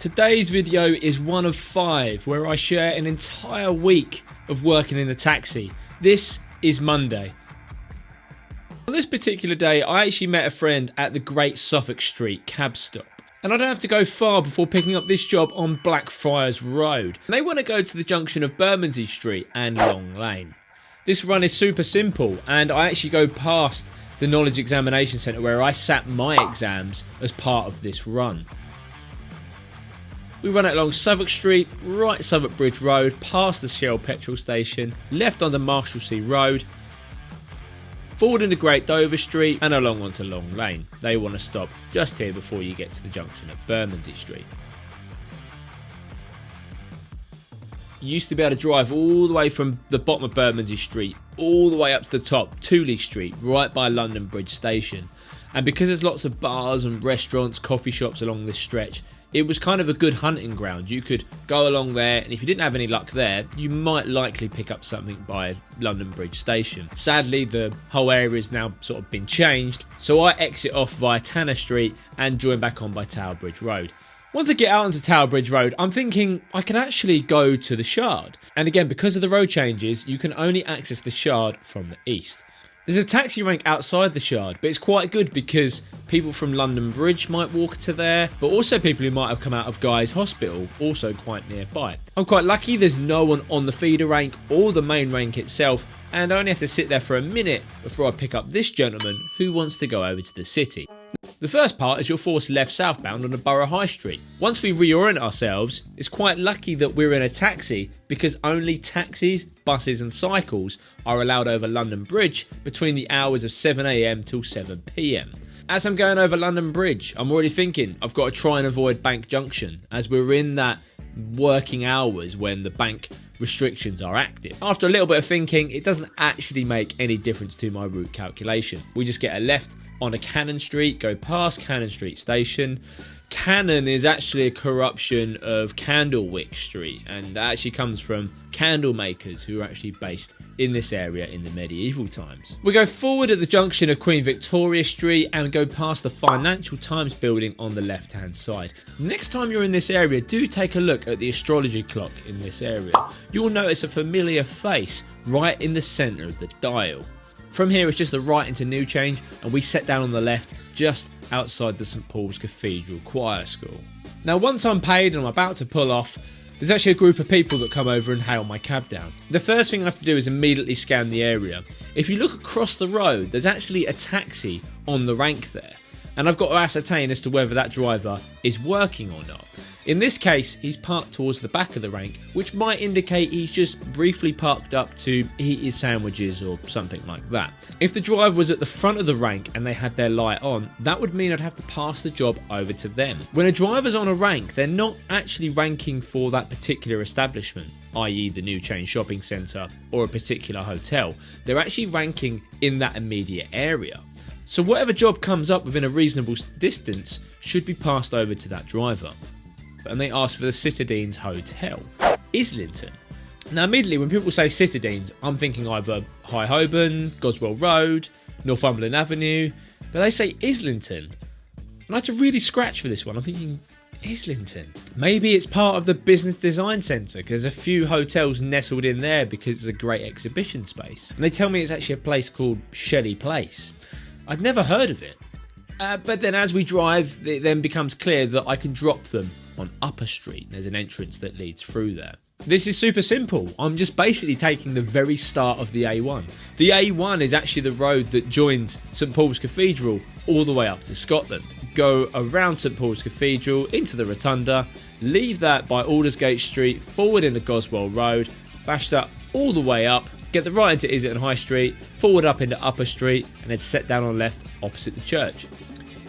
Today's video is one of 5 where I share an entire week of working in the taxi. This is Monday. On this particular day, I actually met a friend at the Great Suffolk Street cab stop. And I don't have to go far before picking up this job on Blackfriars Road. And they want to go to the junction of Bermondsey Street and Long Lane. This run is super simple, and I actually go past the Knowledge Examination Centre where I sat my exams as part of this run. We run it along Suffolk Street, right Southwark Bridge Road, past the Shell petrol station, left onto Marshalsea Road, forward into Great Dover Street and along onto Long Lane. They want to stop just here before you get to the junction of Bermondsey Street. You used to be able to drive all the way from the bottom of Bermondsey Street all the way up to the top, Tooley Street, right by London Bridge Station. And because there's lots of bars and restaurants, coffee shops along this stretch, it was kind of a good hunting ground. You could go along there, and if you didn't have any luck there, you might likely pick up something by London Bridge Station. Sadly, the whole area has now sort of been changed, so I exit off via Tanner Street and join back on by Tower Bridge Road. Once I get out onto Tower Bridge Road, I'm thinking I can actually go to the Shard. And again, because of the road changes, you can only access the Shard from the east. There's a taxi rank outside the Shard, but it's quite good because people from London Bridge might walk to there, but also people who might have come out of Guy's Hospital, also quite nearby. I'm quite lucky there's no one on the feeder rank or the main rank itself, and I only have to sit there for a minute before I pick up this gentleman who wants to go over to the city. The first part is you're forced left southbound on the Borough High Street. Once we reorient ourselves, it's quite lucky that we're in a taxi because only taxis, buses and cycles are allowed over London Bridge between the hours of 7 AM till 7 PM. As I'm going over London Bridge, I'm already thinking I've got to try and avoid Bank Junction as we're in that working hours when the bank restrictions are active. After a little bit of thinking, it doesn't actually make any difference to my route calculation. We just get a left on a Cannon Street, go past Cannon Street Station. Cannon is actually a corruption of Candlewick Street, and that actually comes from candle makers who were actually based in this area in the medieval times. We go forward at the junction of Queen Victoria Street and go past the Financial Times building on the left hand side. Next time you're in this area, do take a look at the astrology clock in this area. You'll notice a familiar face right in the centre of the dial. From here it's just the right into New Change, and we set down on the left just outside the St Paul's Cathedral Choir School. Now once I'm paid and I'm about to pull off, there's actually a group of people that come over and hail my cab down. The first thing I have to do is immediately scan the area. If you look across the road, there's actually a taxi on the rank there, and I've got to ascertain as to whether that driver is working or not. In this case, he's parked towards the back of the rank, which might indicate he's just briefly parked up to eat his sandwiches or something like that. If the driver was at the front of the rank and they had their light on, that would mean I'd have to pass the job over to them. When a driver's on a rank, they're not actually ranking for that particular establishment, i.e. the New Chain Shopping Centre or a particular hotel. They're actually ranking in that immediate area. So whatever job comes up within a reasonable distance should be passed over to that driver. And they asked for the Citadines Hotel, Islington. Now immediately when people say Citadines, I'm thinking either High Holborn, Goswell Road, Northumberland Avenue, but they say Islington. And I had to really scratch for this one. I'm thinking, Islington? Maybe it's part of the Business Design Centre, because there's a few hotels nestled in there because it's a great exhibition space. And they tell me it's actually a place called Shelley Place. I'd never heard of it. But then as we drive, it then becomes clear that I can drop them on Upper Street. There's an entrance that leads through there. This is super simple. I'm just basically taking the very start of the A1. The A1 is actually the road that joins St Paul's Cathedral all the way up to Scotland. Go around St Paul's Cathedral into the Rotunda, leave that by Aldersgate Street, forward into Goswell Road, bash that all the way up, get the right into Islington High Street, forward up into Upper Street, and then set down on the left opposite the church.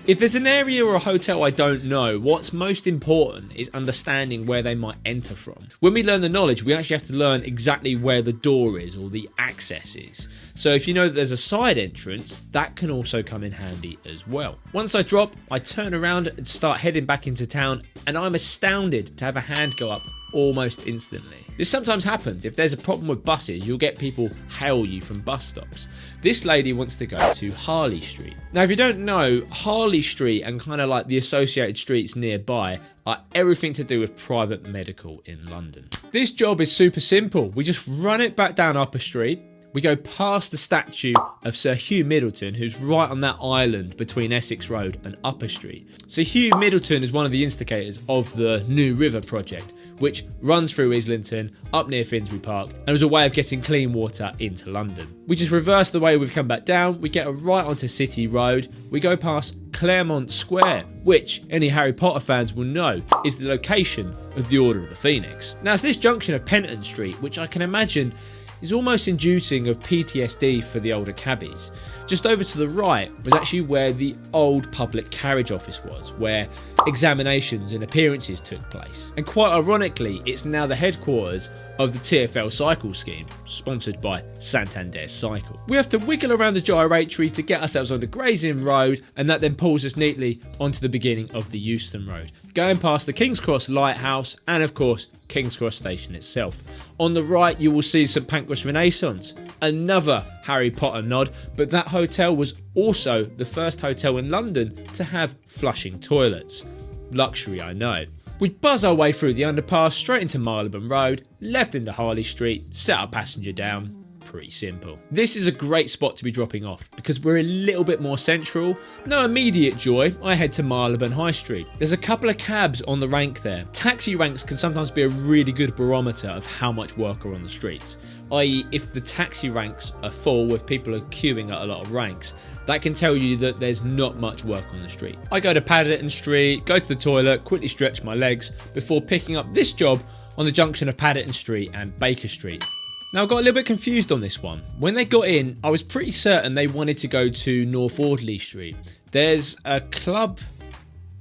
If there's an area or a hotel I don't know, what's most important is understanding where they might enter from. When we learn the knowledge, we actually have to learn exactly where the door is or the access is. So if you know that there's a side entrance, that can also come in handy as well. Once I drop, I turn around and start heading back into town, and I'm astounded to have a hand go up almost instantly. This sometimes happens. If there's a problem with buses, you'll get people hail you from bus stops. This lady wants to go to Harley Street. Now, if you don't know, Harley Street and kind of like the associated streets nearby are everything to do with private medical in London. This job is super simple. We just run it back down Upper Street. We go past the statue of Sir Hugh Middleton, who's right on that island between Essex Road and Upper Street. Sir Hugh Middleton is one of the instigators of the New River project, which runs through Islington, up near Finsbury Park, and was a way of getting clean water into London. We just reverse the way we've come back down, we get a right onto City Road, we go past Claremont Square, which any Harry Potter fans will know is the location of the Order of the Phoenix. Now, it's this junction of Penton Street, which I can imagine is almost inducing of PTSD for the older cabbies. Just over to the right was actually where the old public carriage office was, where examinations and appearances took place. And quite ironically, it's now the headquarters of the TfL cycle scheme, sponsored by Santander Cycle. We have to wiggle around the gyratory to get ourselves onto Gray's Inn Road, and that then pulls us neatly onto the beginning of the Euston Road, going past the King's Cross Lighthouse and of course King's Cross Station itself. On the right you will see St Pancras Renaissance, another Harry Potter nod, but that hotel was also the first hotel in London to have flushing toilets. Luxury, I know. We buzz our way through the underpass, straight into Marylebone Road, left into Harley Street, set our passenger down. Pretty simple. This is a great spot to be dropping off because we're a little bit more central. No immediate joy, I head to Marylebone High Street. There's a couple of cabs on the rank there. Taxi ranks can sometimes be a really good barometer of how much work are on the streets. I.e., if the taxi ranks are full, if people are queuing at a lot of ranks, that can tell you that there's not much work on the street. I go to Paddington Street, go to the toilet, quickly stretch my legs before picking up this job on the junction of Paddington Street and Baker Street. Now, I got a little bit confused on this one. When they got in, I was pretty certain they wanted to go to North Audley Street. There's a club,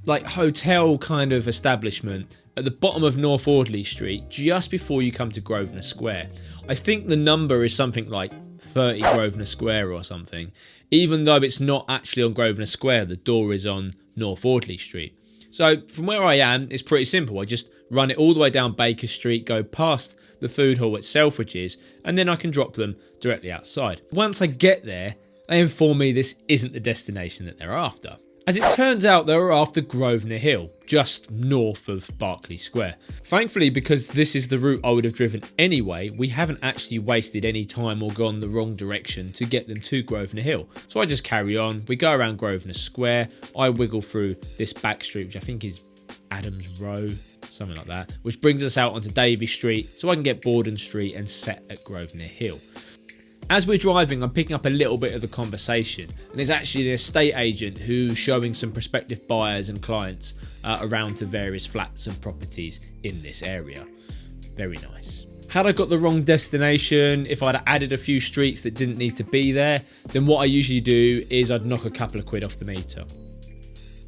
like hotel kind of establishment at the bottom of North Audley Street, just before you come to Grosvenor Square. I think the number is something like 30 Grosvenor Square or something. Even though it's not actually on Grosvenor Square, the door is on North Audley Street. So from where I am, it's pretty simple. I just run it all the way down Baker Street, go past the food hall at Selfridges, and then I can drop them directly outside. Once I get there, they inform me this isn't the destination that they're after. As it turns out, they were after Grosvenor Hill, just north of Berkeley Square. Thankfully, because this is the route I would have driven anyway, we haven't actually wasted any time or gone the wrong direction to get them to Grosvenor Hill. So I just carry on, we go around Grosvenor Square, I wiggle through this back street, which I think is Adams Row, something like that, which brings us out onto Davy Street, so I can get Borden Street and set at Grosvenor Hill. As we're driving, I'm picking up a little bit of the conversation, and it's actually the estate agent who's showing some prospective buyers and clients around to various flats and properties in this area. Very nice. Had I got the wrong destination, if I'd added a few streets that didn't need to be there, then what I usually do is I'd knock a couple of quid off the meter.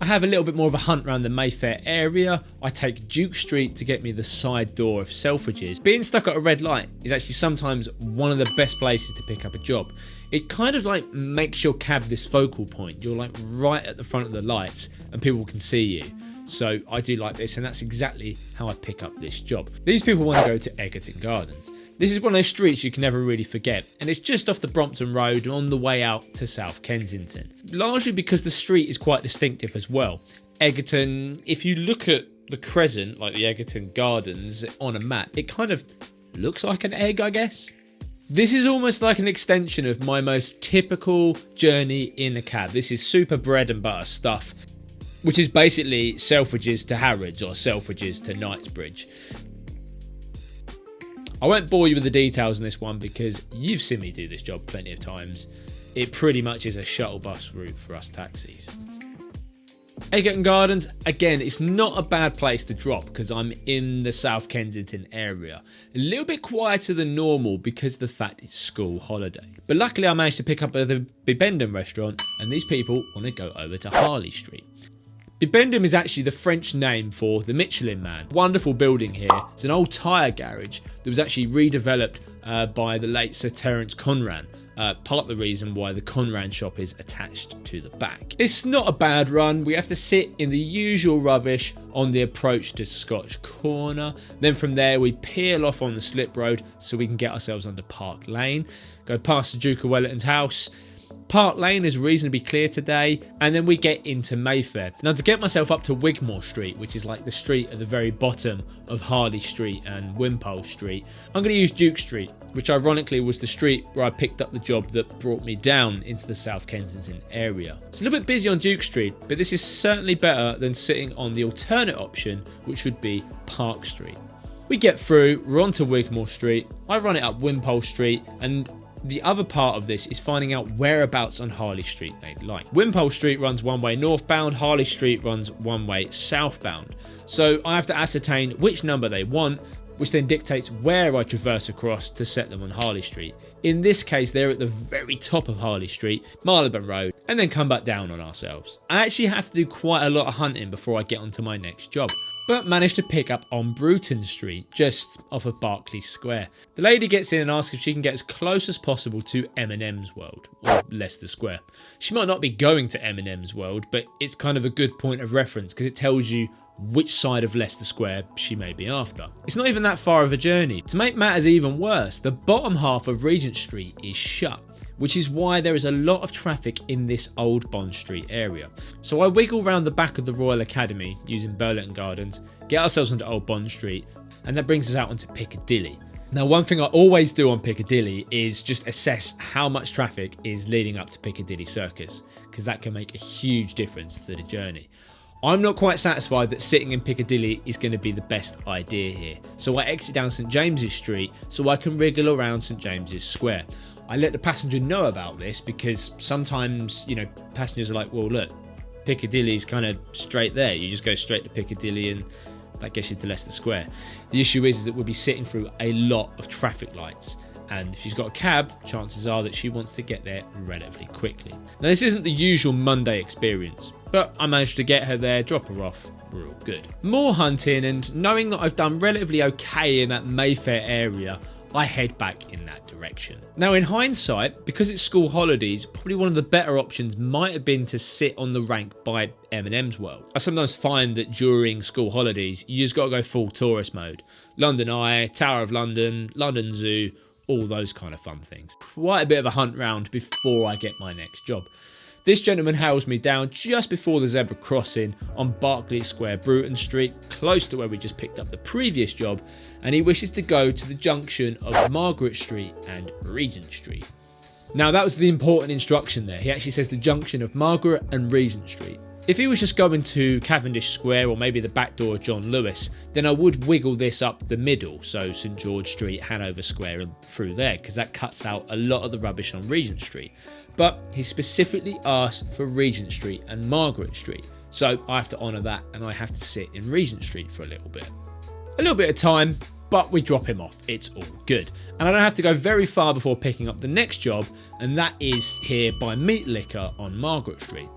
I have a little bit more of a hunt around the Mayfair area. I take Duke Street to get me the side door of Selfridges. Being stuck at a red light is actually sometimes one of the best places to pick up a job. It kind of like makes your cab this focal point. You're like right at the front of the lights and people can see you. So I do like this, and that's exactly how I pick up this job. These people want to go to Egerton Gardens. This is one of those streets you can never really forget, and it's just off the Brompton Road on the way out to South Kensington. Largely because the street is quite distinctive as well. Egerton, if you look at the crescent, like the Egerton Gardens on a map, it kind of looks like an egg, I guess. This is almost like an extension of my most typical journey in a cab. This is super bread and butter stuff, which is basically Selfridges to Harrods or Selfridges to Knightsbridge. I won't bore you with the details on this one because you've seen me do this job plenty of times. It pretty much is a shuttle bus route for us taxis. Egerton Gardens, again, it's not a bad place to drop because I'm in the South Kensington area. A little bit quieter than normal because of the fact it's school holiday. But luckily I managed to pick up the Bibendum restaurant, and these people want to go over to Harley Street. Bibendum is actually the French name for the Michelin Man. Wonderful building here. It's an old tyre garage that was actually redeveloped by the late Sir Terence Conran part of the reason why the Conran shop is attached to the back. It's not a bad run. We have to sit in the usual rubbish on the approach to Scotch Corner. Then from there we peel off on the slip road so we can get ourselves onto Park Lane, go past the Duke of Wellington's house. Park Lane is reasonably clear today, and then we get into Mayfair. Now, to get myself up to Wigmore Street, which is like the street at the very bottom of Harley Street and Wimpole Street, I'm going to use Duke Street, which ironically was the street where I picked up the job that brought me down into the South Kensington area. It's a little bit busy on Duke Street, but this is certainly better than sitting on the alternate option, which would be Park Street. We get through, we're onto Wigmore Street, I run it up Wimpole Street, and the other part of this is finding out whereabouts on Harley Street they'd like. Wimpole Street runs one way northbound, Harley Street runs one way southbound. So I have to ascertain which number they want, which then dictates where I traverse across to set them on Harley Street. In this case, they're at the very top of Harley Street, Marylebone Road, and then come back down on ourselves. I actually have to do quite a lot of hunting before I get onto my next job, but managed to pick up on Bruton Street, just off of Berkeley Square. The lady gets in and asks if she can get as close as possible to M&M's World, or Leicester Square. She might not be going to M&M's World, but it's kind of a good point of reference because it tells you which side of Leicester Square she may be after. It's not even that far of a journey. To make matters even worse, the bottom half of Regent Street is shut, which is why there is a lot of traffic in this Old Bond Street area. So I wiggle round the back of the Royal Academy using Burlington Gardens, get ourselves onto Old Bond Street, and that brings us out onto Piccadilly. Now, one thing I always do on Piccadilly is just assess how much traffic is leading up to Piccadilly Circus, because that can make a huge difference to the journey. I'm not quite satisfied that sitting in Piccadilly is going to be the best idea here, so I exit down St James's Street so I can wriggle around St James's Square. I let the passenger know about this because sometimes, passengers are like, well, look, Piccadilly's kind of straight there. You just go straight to Piccadilly and that gets you to Leicester Square. The issue is that we'll be sitting through a lot of traffic lights. And if she's got a cab, chances are that she wants to get there relatively quickly. Now, this isn't the usual Monday experience, but I managed to get her there, drop her off, we're all good. More hunting, and knowing that I've done relatively okay in that Mayfair area, I head back in that direction. Now, in hindsight, because it's school holidays, probably one of the better options might have been to sit on the rank by M&M's World. I sometimes find that during school holidays, you just got to go full tourist mode. London Eye, Tower of London, London Zoo, all those kind of fun things. Quite a bit of a hunt round before I get my next job. This gentleman hails me down just before the zebra crossing on Berkeley Square, Bruton Street, close to where we just picked up the previous job, and he wishes to go to the junction of Margaret Street and Regent Street. Now, that was the important instruction there. He actually says the junction of Margaret and Regent Street. If he was just going to Cavendish Square or maybe the back door of John Lewis, then I would wiggle this up the middle, so St George Street, Hanover Square and through there, because that cuts out a lot of the rubbish on Regent Street. But he specifically asked for Regent Street and Margaret Street, so I have to honour that and I have to sit in Regent Street for a little bit. A little bit of time, but we drop him off. It's all good. And I don't have to go very far before picking up the next job, and that is here by Meat Liquor on Margaret Street.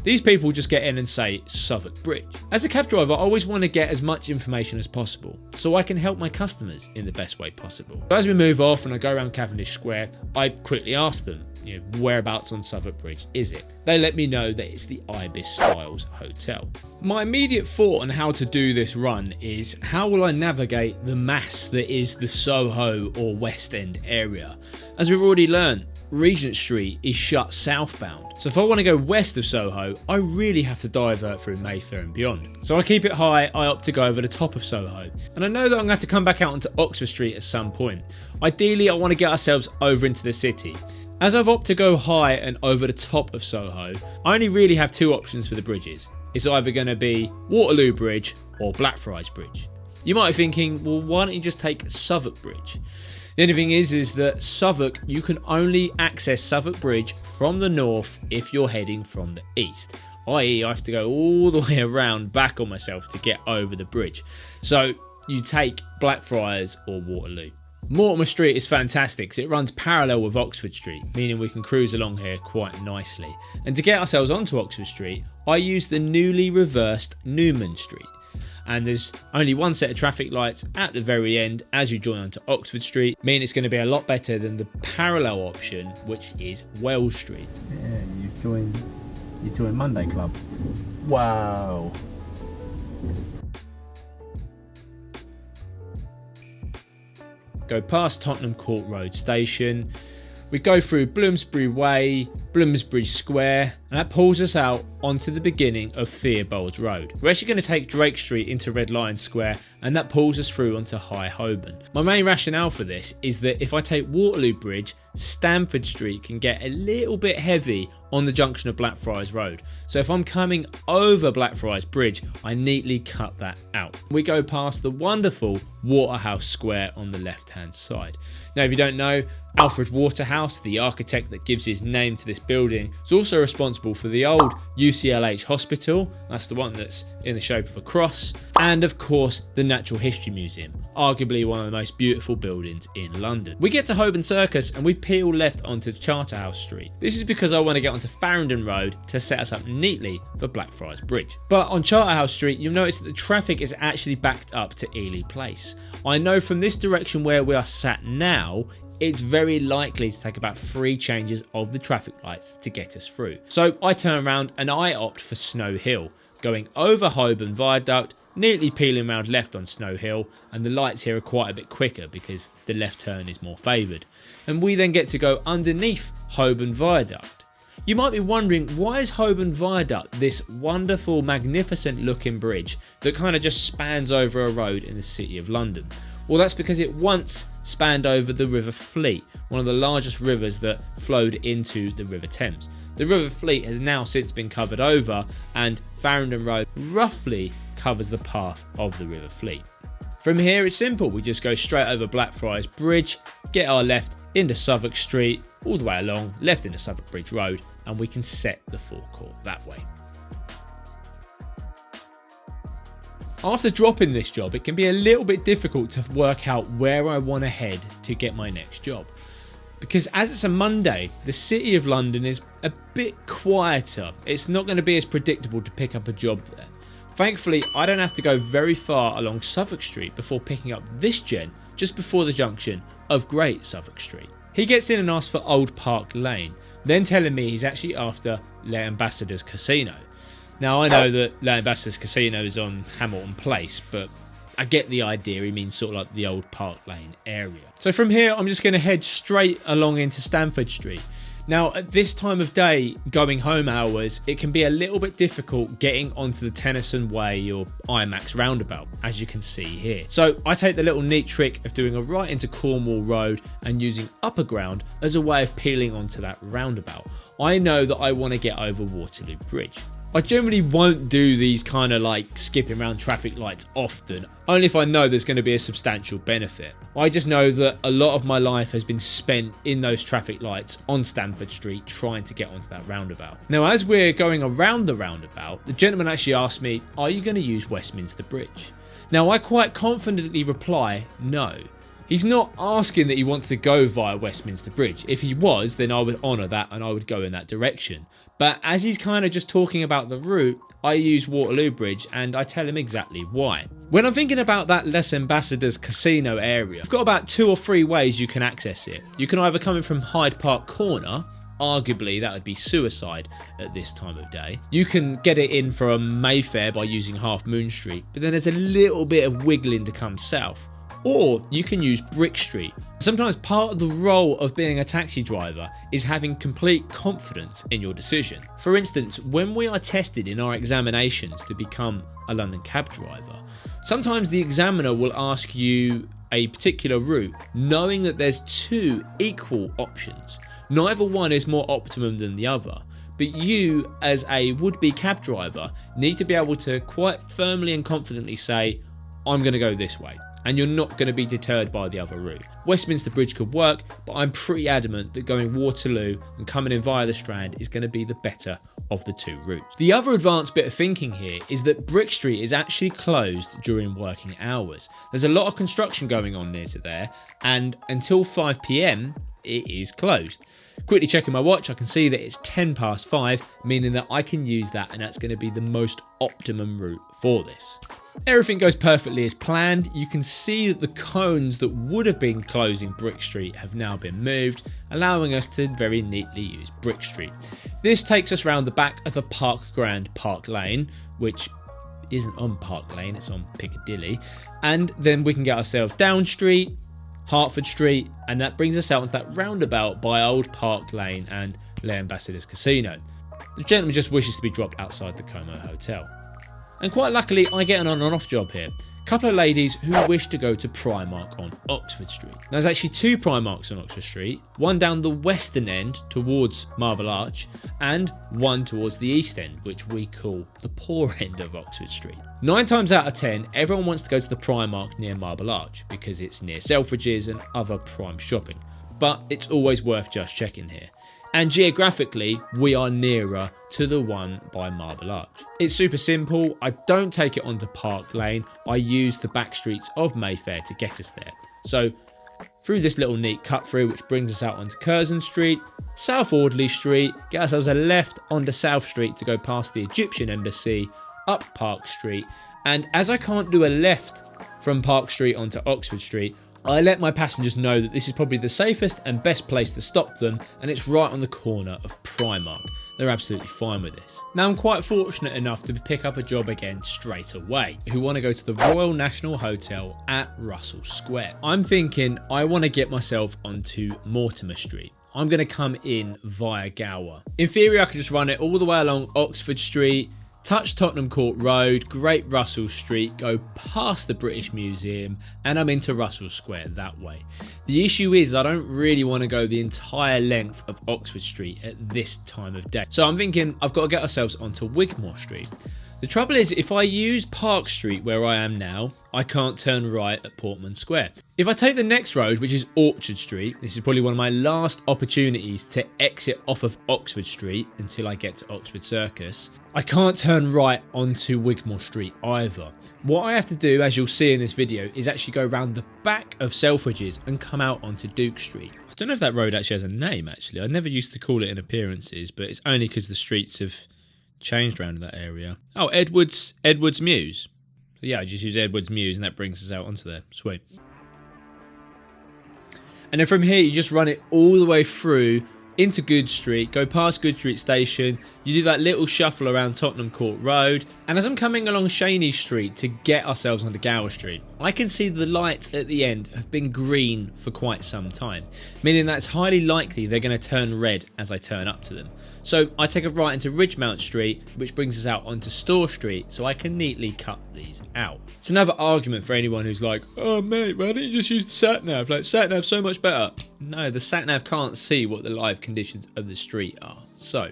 These people just get in and say Southwark Bridge. As a cab driver, I always want to get as much information as possible so I can help my customers in the best way possible. So as we move off and I go around Cavendish Square, I quickly ask them, whereabouts on Southwark Bridge is it? They let me know that it's the Ibis Styles Hotel. My immediate thought on how to do this run is, how will I navigate the mass that is the Soho or West End area? As we've already learned, Regent Street is shut southbound, so if I want to go west of Soho, I really have to divert through Mayfair and beyond. So I keep it high, I opt to go over the top of Soho, and I know that I'm going to have to come back out onto Oxford Street at some point. Ideally, I want to get ourselves over into the city. As I've opted to go high and over the top of Soho, I only really have two options for the bridges. It's either going to be Waterloo Bridge or Blackfriars Bridge. You might be thinking, well, why don't you just take Southwark Bridge? The only thing is that Southwark, you can only access Southwark Bridge from the north if you're heading from the east. I.e., I have to go all the way around back on myself to get over the bridge. So you take Blackfriars or Waterloo. Mortimer Street is fantastic because it runs parallel with Oxford Street, meaning we can cruise along here quite nicely. And to get ourselves onto Oxford Street, I use the newly reversed Newman Street. And there's only one set of traffic lights at the very end as you join onto Oxford Street, meaning it's going to be a lot better than the parallel option, which is Wells Street. Yeah, you joined Monday Club. Wow. Go past Tottenham Court Road station. We go through Bloomsbury Way, Bloomsbury Square, and that pulls us out onto the beginning of Theobald's Road. We're actually going to take Drake Street into Red Lion Square, and that pulls us through onto High Holborn. My main rationale for this is that if I take Waterloo Bridge, Stamford Street can get a little bit heavy on the junction of Blackfriars Road. So if I'm coming over Blackfriars Bridge, I neatly cut that out. We go past the wonderful Waterhouse Square on the left-hand side. Now, if you don't know, Alfred Waterhouse, the architect that gives his name to this building, is also responsible for the old UCLH Hospital. That's the one that's in the shape of a cross. And of course, the Natural History Museum, arguably one of the most beautiful buildings in London. We get to Holborn Circus and we peel left onto Charterhouse Street. This is because I want to get onto Farringdon Road to set us up neatly for Blackfriars Bridge. But on Charterhouse Street, you'll notice that the traffic is actually backed up to Ely Place. I know from this direction where we are sat now, it's very likely to take about 3 changes of the traffic lights to get us through. So I turn around and I opt for Snow Hill, going over Holborn Viaduct, neatly peeling round left on Snow Hill, and the lights here are quite a bit quicker because the left turn is more favoured. And we then get to go underneath Holborn Viaduct. You might be wondering, why is Holborn Viaduct this wonderful, magnificent looking bridge that kind of just spans over a road in the City of London? Well, that's because it once spanned over the River Fleet, one of the largest rivers that flowed into the River Thames. The River Fleet has now since been covered over, and Farringdon Road roughly covers the path of the River Fleet. From here it's simple, we just go straight over Blackfriars Bridge, get our left into Southwark Street, all the way along, left into Southwark Bridge Road, and we can set the forecourt that way. After dropping this job, it can be a little bit difficult to work out where I want to head to get my next job. Because as it's a Monday, the City of London is a bit quieter. It's not going to be as predictable to pick up a job there. Thankfully, I don't have to go very far along Southwark Street before picking up this gen just before the junction of Great Southwark Street. He gets in and asks for Old Park Lane, then telling me he's actually after Les Ambassadors Casino. Now, I know that Les Ambassadors Casino is on Hamilton Place, but I get the idea. He means sort of like the Old Park Lane area. So from here, I'm just going to head straight along into Stamford Street. Now, at this time of day, going home hours, it can be a little bit difficult getting onto the Tennyson Way or IMAX roundabout, as you can see here. So I take the little neat trick of doing a right into Cornwall Road and using Upper Ground as a way of peeling onto that roundabout. I know that I want to get over Waterloo Bridge. I generally won't do these kind of like skipping around traffic lights often, only if I know there's going to be a substantial benefit. I just know that a lot of my life has been spent in those traffic lights on Stamford Street trying to get onto that roundabout. Now, as we're going around the roundabout, the gentleman actually asked me, "Are you going to use Westminster Bridge?" Now, I quite confidently reply, no. He's not asking that he wants to go via Westminster Bridge. If he was, then I would honour that and I would go in that direction. But as he's kind of just talking about the route, I use Waterloo Bridge and I tell him exactly why. When I'm thinking about that Les Ambassadors Casino area, you've got about 2 or 3 ways you can access it. You can either come in from Hyde Park Corner, arguably that would be suicide at this time of day. You can get it in from Mayfair by using Half Moon Street, but then there's a little bit of wiggling to come south. Or you can use Brick Street. Sometimes part of the role of being a taxi driver is having complete confidence in your decision. For instance, when we are tested in our examinations to become a London cab driver, sometimes the examiner will ask you a particular route, knowing that there's 2 equal options. Neither one is more optimum than the other. But you, as a would-be cab driver, need to be able to quite firmly and confidently say, I'm going to go this way. and you're not going to be deterred by the other route. Westminster Bridge could work, but I'm pretty adamant that going Waterloo and coming in via the Strand is going to be the better of the two routes. The other advanced bit of thinking here is that Brick Street is actually closed during working hours. There's a lot of construction going on near to there, and until 5 PM it is closed. Quickly checking my watch, I can see that it's 10 past 5, meaning that I can use that, and that's going to be the most optimum route for this. Everything goes perfectly as planned. You can see that the cones that would have been closing Brick Street have now been moved, allowing us to very neatly use Brick Street. This takes us round the back of the Park Grand Park Lane, which isn't on Park Lane, it's on Piccadilly, and then we can get ourselves down Street, Hertford Street, and that brings us out onto that roundabout by Old Park Lane and Les Ambassadors Casino. The gentleman just wishes to be dropped outside the Como Hotel. And quite luckily, I get an on and off job here. A couple of ladies who wish to go to Primark on Oxford Street. Now, there's actually two Primarks on Oxford Street, one down the western end towards Marble Arch, and one towards the east end, which we call the poor end of Oxford Street. 9 times out of 10, everyone wants to go to the Primark near Marble Arch because it's near Selfridges and other prime shopping. But it's always worth just checking here. And geographically, we are nearer to the one by Marble Arch. It's super simple. I don't take it onto Park Lane. I use the back streets of Mayfair to get us there. So through this little neat cut through, which brings us out onto Curzon Street, South Audley Street, get ourselves a left onto South Street to go past the Egyptian Embassy, up Park Street. And as I can't do a left from Park Street onto Oxford Street, I let my passengers know that this is probably the safest and best place to stop them, and it's right on the corner of Primark. They're absolutely fine with this. Now, I'm quite fortunate enough to pick up a job again straight away, who want to go to the Royal National Hotel at Russell Square. I'm thinking I want to get myself onto Mortimer Street. I'm going to come in via Gower. In theory, I could just run it all the way along Oxford Street, touch Tottenham Court Road, Great Russell Street, go past the British Museum, and I'm into Russell Square that way. The issue is I don't really want to go the entire length of Oxford Street at this time of day. So I'm thinking I've got to get ourselves onto Wigmore Street. The trouble is, if I use Park Street where I am now, I can't turn right at Portman Square. If I take the next road, which is Orchard Street, this is probably one of my last opportunities to exit off of Oxford Street until I get to Oxford Circus, I can't turn right onto Wigmore Street either. What I have to do, as you'll see in this video, is actually go around the back of Selfridges and come out onto Duke Street. I don't know if that road actually has a name, actually. I never used to call it in appearances, but it's only because the streets have changed around in that area. Oh, Edwards Mews. So yeah, I just use Edwards Mews and that brings us out onto there. Sweet. And then from here, you just run it all the way through into Good Street, go past Good Street Station, you do that little shuffle around Tottenham Court Road, and as I'm coming along Shaney Street to get ourselves onto Gower Street, I can see the lights at the end have been green for quite some time, meaning that it's highly likely they're going to turn red as I turn up to them. So I take a right into Ridgemount Street, which brings us out onto Store Street, so I can neatly cut these out. It's another argument for anyone who's like, oh mate, why don't you just use the sat-nav? Like, sat-nav's so much better. No, the sat-nav can't see what the live conditions of the street are, so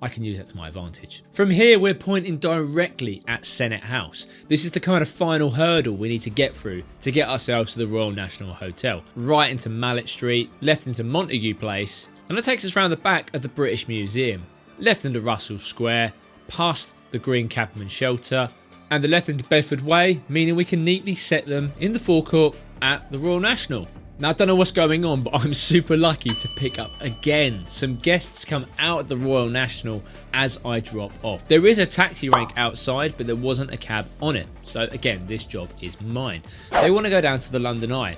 I can use that to my advantage. From here, we're pointing directly at Senate House. This is the kind of final hurdle we need to get through to get ourselves to the Royal National Hotel. Right into Mallet Street, left into Montague Place, and that takes us round the back of the British Museum, left into Russell Square, past the Green Cabman Shelter, and the left into Bedford Way, meaning we can neatly set them in the forecourt at the Royal National. Now, I don't know what's going on, but I'm super lucky to pick up again. Some guests come out at the Royal National as I drop off. There is a taxi rank outside, but there wasn't a cab on it. So again, this job is mine. They want to go down to the London Eye.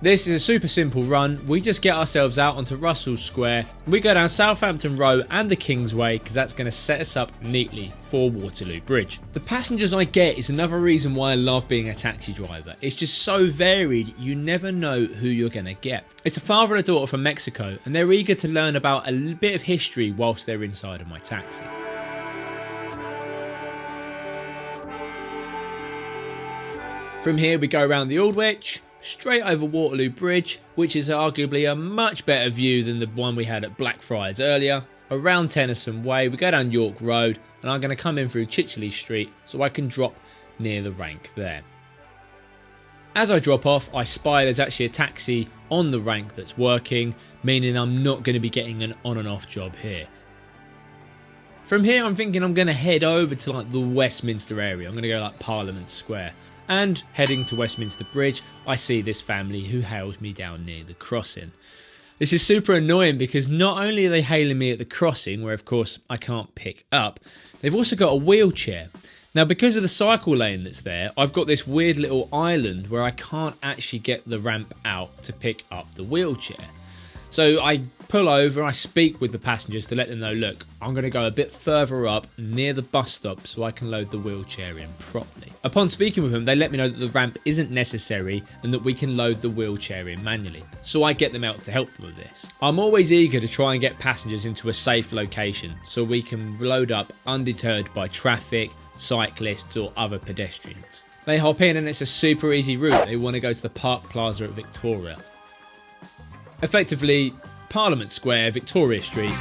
This is a super simple run. We just get ourselves out onto Russell Square. We go down Southampton Row and the Kingsway because that's going to set us up neatly for Waterloo Bridge. The passengers I get is another reason why I love being a taxi driver. It's just so varied, you never know who you're going to get. It's a father and a daughter from Mexico, and they're eager to learn about a bit of history whilst they're inside of my taxi. From here we go around the Aldwych, straight over Waterloo Bridge, which is arguably a much better view than the one we had at Blackfriars earlier, around Tennyson Way, we go down York Road, and I'm going to come in through Chicheley Street so I can drop near the rank there. As I drop off, I spy there's actually a taxi on the rank that's working, meaning I'm not going to be getting an on and off job here. From here, I'm thinking I'm going to head over to like the Westminster area. I'm going to go like Parliament Square. And heading to Westminster Bridge, I see this family who hails me down near the crossing. This is super annoying because not only are they hailing me at the crossing, where of course I can't pick up, they've also got a wheelchair. Now, because of the cycle lane that's there, I've got this weird little island where I can't actually get the ramp out to pick up the wheelchair. So I pull over, I speak with the passengers to let them know, look, I'm going to go a bit further up near the bus stop so I can load the wheelchair in properly. Upon speaking with them, they let me know that the ramp isn't necessary and that we can load the wheelchair in manually. So I get them out to help them with this. I'm always eager to try and get passengers into a safe location so we can load up undeterred by traffic, cyclists or other pedestrians. They hop in and it's a super easy route. They want to go to the Park Plaza at Victoria. Effectively, Parliament Square, Victoria Street.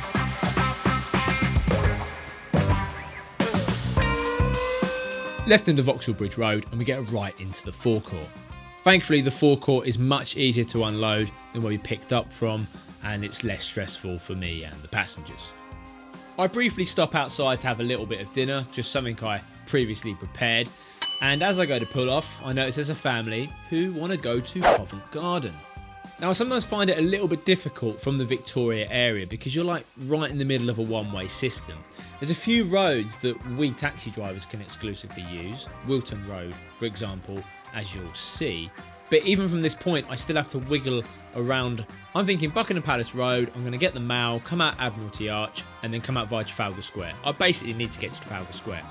Left into Vauxhall Bridge Road and we get right into the forecourt. Thankfully, the forecourt is much easier to unload than where we picked up from, and it's less stressful for me and the passengers. I briefly stop outside to have a little bit of dinner, just something I previously prepared, and as I go to pull off, I notice there's a family who want to go to Covent Garden. Now, I sometimes find it a little bit difficult from the Victoria area because you're like right in the middle of a one-way system. There's a few roads that we taxi drivers can exclusively use, Wilton Road, for example, as you'll see. But even from this point, I still have to wiggle around. I'm thinking Buckingham Palace Road, I'm going to get the Mall, come out Admiralty Arch, and then come out via Trafalgar Square. I basically need to get to Trafalgar Square.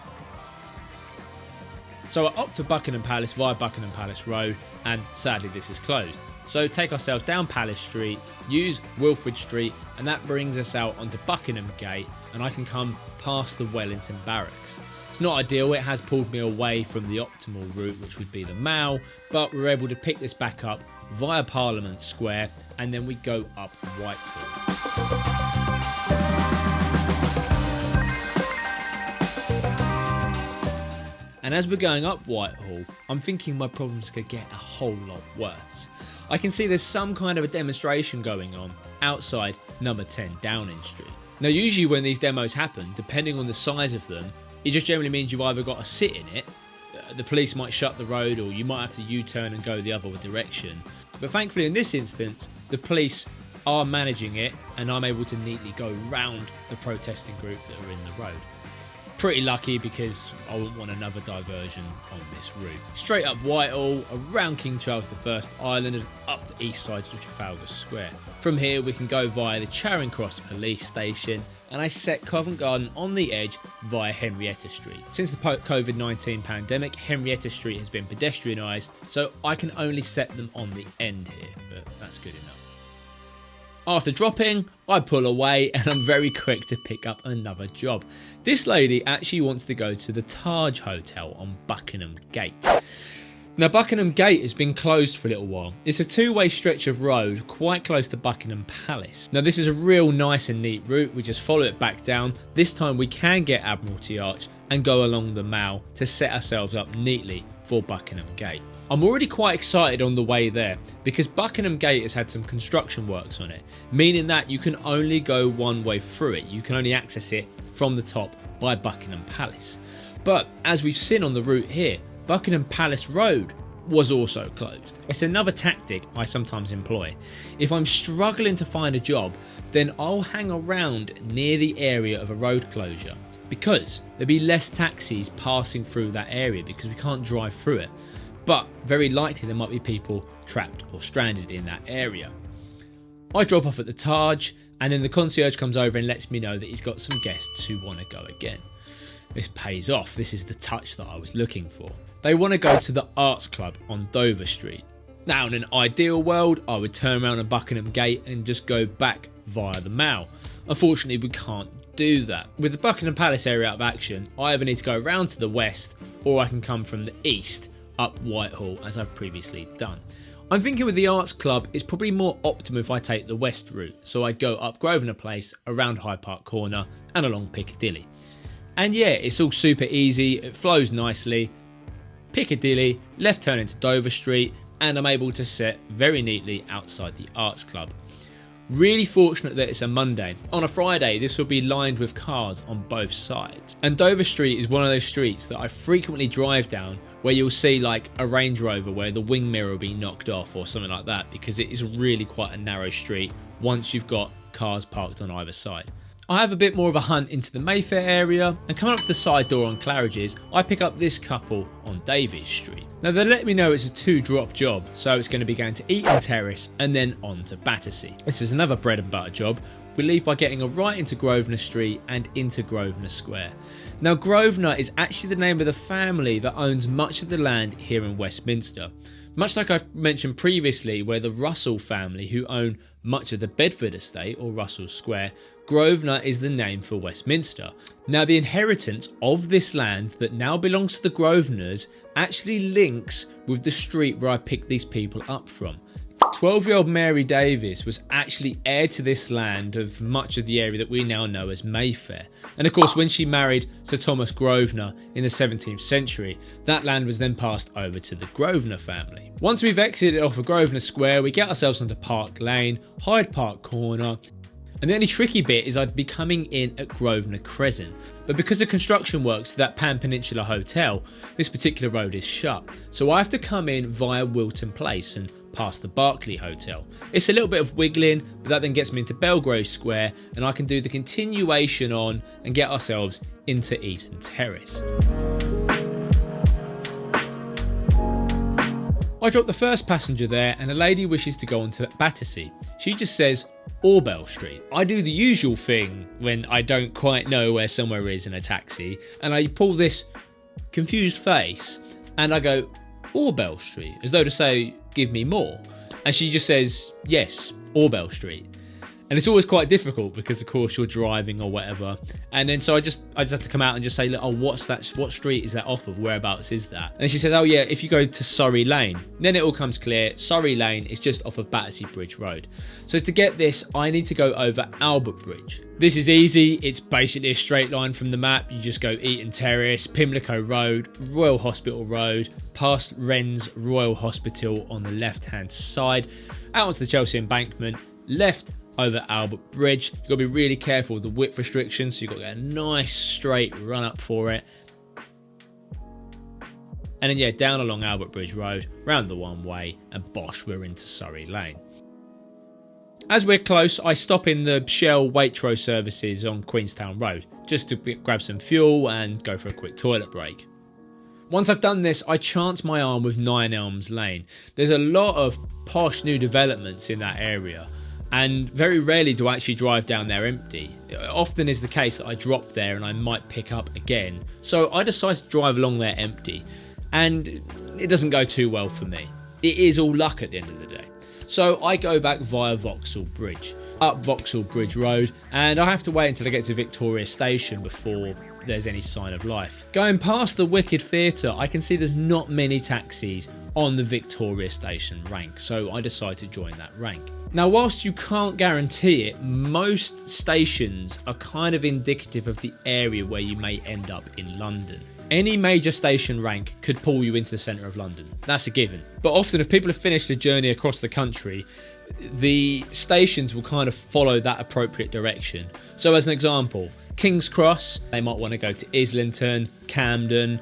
So I opt to Buckingham Palace via Buckingham Palace Road, and sadly this is closed. So take ourselves down Palace Street, use Wilfrid Street, and that brings us out onto Buckingham Gate, and I can come past the Wellington Barracks. It's not ideal, it has pulled me away from the optimal route, which would be the Mall, but we're able to pick this back up via Parliament Square, and then we go up Whitehall. And as we're going up Whitehall, I'm thinking my problems could get a whole lot worse. I can see there's some kind of a demonstration going on outside number 10 Downing Street. Now, usually when these demos happen, depending on the size of them, it just generally means you've either got to sit in it, the police might shut the road, or you might have to U-turn and go the other direction. But thankfully in this instance, the police are managing it and I'm able to neatly go round the protesting group that are in the road. Pretty lucky because I wouldn't want another diversion on this route. Straight up Whitehall, around King Charles I Island and up the east side to Trafalgar Square. From here we can go via the Charing Cross police station, and I set Covent Garden on the edge via Henrietta Street. Since the COVID-19 pandemic, Henrietta Street has been pedestrianised, so I can only set them on the end here, but that's good enough. After dropping, I pull away and I'm very quick to pick up another job. This lady actually wants to go to the Taj Hotel on Buckingham Gate. Now, Buckingham Gate has been closed for a little while. It's a two-way stretch of road quite close to Buckingham Palace. Now, this is a real nice and neat route. We just follow it back down. This time we can get Admiralty Arch and go along the Mall to set ourselves up neatly for Buckingham Gate. I'm already quite excited on the way there because Buckingham Gate has had some construction works on it, meaning that you can only go one way through it. You can only access it from the top by Buckingham Palace. But as we've seen on the route here, Buckingham Palace Road was also closed. It's another tactic I sometimes employ. If I'm struggling to find a job, then I'll hang around near the area of a road closure because there'll be less taxis passing through that area because we can't drive through it. But very likely there might be people trapped or stranded in that area. I drop off at the Taj, and then the concierge comes over and lets me know that he's got some guests who want to go again. This pays off. This is the touch that I was looking for. They want to go to the Arts Club on Dover Street. Now, in an ideal world, I would turn around at Buckingham Gate and just go back via the Mall. Unfortunately, we can't do that. With the Buckingham Palace area out of action, I either need to go around to the west, or I can come from the east up Whitehall as I've previously done. I'm thinking with the Arts Club, it's probably more optimum if I take the west route, so I go up Grosvenor Place, around Hyde Park Corner and along Piccadilly. And yeah, it's all super easy, it flows nicely. Piccadilly, left turn into Dover Street, and I'm able to sit very neatly outside the Arts Club. Really fortunate that it's a Monday. On a Friday, this will be lined with cars on both sides. And Dover Street is one of those streets that I frequently drive down where you'll see like a Range Rover where the wing mirror will be knocked off or something like that, because it is really quite a narrow street once you've got cars parked on either side. I have a bit more of a hunt into the Mayfair area, and coming up to the side door on Claridge's, I pick up this couple on Davies Street. Now they let me know it's a 2-drop job, so it's going to be going to Eaton Terrace and then on to Battersea. This is another bread and butter job. We leave by getting a right into Grosvenor Street and into Grosvenor Square. Now Grosvenor is actually the name of the family that owns much of the land here in Westminster. Much like I've mentioned previously, where the Russell family who own much of the Bedford estate or Russell Square, Grosvenor is the name for Westminster. Now the inheritance of this land that now belongs to the Grosvenors actually links with the street where I picked these people up from. 12-year-old Mary Davies was actually heir to this land of much of the area that we now know as Mayfair. And of course, when she married Sir Thomas Grosvenor in the 17th century, that land was then passed over to the Grosvenor family. Once we've exited off of Grosvenor Square, we get ourselves onto Park Lane, Hyde Park Corner, and the only tricky bit is I'd be coming in at Grosvenor Crescent. But because of construction works to that Pan Peninsula Hotel, this particular road is shut. So I have to come in via Wilton Place and past the Berkeley Hotel. It's a little bit of wiggling, but that then gets me into Belgrave Square, and I can do the continuation on and get ourselves into Eaton Terrace. I drop the first passenger there, and a lady wishes to go on to Battersea. She just says Orbell Street. I do the usual thing when I don't quite know where somewhere is in a taxi, and I pull this confused face and I go Orbell Street, as though to say give me more, and she just says yes, Orbell Street. And it's always quite difficult because of course you're driving or whatever, and then so I just have to come out and just say, look, oh, what's that, what street is that off of, whereabouts is that? And she says, oh yeah, if you go to Surrey Lane. Then it all comes clear. Surrey Lane is just off of Battersea Bridge Road. So to get this, I need to go over Albert Bridge. This is easy. It's basically a straight line from the map. You just go Eaton Terrace, Pimlico Road, Royal Hospital Road, past Wren's Royal Hospital on the left hand side, out onto the Chelsea Embankment, left over Albert Bridge. You've got to be really careful with the width restrictions, so you've got to get a nice straight run up for it. And then yeah, down along Albert Bridge Road, round the one way, and bosh, we're into Surrey Lane. As we're close, I stop in the Shell Waitrose services on Queenstown Road, just to grab some fuel and go for a quick toilet break. Once I've done this, I chance my arm with 9 Elms Lane. There's a lot of posh new developments in that area, and very rarely do I actually drive down there empty. It often is the case that I drop there and I might pick up again. So I decide to drive along there empty, and it doesn't go too well for me. It is all luck at the end of the day. So I go back via Vauxhall Bridge, up Vauxhall Bridge Road, and I have to wait until I get to Victoria Station before there's any sign of life. Going past the Wicked Theatre, I can see there's not many taxis on the Victoria Station rank, so I decide to join that rank. Now, whilst you can't guarantee it, most stations are kind of indicative of the area where you may end up in London. Any major station rank could pull you into the centre of London. That's a given. But often if people have finished a journey across the country, the stations will kind of follow that appropriate direction. So as an example, King's Cross, they might want to go to Islington, Camden.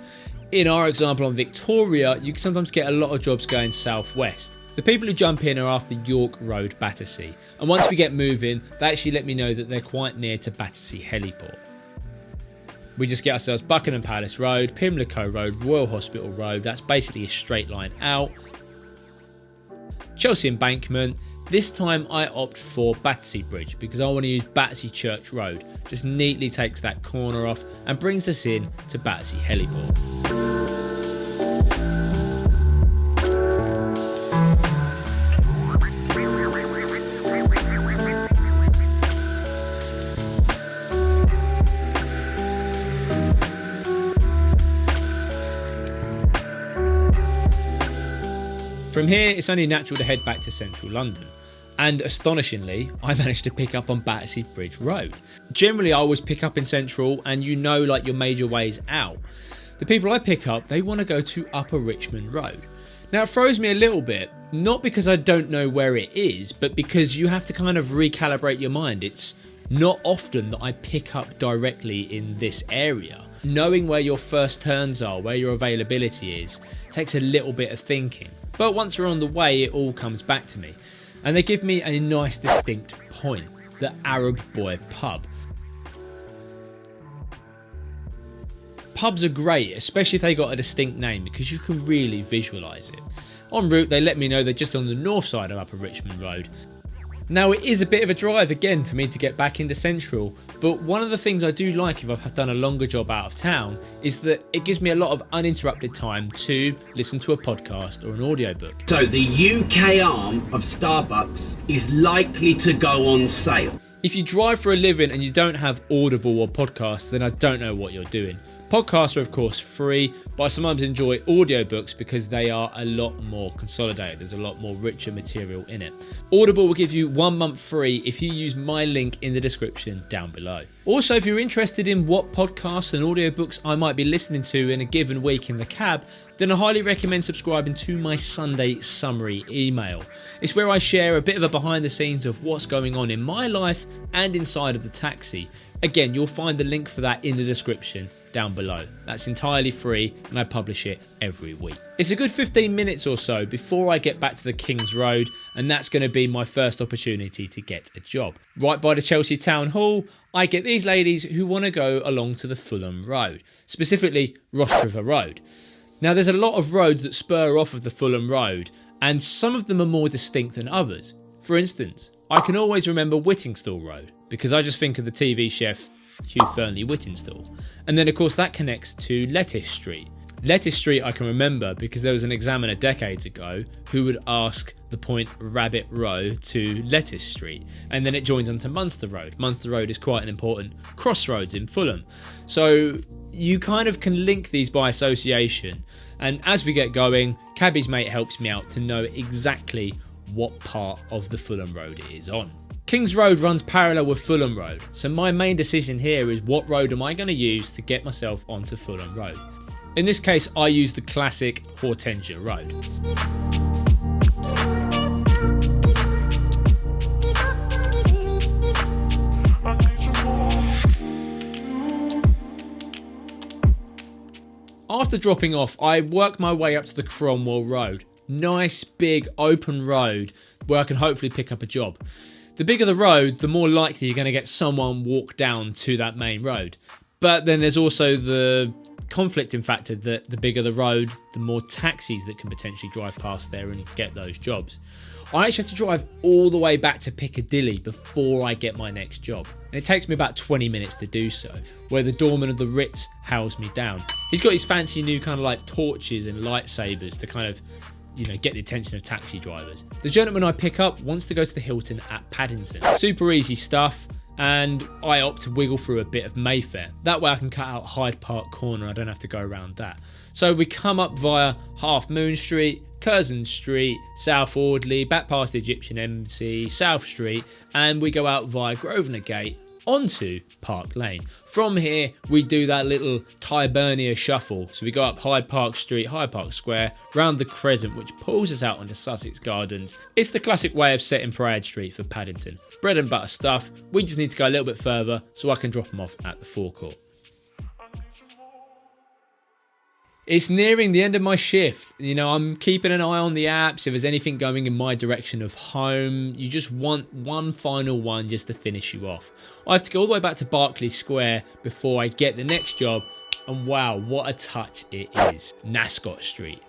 In our example on Victoria, you can sometimes get a lot of jobs going southwest. The people who jump in are after York Road, Battersea. And once we get moving, they actually let me know that they're quite near to Battersea Heliport. We just get ourselves Buckingham Palace Road, Pimlico Road, Royal Hospital Road. That's basically a straight line out. Chelsea Embankment. This time I opt for Battersea Bridge because I want to use Battersea Church Road. Just neatly takes that corner off and brings us in to Battersea Heliport. From here, it's only natural to head back to central London. And astonishingly, I managed to pick up on Battersea Bridge Road. Generally, I always pick up in central and you know, like your major ways out. The people I pick up, they want to go to Upper Richmond Road. Now it throws me a little bit, not because I don't know where it is, but because you have to kind of recalibrate your mind. It's not often that I pick up directly in this area. Knowing where your first turns are, where your availability is, takes a little bit of thinking. But once we're on the way, it all comes back to me. And they give me a nice distinct point, the Arab Boy pub. Pubs are great, especially if they got a distinct name, because you can really visualise it. En route, they let me know they're just on the north side of Upper Richmond Road. Now, it is a bit of a drive again for me to get back into Central, but one of the things I do like if I've done a longer job out of town is that it gives me a lot of uninterrupted time to listen to a podcast or an audiobook. So the UK arm of Starbucks is likely to go on sale. If you drive for a living and you don't have Audible or podcasts, then I don't know what you're doing. Podcasts are of course free, but I sometimes enjoy audiobooks because they are a lot more consolidated. There's a lot more richer material in it. Audible will give you 1 month free if you use my link in the description down below. Also, if you're interested in what podcasts and audiobooks I might be listening to in a given week in the cab, then I highly recommend subscribing to my Sunday summary email. It's where I share a bit of a behind the scenes of what's going on in my life and inside of the taxi. Again, you'll find the link for that in the description down below. That's entirely free and I publish it every week. It's a good 15 minutes or so before I get back to the King's Road, and that's going to be my first opportunity to get a job. Right by the Chelsea Town Hall, I get these ladies who want to go along to the Fulham Road, specifically Ross River Road. Now there's a lot of roads that spur off of the Fulham Road, and some of them are more distinct than others. For instance, I can always remember Whittingstall Road because I just think of the TV chef Hugh Fernley Whittingstall. And then of course that connects to Lettice Street. Lettice Street I can remember because there was an examiner decades ago who would ask the point Rabbit Row to Lettice Street, and then it joins onto Munster Road. Munster Road is quite an important crossroads in Fulham. So you kind of can link these by association, and as we get going, Cabby's mate helps me out to know exactly what part of the Fulham Road it is on. King's Road runs parallel with Fulham Road, so my main decision here is what road am I going to use to get myself onto Fulham Road. In this case, I use the classic Hortensia Road. After dropping off, I work my way up to the Cromwell Road. Nice, big, open road where I can hopefully pick up a job. The bigger the road, the more likely you're going to get someone walk down to that main road. But then there's also the conflicting factor that the bigger the road, the more taxis that can potentially drive past there and get those jobs. I actually have to drive all the way back to Piccadilly before I get my next job. And it takes me about 20 minutes to do so, where the doorman of the Ritz howls me down. He's got his fancy new kind of like torches and lightsabers to kind of, you know, get the attention of taxi drivers. The gentleman I pick up wants to go to the Hilton at Paddington. Super easy stuff, and I opt to wiggle through a bit of Mayfair. That way I can cut out Hyde Park Corner, I don't have to go around that. So we come up via Half Moon Street, Curzon Street, South Audley, back past the Egyptian Embassy, South Street, and we go out via Grosvenor Gate onto Park Lane. From here, we do that little Tyburnia shuffle. So we go up Hyde Park Street, Hyde Park Square, round the Crescent, which pulls us out onto Sussex Gardens. It's the classic way of setting Parade Street for Paddington. Bread and butter stuff. We just need to go a little bit further so I can drop them off at the forecourt. It's nearing the end of my shift. You know, I'm keeping an eye on the apps. If there's anything going in my direction of home, you just want one final one just to finish you off. I have to go all the way back to Berkeley Square before I get the next job. And wow, what a touch it is. Nascot Street.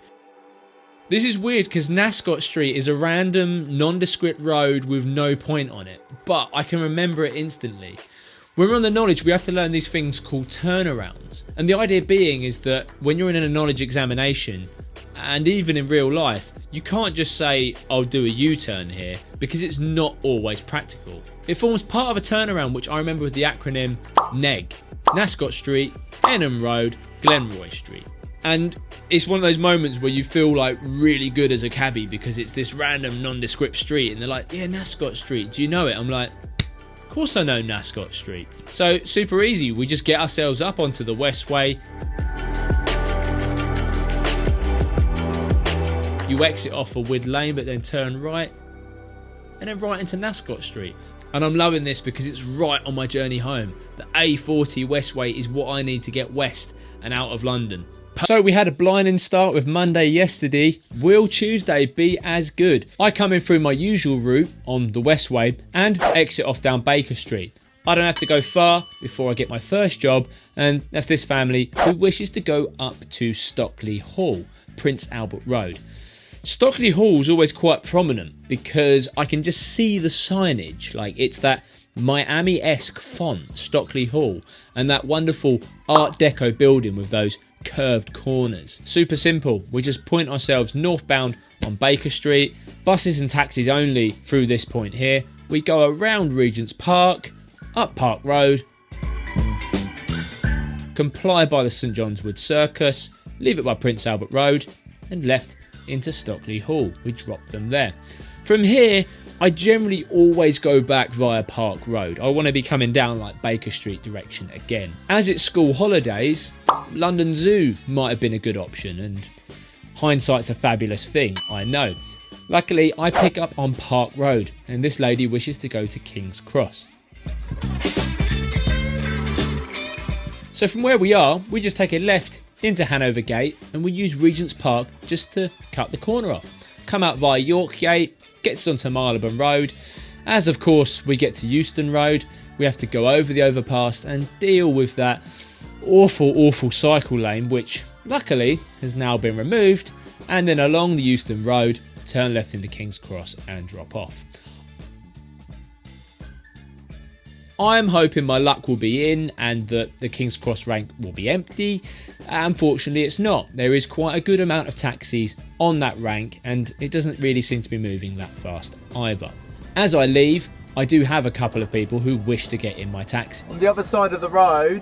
This is weird because Nascot Street is a random, nondescript road with no point on it. But I can remember it instantly. When we're on the knowledge, we have to learn these things called turnarounds. And the idea being is that when you're in a knowledge examination, and even in real life, you can't just say, I'll do a U-turn here, because it's not always practical. It forms part of a turnaround, which I remember with the acronym NEG. Nascot Street, Enham Road, Glenroy Street. And it's one of those moments where you feel like really good as a cabbie because it's this random nondescript street. And they're like, yeah, Nascot Street, do you know it? I'm like, of course I know Nascot Street. So super easy, we just get ourselves up onto the Westway. You exit off a Wood Lane but then turn right and then right into Nascot Street. And I'm loving this because it's right on my journey home. The A40 Westway is what I need to get west and out of London. So we had a blinding start with Monday yesterday. Will Tuesday be as good? I come in through my usual route on the Westway and exit off down Baker Street. I don't have to go far before I get my first job, and that's this family who wishes to go up to Stockley Hall, Prince Albert Road. Stockley Hall is always quite prominent because I can just see the signage. Like, it's that Miami-esque font, Stockley Hall, and that wonderful Art Deco building with those curved corners. Super simple. We just point ourselves northbound on Baker Street. Buses and taxis only through this point here. We go around Regent's Park, up Park Road, comply by the St John's Wood Circus, leave it by Prince Albert Road, and left into Stockley Hall. We drop them there. From here, I generally always go back via Park Road. I want to be coming down like Baker Street direction again. As it's school holidays, London Zoo might have been a good option, and hindsight's a fabulous thing, I know. Luckily, I pick up on Park Road, and this lady wishes to go to King's Cross. So from where we are, we just take a left into Hanover Gate, and we use Regent's Park just to cut the corner off. Come out via York Gate, gets onto Marylebone Road. As of course we get to Euston Road, we have to go over the overpass and deal with that awful cycle lane, which luckily has now been removed, and then along the Euston Road, turn left into King's Cross and drop off. I'm hoping my luck will be in and that the King's Cross rank will be empty. Unfortunately, it's not. There is quite a good amount of taxis on that rank, and it doesn't really seem to be moving that fast either. As I leave, I do have a couple of people who wish to get in my taxi. On the other side of the road,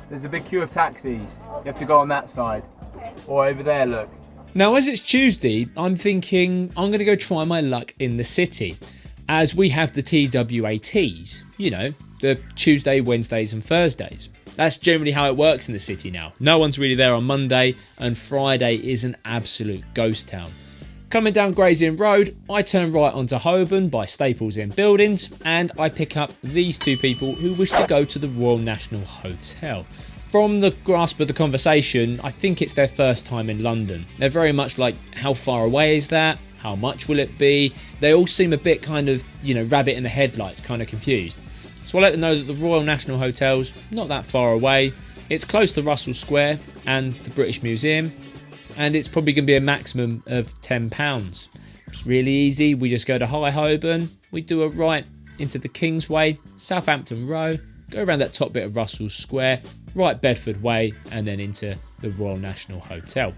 there's a big queue of taxis. You have to go on that side. Okay. Or over there, look. Now, as it's Tuesday, I'm thinking I'm going to go try my luck in the city, as we have the TWATs, you know, the Tuesday, Wednesdays and Thursdays. That's generally how it works in the city now. No one's really there on Monday, and Friday is an absolute ghost town. Coming down Gray's Inn Road, I turn right onto Holborn by Staples Inn Buildings, and I pick up these two people who wish to go to the Royal National Hotel. From the grasp of the conversation, I think it's their first time in London. They're very much like, how far away is that? How much will it be? They all seem a bit kind of, you know, rabbit in the headlights, kind of confused. So I let them know that the Royal National Hotel's not that far away. It's close to Russell Square and the British Museum, and it's probably going to be a maximum of £10. It's really easy. We just go to High Holborn, we do a right into the Kingsway, Southampton Row, go around that top bit of Russell Square, right Bedford Way, and then into the Royal National Hotel.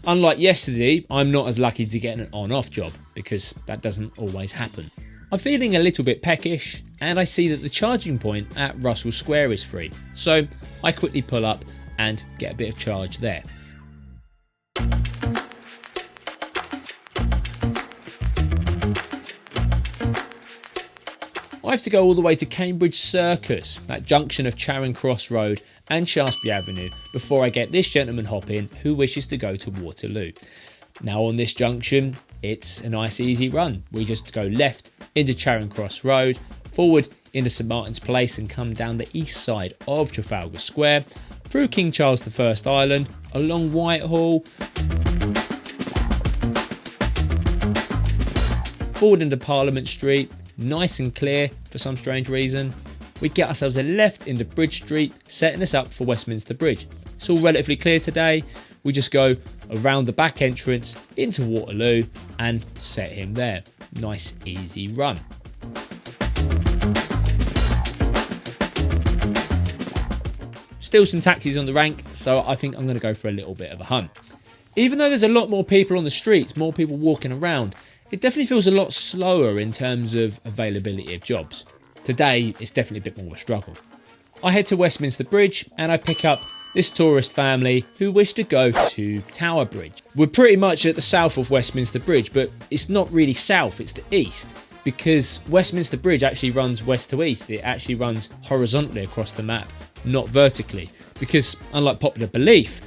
Unlike yesterday, I'm not as lucky to get an on-off job, because that doesn't always happen. I'm feeling a little bit peckish, and I see that the charging point at Russell Square is free, so I quickly pull up and get a bit of charge there. I have to go all the way to Cambridge Circus, that junction of Charing Cross Road and Shaftesbury Avenue, before I get this gentleman hop in who wishes to go to Waterloo. Now on this junction, it's a nice easy run. We just go left into Charing Cross Road, forward into St Martin's Place and come down the east side of Trafalgar Square, through King Charles I Island, along Whitehall, forward into Parliament Street, nice and clear for some strange reason. We get ourselves a left into Bridge Street, setting us up for Westminster Bridge. It's all relatively clear today. We just go around the back entrance into Waterloo and set him there. Nice easy run. Still some taxis on the rank, so I think I'm going to go for a little bit of a hunt. Even though there's a lot more people on the streets, more people walking around, it definitely feels a lot slower in terms of availability of jobs. Today, it's definitely a bit more of a struggle. I head to Westminster Bridge and I pick up this tourist family who wish to go to Tower Bridge. We're pretty much at the south of Westminster Bridge, but it's not really south, it's the east, because Westminster Bridge actually runs west to east. It actually runs horizontally across the map, not vertically, because unlike popular belief,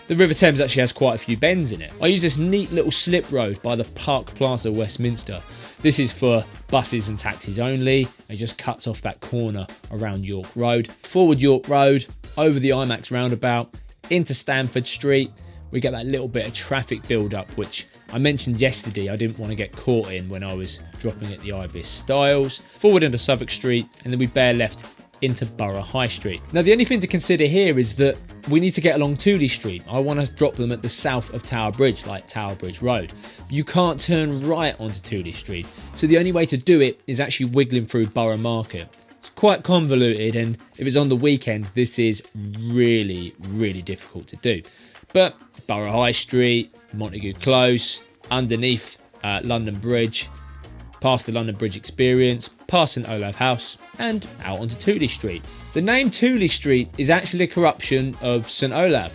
The River Thames actually has quite a few bends in it. I use this neat little slip road by the Park Plaza, Westminster. This is for buses and taxis only. It just cuts off that corner around York Road. Forward York Road, over the IMAX roundabout, into Stamford Street. We get that little bit of traffic build-up, which I mentioned yesterday I didn't want to get caught in when I was dropping at the Ibis Styles. Forward into Southwark Street, and then we bear left into Borough High Street. Now, the only thing to consider here is that we need to get along Tooley Street. I want to drop them at the south of Tower Bridge, like Tower Bridge Road. You can't turn right onto Tooley Street, so the only way to do it is actually wiggling through Borough Market. It's quite convoluted, and if it's on the weekend, this is really, really difficult to do. But Borough High Street, Montague Close, underneath London Bridge, past the London Bridge Experience, past St Olaf House, and out onto Tooley Street. The name Tooley Street is actually a corruption of St Olaf.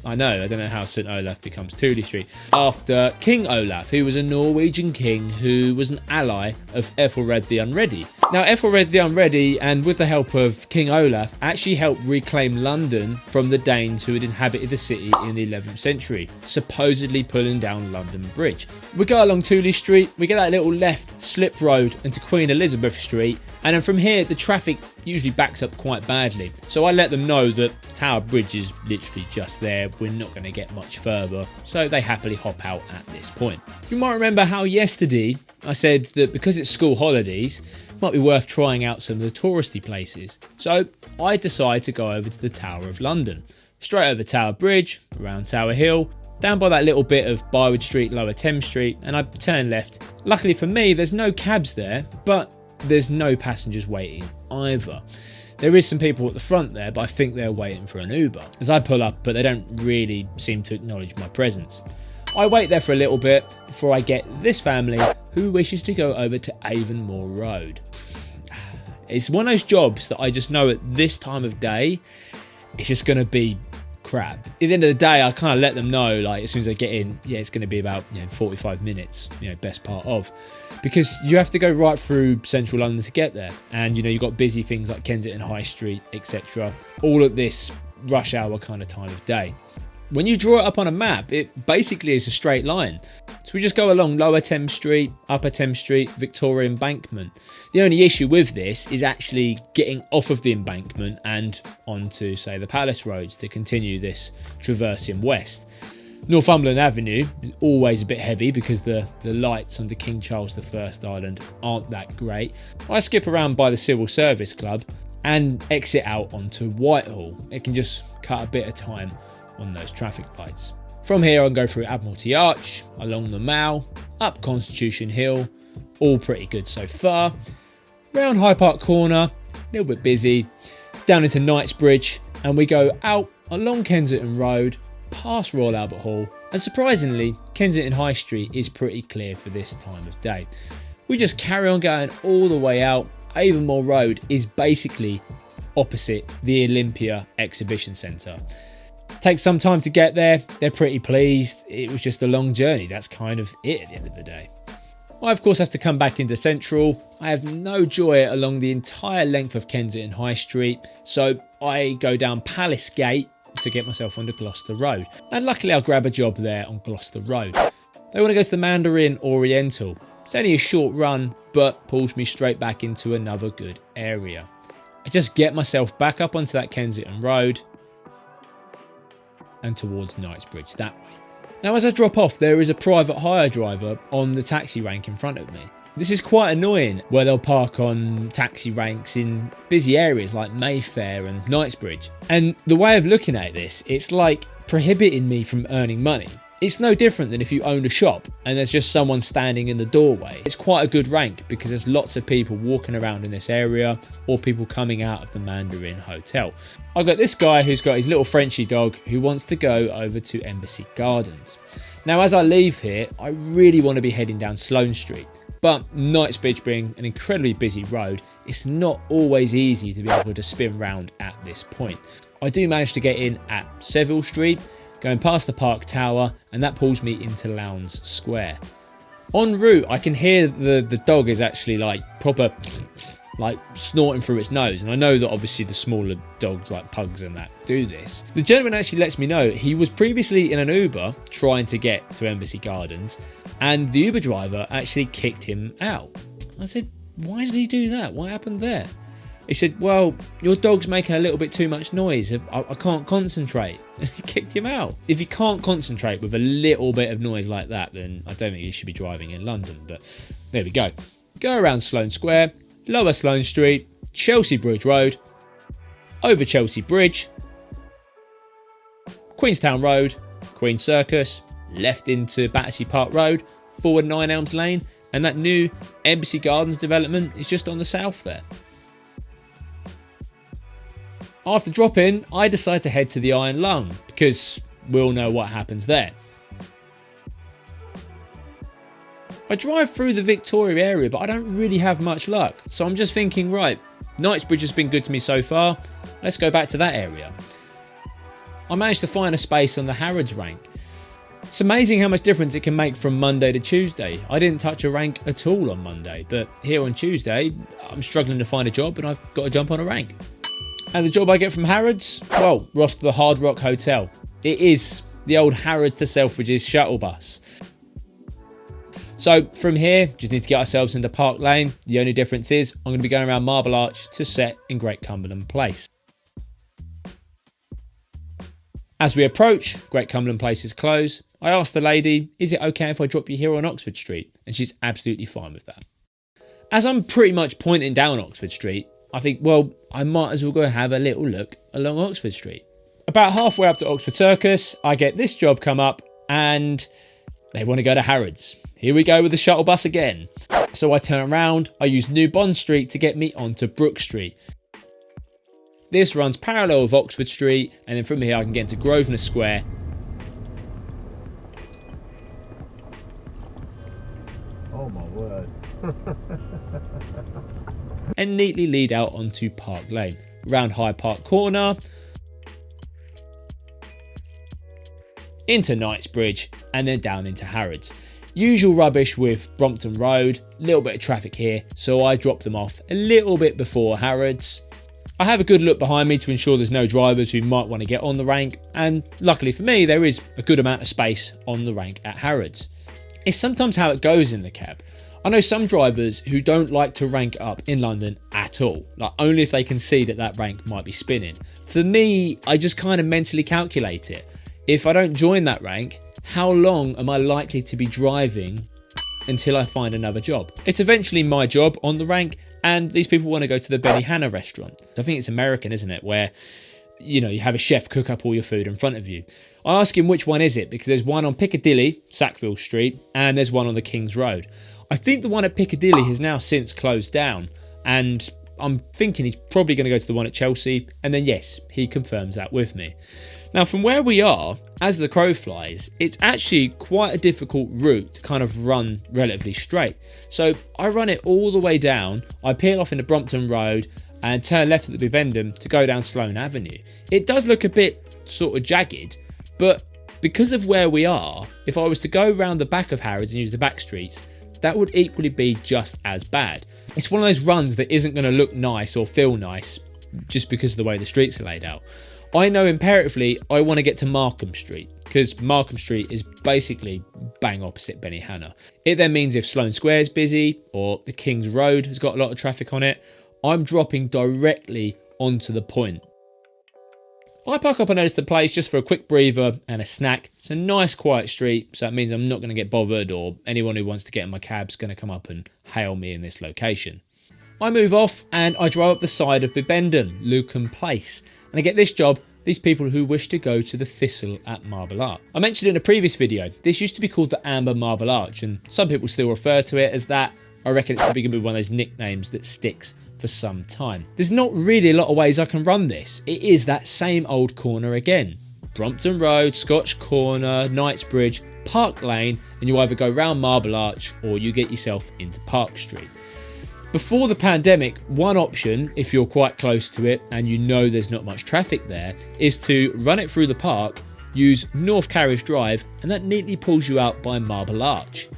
I don't know how St Olaf becomes Tooley Street, after King Olaf, who was a Norwegian king who was an ally of Ethelred the Unready. Now, Ethelred the Unready, and with the help of King Olaf, actually helped reclaim London from the Danes who had inhabited the city in the 11th century, supposedly pulling down London Bridge. We go along Tooley Street, we get that little left slip road into Queen Elizabeth Street, and then from here the traffic usually backs up quite badly. So I let them know that Tower Bridge is literally just there, we're not going to get much further, so they happily hop out at this point. You might remember how yesterday I said that because it's school holidays, it might be worth trying out some of the touristy places. So I decided to go over to the Tower of London, straight over Tower Bridge, around Tower Hill, down by that little bit of Byward Street, Lower Thames Street, and I turned left. Luckily for me, there's no cabs there, but there's no passengers waiting either. There is some people at the front there, but I think they're waiting for an Uber. As I pull up, but they don't really seem to acknowledge my presence. I wait there for a little bit before I get this family who wishes to go over to Avonmore Road. It's one of those jobs that I just know at this time of day, it's just going to be crap. At the end of the day, I kind of let them know, like, as soon as they get in, yeah, it's going to be about 45 minutes, best part of. Because you have to go right through central London to get there. And, you've got busy things like Kensington High Street, etc. All at this rush hour kind of time of day. When you draw it up on a map, it basically is a straight line. So we just go along Lower Thames Street, Upper Thames Street, Victoria Embankment. The only issue with this is actually getting off of the embankment and onto, say, the Palace Roads to continue this traversing west. Northumberland Avenue is always a bit heavy because the lights on the King Charles I Island aren't that great. I skip around by the Civil Service Club and exit out onto Whitehall. It can just cut a bit of time on those traffic lights. From here I can go through Admiralty Arch, along the Mall, up Constitution Hill, all pretty good so far. Round Hyde Park Corner, a little bit busy, down into Knightsbridge, and we go out along Kensington Road, past Royal Albert Hall, and surprisingly, Kensington High Street is pretty clear for this time of day. We just carry on going all the way out. Avonmore Road is basically opposite the Olympia Exhibition Centre. Takes some time to get there. They're pretty pleased. It was just a long journey. That's kind of it at the end of the day. I, of course, have to come back into Central. I have no joy along the entire length of Kensington High Street, so I go down Palace Gate to get myself onto Gloucester Road. And luckily I'll grab a job there on Gloucester Road. They want to go to the Mandarin Oriental. It's only a short run, but pulls me straight back into another good area. I just get myself back up onto that Kensington Road and towards Knightsbridge that way. Now, as I drop off, there is a private hire driver on the taxi rank in front of me. This is quite annoying, where they'll park on taxi ranks in busy areas like Mayfair and Knightsbridge. And the way of looking at this, it's like prohibiting me from earning money. It's no different than if you own a shop and there's just someone standing in the doorway. It's quite a good rank because there's lots of people walking around in this area or people coming out of the Mandarin Hotel. I've got this guy who's got his little Frenchie dog who wants to go over to Embassy Gardens. Now, as I leave here, I really want to be heading down Sloane Street. But Knightsbridge being an incredibly busy road, it's not always easy to be able to spin round at this point. I do manage to get in at Seville Street, going past the Park Tower, and that pulls me into Lowndes Square. En route, I can hear the dog is actually like proper like snorting through its nose. And I know that obviously the smaller dogs like pugs and that do this. The gentleman actually lets me know he was previously in an Uber trying to get to Embassy Gardens, and the Uber driver actually kicked him out. I said, why did he do that? What happened there? He said, well, your dog's making a little bit too much noise. I can't concentrate. He kicked him out. If you can't concentrate with a little bit of noise like that, then I don't think you should be driving in London. But there we go. Go around Sloane Square, Lower Sloane Street, Chelsea Bridge Road, over Chelsea Bridge, Queenstown Road, Queen Circus, left into Battersea Park Road, forward 9 Elms Lane, and that new Embassy Gardens development is just on the south there. After dropping, I decide to head to the Iron Lung, because we all know what happens there. I drive through the Victoria area, but I don't really have much luck. So I'm just thinking, right, Knightsbridge has been good to me so far. Let's go back to that area. I managed to find a space on the Harrods rank. It's amazing how much difference it can make from Monday to Tuesday. I didn't touch a rank at all on Monday, but here on Tuesday, I'm struggling to find a job and I've got to jump on a rank. And the job I get from Harrods? Well, we're off to the Hard Rock Hotel. It is the old Harrods to Selfridges shuttle bus. So from here, just need to get ourselves into Park Lane. The only difference is I'm going to be going around Marble Arch to set in Great Cumberland Place. As we approach, Great Cumberland Place is closed. I asked the lady, is it okay if I drop you here on Oxford Street? And she's absolutely fine with that. As I'm pretty much pointing down Oxford Street, I think, well, I might as well go have a little look along Oxford Street. About halfway up to Oxford Circus, I get this job come up and they want to go to Harrods. Here we go with the shuttle bus again. So I turn around, I use New Bond Street to get me onto Brook Street. This runs parallel with Oxford Street, and then from here I can get into Grosvenor Square. Oh my word. And neatly lead out onto Park Lane, round Hyde Park Corner, into Knightsbridge, and then down into Harrods. Usual rubbish with Brompton Road, little bit of traffic here, so I drop them off a little bit before Harrods. I have a good look behind me to ensure there's no drivers who might want to get on the rank, and luckily for me there is a good amount of space on the rank at Harrods. It's sometimes how it goes in the cab. I know some drivers who don't like to rank up in London at all, like only if they can see that that rank might be spinning. For me, I just kind of mentally calculate it. If I don't join that rank, how long am I likely to be driving until I find another job? It's eventually my job on the rank, and these people want to go to the Benihana restaurant. I think it's American, isn't it? Where, you know, you have a chef cook up all your food in front of you. I ask him which one is it, because there's one on Piccadilly, Sackville Street, and there's one on the King's Road. I think the one at Piccadilly has now since closed down, and I'm thinking he's probably going to go to the one at Chelsea, and then yes, he confirms that with me. Now from where we are, as the crow flies, it's actually quite a difficult route to kind of run relatively straight. So I run it all the way down, I peel off into Brompton Road and turn left at the Bibendum to go down Sloane Avenue. It does look a bit sort of jagged, but because of where we are, if I was to go round the back of Harrods and use the back streets, that would equally be just as bad. It's one of those runs that isn't going to look nice or feel nice just because of the way the streets are laid out. I know imperatively I want to get to Markham Street, because Markham Street is basically bang opposite Benihana. It then means if Sloane Square is busy or the King's Road has got a lot of traffic on it, I'm dropping directly onto the point. I park up on Ediston Place just for a quick breather and a snack. It's a nice quiet street, so that means I'm not going to get bothered, or anyone who wants to get in my cab's going to come up and hail me in this location. I move off and I drive up the side of Bibendum, Lucan Place, and I get this job, these people who wish to go to the Thistle at Marble Arch. I mentioned in a previous video, this used to be called the Amber Marble Arch, and some people still refer to it as that. I reckon it's probably going to be one of those nicknames that sticks for some time. There's not really a lot of ways I can run this. It is that same old corner again. Brompton Road, Scotch Corner, Knightsbridge, Park Lane, and you either go round Marble Arch or you get yourself into Park Street. Before the pandemic, one option, if you're quite close to it and you know there's not much traffic there, is to run it through the park, use North Carriage Drive, and that neatly pulls you out by Marble Arch.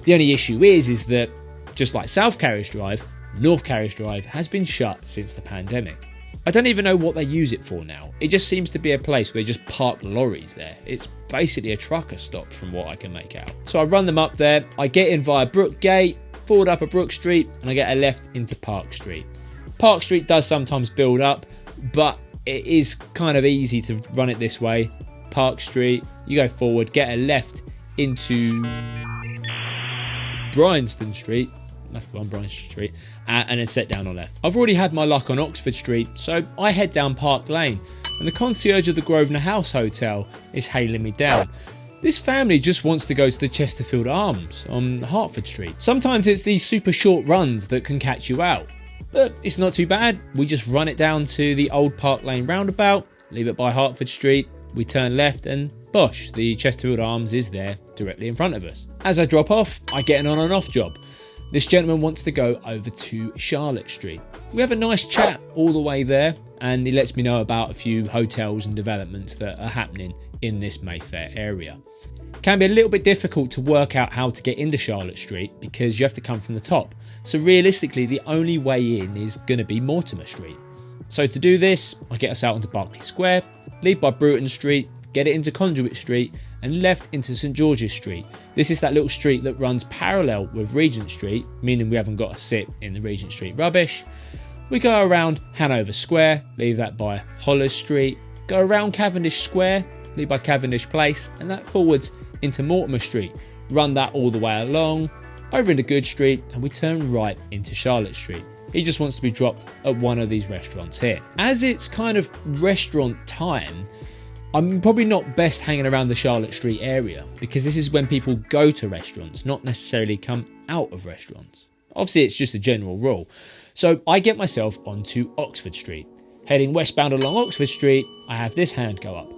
The only issue is that, just like South Carriage Drive, North Carriage Drive has been shut since the pandemic. I don't even know what they use it for now. It just seems to be a place where they just park lorries there. It's basically a trucker stop from what I can make out. So I run them up there, I get in via Brook Gate, forward up a Brook Street, and I get a left into Park Street. Park Street does sometimes build up, but it is kind of easy to run it this way. Park Street, you go forward, get a left into Bryanston Street, that's the one, Bryanston Street, and then set down on left. I've already had my luck on Oxford Street, so I head down Park Lane, and the concierge of the Grosvenor House Hotel is hailing me down. This family just wants to go to the Chesterfield Arms on Hertford Street. Sometimes it's these super short runs that can catch you out, but it's not too bad. We just run it down to the old Park Lane roundabout, leave it by Hertford Street, we turn left, and bosh, the Chesterfield Arms is there directly in front of us. As I drop off, I get an on and off job. This gentleman wants to go over to Charlotte Street. We have a nice chat all the way there, and he lets me know about a few hotels and developments that are happening in this Mayfair area. It can be a little bit difficult to work out how to get into Charlotte Street because you have to come from the top. So realistically, the only way in is going to be Mortimer Street. So to do this, I get us out onto Berkeley Square, leave by Bruton Street, get it into Conduit Street, and left into St George's Street. This is that little street that runs parallel with Regent Street, meaning we haven't got to sit in the Regent Street rubbish. We go around Hanover Square, leave that by Holles Street, go around Cavendish Square, leave by Cavendish Place, and that forwards into Mortimer Street. Run that all the way along, over into Good Street, and we turn right into Charlotte Street. He just wants to be dropped at one of these restaurants here. As it's kind of restaurant time, I'm probably not best hanging around the Charlotte Street area because this is when people go to restaurants, not necessarily come out of restaurants. Obviously, it's just a general rule. So I get myself onto Oxford Street. Heading westbound along Oxford Street, I have this hand go up.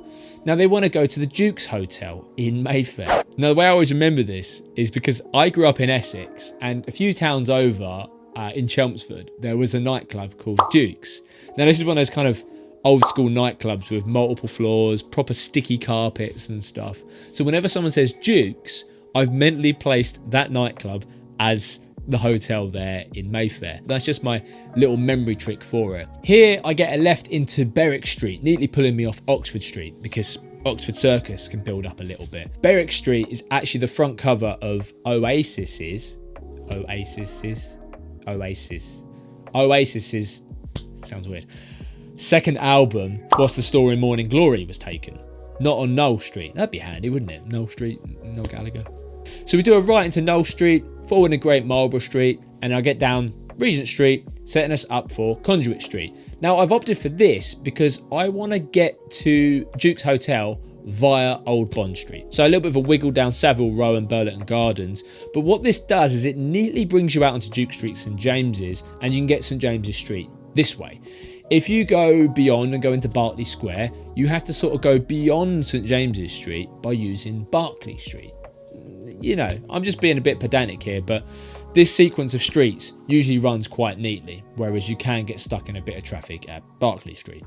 Now they want to go to the Duke's Hotel in Mayfair. Now the way I always remember this is because I grew up in Essex, and a few towns over in Chelmsford, there was a nightclub called Duke's. Now this is one of those kind of old school nightclubs with multiple floors, proper sticky carpets and stuff. So whenever someone says Duke's, I've mentally placed that nightclub as the hotel there in Mayfair. That's just my little memory trick for it. Here I get a left into Berwick Street, neatly pulling me off Oxford Street because Oxford Circus can build up a little bit. Berwick Street is actually the front cover of Oasis's sounds weird, second album, What's the Story in Morning Glory, was taken. Not on Knoll Street. That'd be handy, wouldn't it? Knoll Street, Noel Gallagher. So we do a right into Knoll Street, forward to Great Marlborough Street, and I get down Regent Street, setting us up for Conduit Street. Now I've opted for this because I want to get to Duke's Hotel via Old Bond Street. So a little bit of a wiggle down Savile Row and Burlington Gardens. But what this does is it neatly brings you out onto Duke Street, St James's, and you can get St James's Street this way. If you go beyond and go into Berkeley Square, you have to sort of go beyond St James's Street by using Berkeley Street. You know, I'm just being a bit pedantic here, but this sequence of streets usually runs quite neatly, whereas you can get stuck in a bit of traffic at Berkeley Street.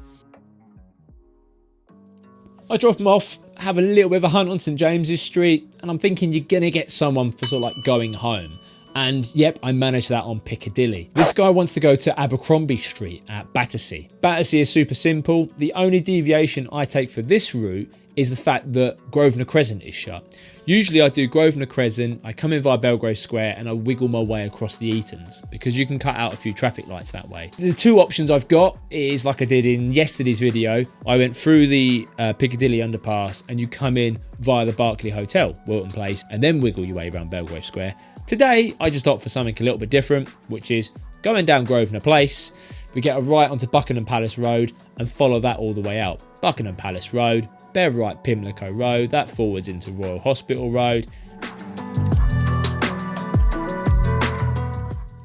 I drop them off, have a little bit of a hunt on St James's Street, and I'm thinking you're going to get someone for sort of like going home. And yep, I managed that on Piccadilly. This guy wants to go to Abercrombie Street at Battersea. Battersea is super simple. The only deviation I take for this route is the fact that Grosvenor Crescent is shut. Usually I do Grosvenor Crescent, I come in via Belgrave Square and I wiggle my way across the Eatons because you can cut out a few traffic lights that way. The two options I've got is like I did in yesterday's video. I went through the Piccadilly underpass and you come in via the Berkeley Hotel, Wilton Place, and then wiggle your way around Belgrave Square. Today, I just opt for something a little bit different, which is going down Grosvenor Place. We get a right onto Buckingham Palace Road and follow that all the way out. Buckingham Palace Road, bear right Pimlico Road, that forwards into Royal Hospital Road.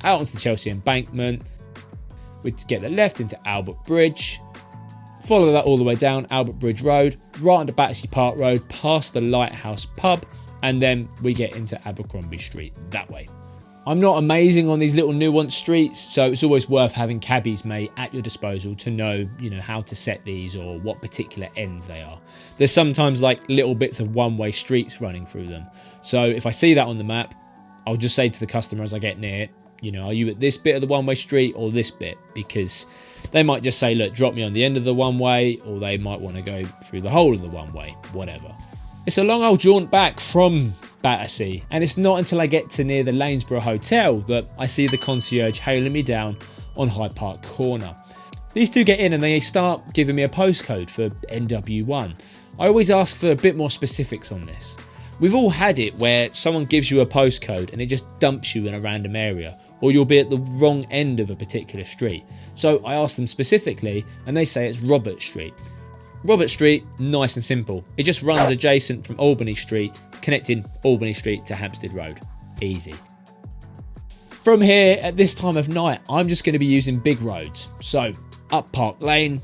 Out onto the Chelsea Embankment. We get the left into Albert Bridge. Follow that all the way down Albert Bridge Road, right onto Battersea Park Road, past the Lighthouse Pub, and then we get into Abercrombie Street that way. I'm not amazing on these little nuanced streets, so it's always worth having cabbies mate at your disposal to know, how to set these or what particular ends they are. There's sometimes like little bits of one-way streets running through them. So if I see that on the map, I'll just say to the customer as I get near, You know, are you at this bit of the one-way street or this bit? Because they might just say, look, drop me on the end of the one-way, or they might want to go through the whole of the one-way, whatever. It's a long old jaunt back from Battersea, and it's not until I get to near the Lanesborough Hotel that I see the concierge hailing me down on Hyde Park Corner. These two get in and they start giving me a postcode for NW1. I always ask for a bit more specifics on this. We've all had it where someone gives you a postcode and it just dumps you in a random area, or you'll be at the wrong end of a particular street. So I ask them specifically and they say it's Robert Street. Robert Street, nice and simple. It just runs adjacent from Albany Street, connecting Albany Street to Hampstead Road. Easy. From here, at this time of night, I'm just going to be using big roads. So, up Park Lane,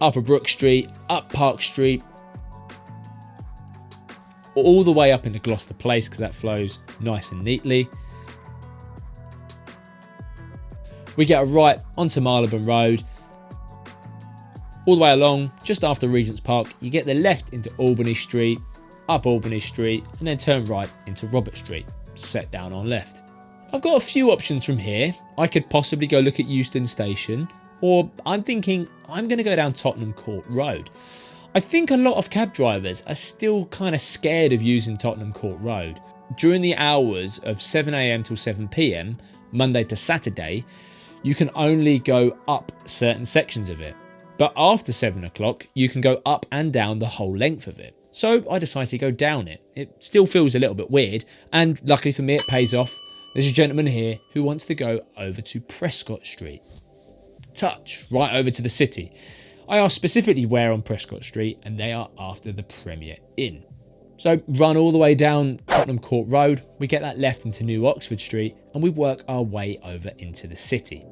Upper Brook Street, up Park Street, all the way up into Gloucester Place because that flows nice and neatly. We get a right onto Marylebone Road, all the way along, just after Regent's Park, you get the left into Albany Street, up Albany Street, and then turn right into Robert Street, set down on left. I've got a few options from here. I could possibly go look at Euston Station, or I'm thinking I'm going to go down Tottenham Court Road. I think a lot of cab drivers are still kind of scared of using Tottenham Court Road. During the hours of 7 AM till 7 PM, Monday to Saturday, you can only go up certain sections of it. But after 7 o'clock, you can go up and down the whole length of it. So I decided to go down it. It still feels a little bit weird, and luckily for me it pays off. There's a gentleman here who wants to go over to Prescott Street. Touch, right over to the city. I asked specifically where on Prescott Street, and they are after the Premier Inn. So run all the way down Tottenham Court Road, we get that left into New Oxford Street, and we work our way over into the city.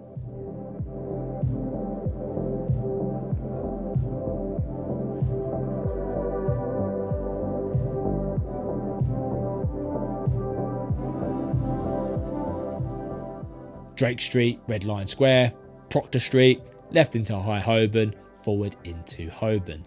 Drake Street, Red Lion Square, Proctor Street, left into High Holborn, forward into Holborn.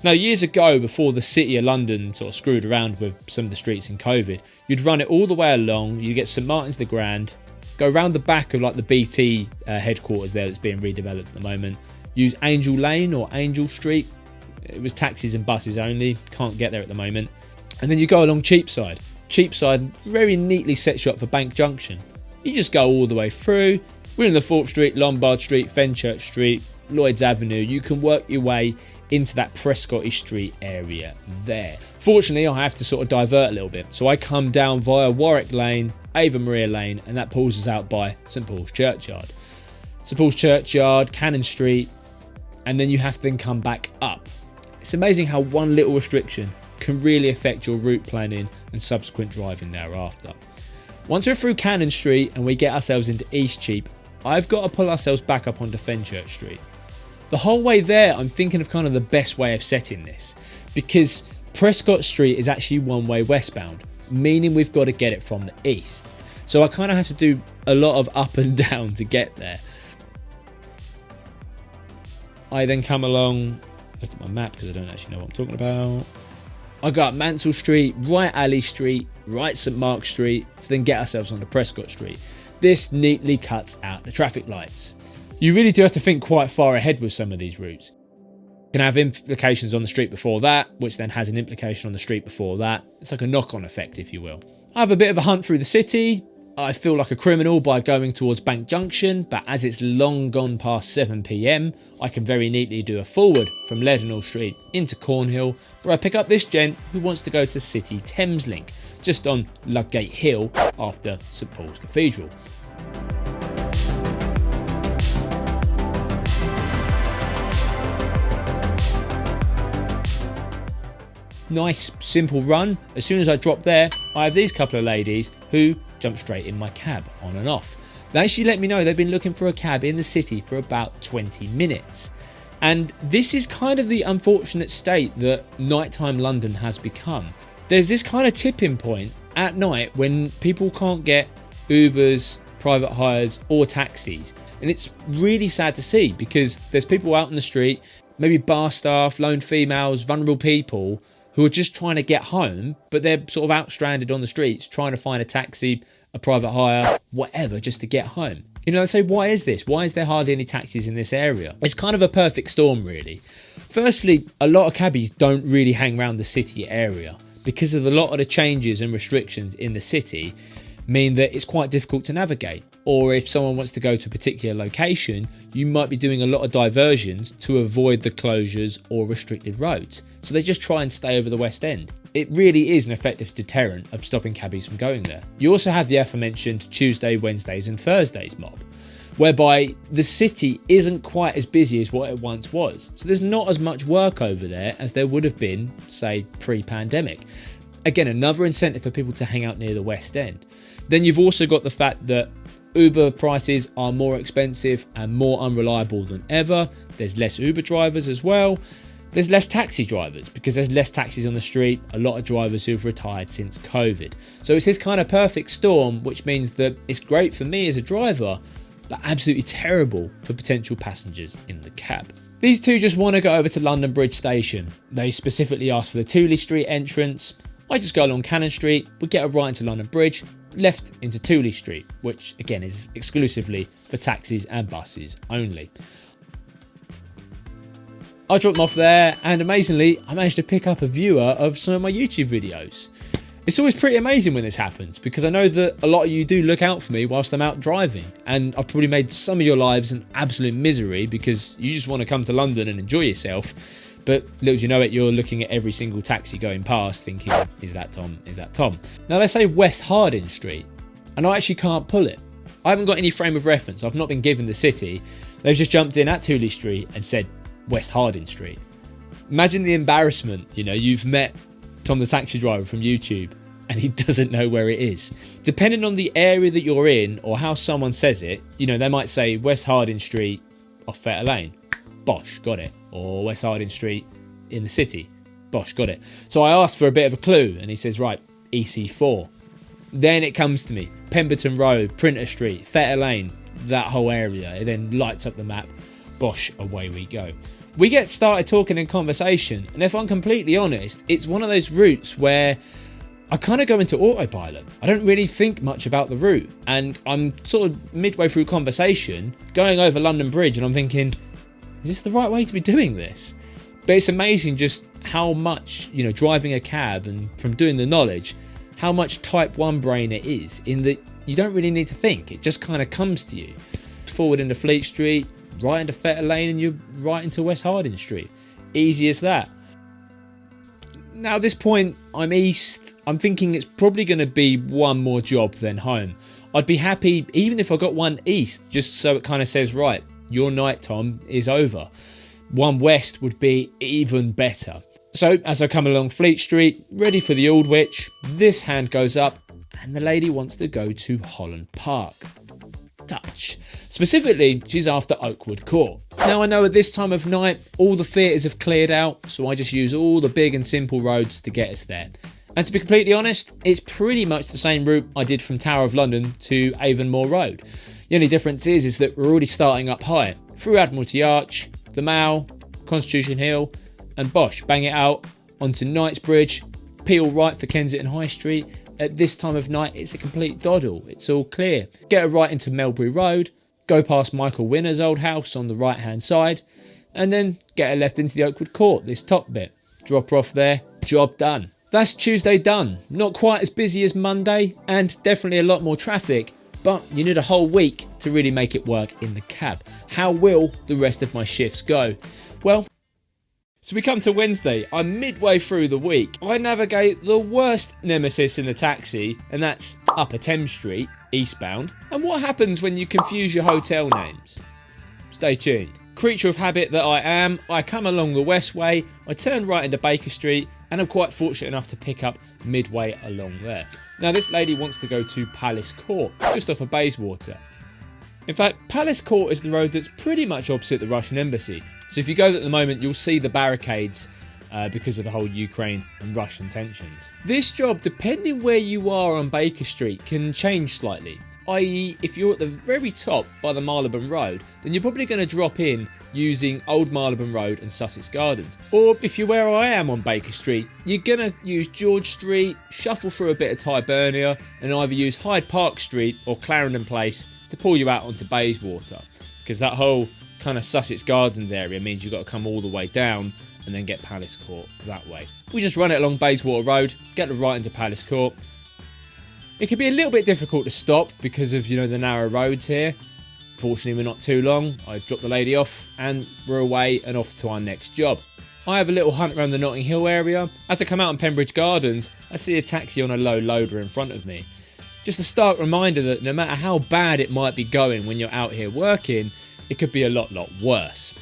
Now, years ago, before the City of London sort of screwed around with some of the streets in COVID, you'd run it all the way along, you get St Martin's the Grand, go round the back of like the BT headquarters there that's being redeveloped at the moment, use Angel Lane or Angel Street. It was taxis and buses only, can't get there at the moment. And then you go along Cheapside. Cheapside very neatly sets you up for Bank Junction. You just go all the way through, we're in the Thorpe Street, Lombard Street, Fenchurch Street, Lloyds Avenue. You can work your way into that Prescottish Street area there. Fortunately, I have to sort of divert a little bit. So I come down via Warwick Lane, Ava Maria Lane, and that pulls us out by St Paul's Churchyard. St Paul's Churchyard, Cannon Street, and then you have to then come back up. It's amazing how one little restriction can really affect your route planning and subsequent driving thereafter. Once we're through Cannon Street and we get ourselves into Eastcheap, I've got to pull ourselves back up onto Fenchurch Street. The whole way there, I'm thinking of kind of the best way of setting this, because Prescott Street is actually one-way westbound, meaning we've got to get it from the east. So I kind of have to do a lot of up and down to get there. I then come along, look at my map because I don't actually know what I'm talking about. I go up Mansell Street, right Alley Street, right St Mark Street, to then get ourselves onto Prescott Street. This neatly cuts out the traffic lights. You really do have to think quite far ahead with some of these routes. You can have implications on the street before that, which then has an implication on the street before that. It's like a knock-on effect, if you will. I have a bit of a hunt through the city. I feel like a criminal by going towards Bank Junction, but as it's long gone past 7 PM, I can very neatly do a forward from Leadenhall Street into Cornhill, where I pick up this gent who wants to go to City Thames Link, just on Ludgate Hill after St Paul's Cathedral. Nice, simple run. As soon as I drop there, I have these couple of ladies who jump straight in my cab, on and off. They actually let me know they've been looking for a cab in the city for about 20 minutes. And this is kind of the unfortunate state that nighttime London has become. There's this kind of tipping point at night when people can't get Ubers, private hires or taxis. And it's really sad to see, because there's people out on the street, maybe bar staff, lone females, vulnerable people, who are just trying to get home, but they're sort of out stranded on the streets trying to find a taxi, a private hire, whatever, just to get home. You know, they say, why is this? Why is there hardly any taxis in this area? It's kind of a perfect storm, really. Firstly, a lot of cabbies don't really hang around the city area because of a lot of the changes and restrictions in the city mean that it's quite difficult to navigate. Or if someone wants to go to a particular location, you might be doing a lot of diversions to avoid the closures or restricted roads. So they just try and stay over the West End. It really is an effective deterrent of stopping cabbies from going there. You also have the aforementioned Tuesday, Wednesdays and Thursdays mob, whereby the city isn't quite as busy as what it once was. So there's not as much work over there as there would have been, say, pre-pandemic. Again, another incentive for people to hang out near the West End. Then you've also got the fact that Uber prices are more expensive and more unreliable than ever. There's less Uber drivers as well. There's less taxi drivers because there's less taxis on the street, a lot of drivers who've retired since COVID. So it's this kind of perfect storm, which means that it's great for me as a driver, but absolutely terrible for potential passengers in the cab. These two just want to go over to London Bridge Station. They specifically asked for the Tooley Street entrance. I just go along Cannon Street, we get a right into London Bridge, left into Tooley Street, which again is exclusively for taxis and buses only. I dropped them off there and amazingly I managed to pick up a viewer of some of my YouTube videos. It's always pretty amazing when this happens because I know that a lot of you do look out for me whilst I'm out driving, and I've probably made some of your lives an absolute misery because you just want to come to London and enjoy yourself, but little do you know it, you're looking at every single taxi going past thinking, is that Tom? Is that Tom? Now they say West Harding Street and I actually can't pull it. I haven't got any frame of reference. I've not been given the city. They've just jumped in at Tooley Street and said West Harding Street. Imagine the embarrassment, you know, you've met Tom the taxi driver from YouTube and he doesn't know where it is. Depending on the area that you're in or how someone says it, you know, they might say West Harding Street off Fetter Lane. Bosh, got it. Or West Harding Street in the city. Bosh, got it. So I asked for a bit of a clue and he says, right, EC4. Then it comes to me, Pemberton Road, Printer Street, Fetter Lane, that whole area. It then lights up the map. Bosh, away we go. We get started talking in conversation, and if I'm completely honest, it's one of those routes where I kind of go into autopilot. I don't really think much about the route, and I'm sort of midway through conversation, going over London Bridge, and I'm thinking, is this the right way to be doing this? But it's amazing just how much, you know, driving a cab and from doing the knowledge, how much type 1 brain it is, in that you don't really need to think, it just kind of comes to you. Forward into Fleet Street, right into Fetter Lane and you're right into West Harding Street. Easy as that. Now at this point, I'm east. I'm thinking it's probably going to be one more job than home. I'd be happy even if I got one east, just so it kind of says, right, your night, Tom, is over. One west would be even better. So as I come along Fleet Street, ready for the Aldwych, this hand goes up and the lady wants to go to Holland Park. Touch. Specifically, she's after Oakwood Court. Now I know at this time of night, all the theatres have cleared out, so I just use all the big and simple roads to get us there. And to be completely honest, it's pretty much the same route I did from Tower of London to Avonmore Road. The only difference is that we're already starting up high, through Admiralty Arch, the Mall, Constitution Hill, and Bosh, bang it out onto Knightsbridge, peel right for Kensington High Street. At this time of night, it's a complete doddle. It's all clear. Get a right into Melbury Road, go past Michael Winner's old house on the right-hand side, and then get a left into the Oakwood Court, this top bit. Drop her off there, job done. That's Tuesday done. Not quite as busy as Monday, and definitely a lot more traffic, but you need a whole week to really make it work in the cab. How will the rest of my shifts go? Well, so we come to Wednesday. I'm midway through the week. I navigate the worst nemesis in the taxi, and that's Upper Thames Street, eastbound. And what happens when you confuse your hotel names? Stay tuned. Creature of habit that I am, I come along the Westway, I turn right into Baker Street, and I'm quite fortunate enough to pick up midway along there. Now this lady wants to go to Palace Court, just off of Bayswater. In fact, Palace Court is the road that's pretty much opposite the Russian embassy. So if you go there at the moment, you'll see the barricades because of the whole Ukraine and Russian tensions. This job, depending where you are on Baker Street, can change slightly. I.e., if you're at the very top by the Marylebone Road, then you're probably going to drop in using Old Marylebone Road and Sussex Gardens. Or if you're where I am on Baker Street, you're going to use George Street, shuffle through a bit of Tyburnia, and either use Hyde Park Street or Clarendon Place to pull you out onto Bayswater. Because that whole kind of Sussex Gardens area means you've got to come all the way down and then get Palace Court that way. We just run it along Bayswater Road, get right into Palace Court. It can be a little bit difficult to stop because of, the narrow roads here. Fortunately, we're not too long. I dropped the lady off and we're away and off to our next job. I have a little hunt around the Notting Hill area. As I come out on Pembridge Gardens, I see a taxi on a low loader in front of me. Just a stark reminder that no matter how bad it might be going when you're out here working, it could be a lot worse.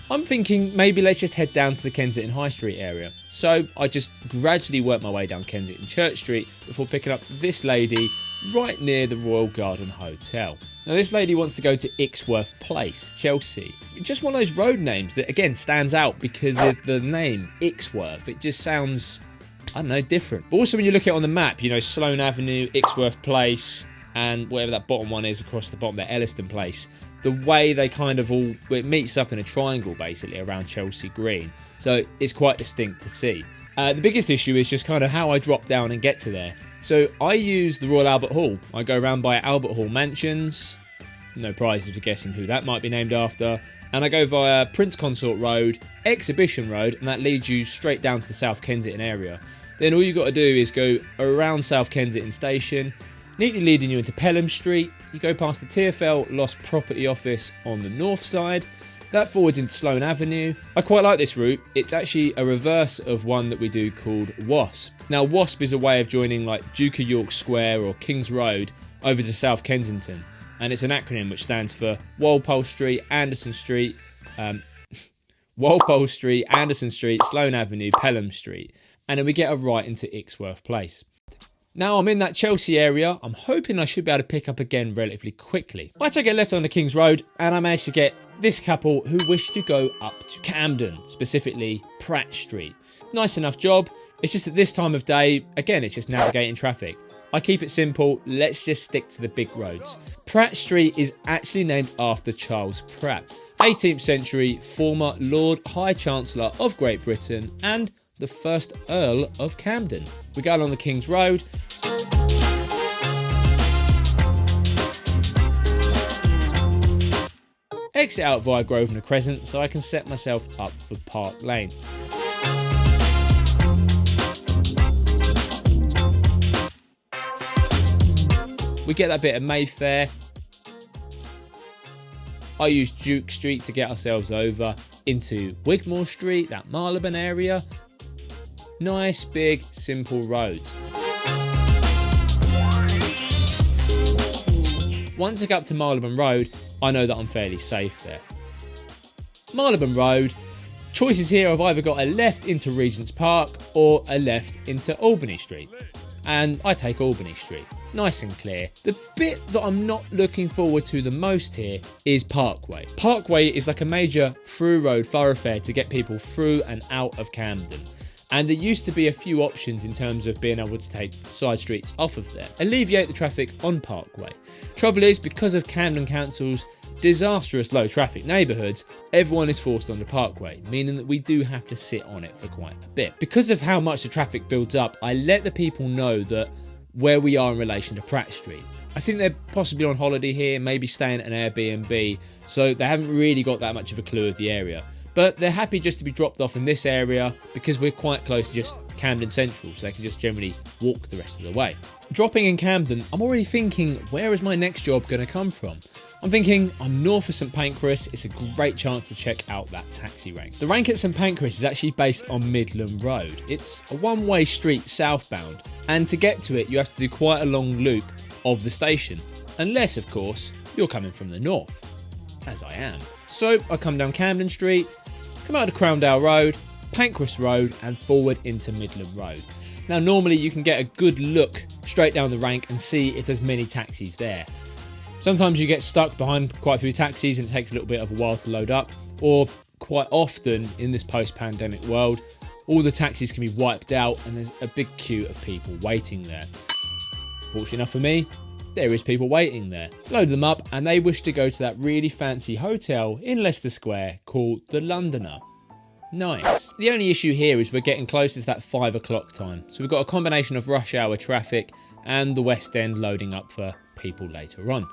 I'm thinking maybe let's just head down to the Kensington High Street area. So I just gradually work my way down Kensington Church Street before picking up this lady right near the Royal Garden Hotel. Now this lady wants to go to Ixworth Place, Chelsea. Just one of those road names that again stands out because of the name Ixworth. It just sounds, I don't know, different. But also when you look at it on the map, Sloane Avenue, Ixworth Place, and whatever that bottom one is across the bottom there, Elliston Place. The way they kind of it meets up in a triangle basically around Chelsea Green. So it's quite distinct to see. The biggest issue is just kind of how I drop down and get to there. So I use the Royal Albert Hall. I go around by Albert Hall Mansions. No prizes for guessing who that might be named after. And I go via Prince Consort Road, Exhibition Road, and that leads you straight down to the South Kensington area. Then all you've got to do is go around South Kensington Station, neatly leading you into Pelham Street. You go past the TfL Lost Property Office on the north side. That forwards into Sloane Avenue. I quite like this route. It's actually a reverse of one that we do called WASP. Now WASP is a way of joining like Duke of York Square or King's Road over to South Kensington. And it's an acronym which stands for Walpole Street, Anderson Street, Walpole Street, Anderson Street, Sloane Avenue, Pelham Street. And then we get a right into Ixworth Place. Now I'm in that Chelsea area. I'm hoping I should be able to pick up again relatively quickly. I take a left onto King's Road and I managed to get this couple who wish to go up to Camden, specifically Pratt Street. Nice enough job. It's just at this time of day, again, it's just navigating traffic. I keep it simple. Let's just stick to the big roads. Pratt Street is actually named after Charles Pratt, 18th century former Lord High Chancellor of Great Britain and the first Earl of Camden. We go along the King's Road. Exit out via Grosvenor Crescent so I can set myself up for Park Lane. We get that bit of Mayfair. I use Duke Street to get ourselves over into Wigmore Street, that Marylebone area. Nice, big, simple roads. Once I get up to Marylebone Road, I know that I'm fairly safe there. Marylebone Road, choices here I've either got a left into Regent's Park or a left into Albany Street. And I take Albany Street. Nice and clear. The bit that I'm not looking forward to the most here is Parkway. Parkway is like a major through road thoroughfare to get people through and out of Camden. And there used to be a few options in terms of being able to take side streets off of there, alleviate the traffic on Parkway. Trouble is, because of Camden Council's disastrous low traffic neighbourhoods, everyone is forced onto Parkway, meaning that we do have to sit on it for quite a bit. Because of how much the traffic builds up, I let the people know that where we are in relation to Pratt Street. I think they're possibly on holiday here, maybe staying at an Airbnb, so they haven't really got that much of a clue of the area. But they're happy just to be dropped off in this area because we're quite close to just Camden Central, so they can just generally walk the rest of the way. Dropping in Camden, I'm already thinking, where is my next job going to come from? I'm thinking, I'm north of St Pancras, it's a great chance to check out that taxi rank. The rank at St Pancras is actually based on Midland Road. It's a one-way street southbound, and to get to it you have to do quite a long loop of the station, unless of course you're coming from the north, as I am. So I come down Camden Street, come out of Crowndale Road, Pancras Road and forward into Midland Road. Now normally you can get a good look straight down the rank and see if there's many taxis there. Sometimes you get stuck behind quite a few taxis and it takes a little bit of a while to load up, or quite often in this post-pandemic world, all the taxis can be wiped out and there's a big queue of people waiting there. Fortunately enough for me, there is people waiting there. Load them up and they wish to go to that really fancy hotel in Leicester Square called the Londoner. Nice. The only issue here is we're getting close to that 5 o'clock time. So we've got a combination of rush hour traffic and the West End loading up for people later on.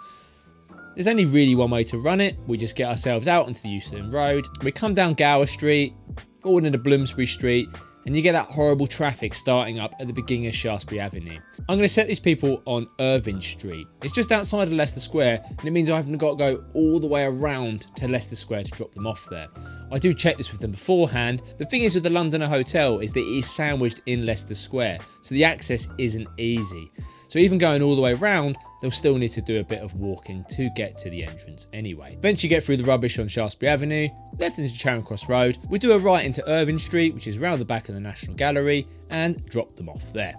There's only really one way to run it. We just get ourselves out onto the Euston Road. We come down Gower Street, forward into Bloomsbury Street, and you get that horrible traffic starting up at the beginning of Shaftesbury Avenue. I'm going to set these people on Irvine Street. It's just outside of Leicester Square, and it means I haven't got to go all the way around to Leicester Square to drop them off there. I do check this with them beforehand. The thing is with the Londoner Hotel is that it is sandwiched in Leicester Square, so the access isn't easy. So even going all the way around, they'll still need to do a bit of walking to get to the entrance anyway. Eventually get through the rubbish on Shaftesbury Avenue, left into Charing Cross Road, we do a right into Irvine Street, which is round the back of the National Gallery, and drop them off there.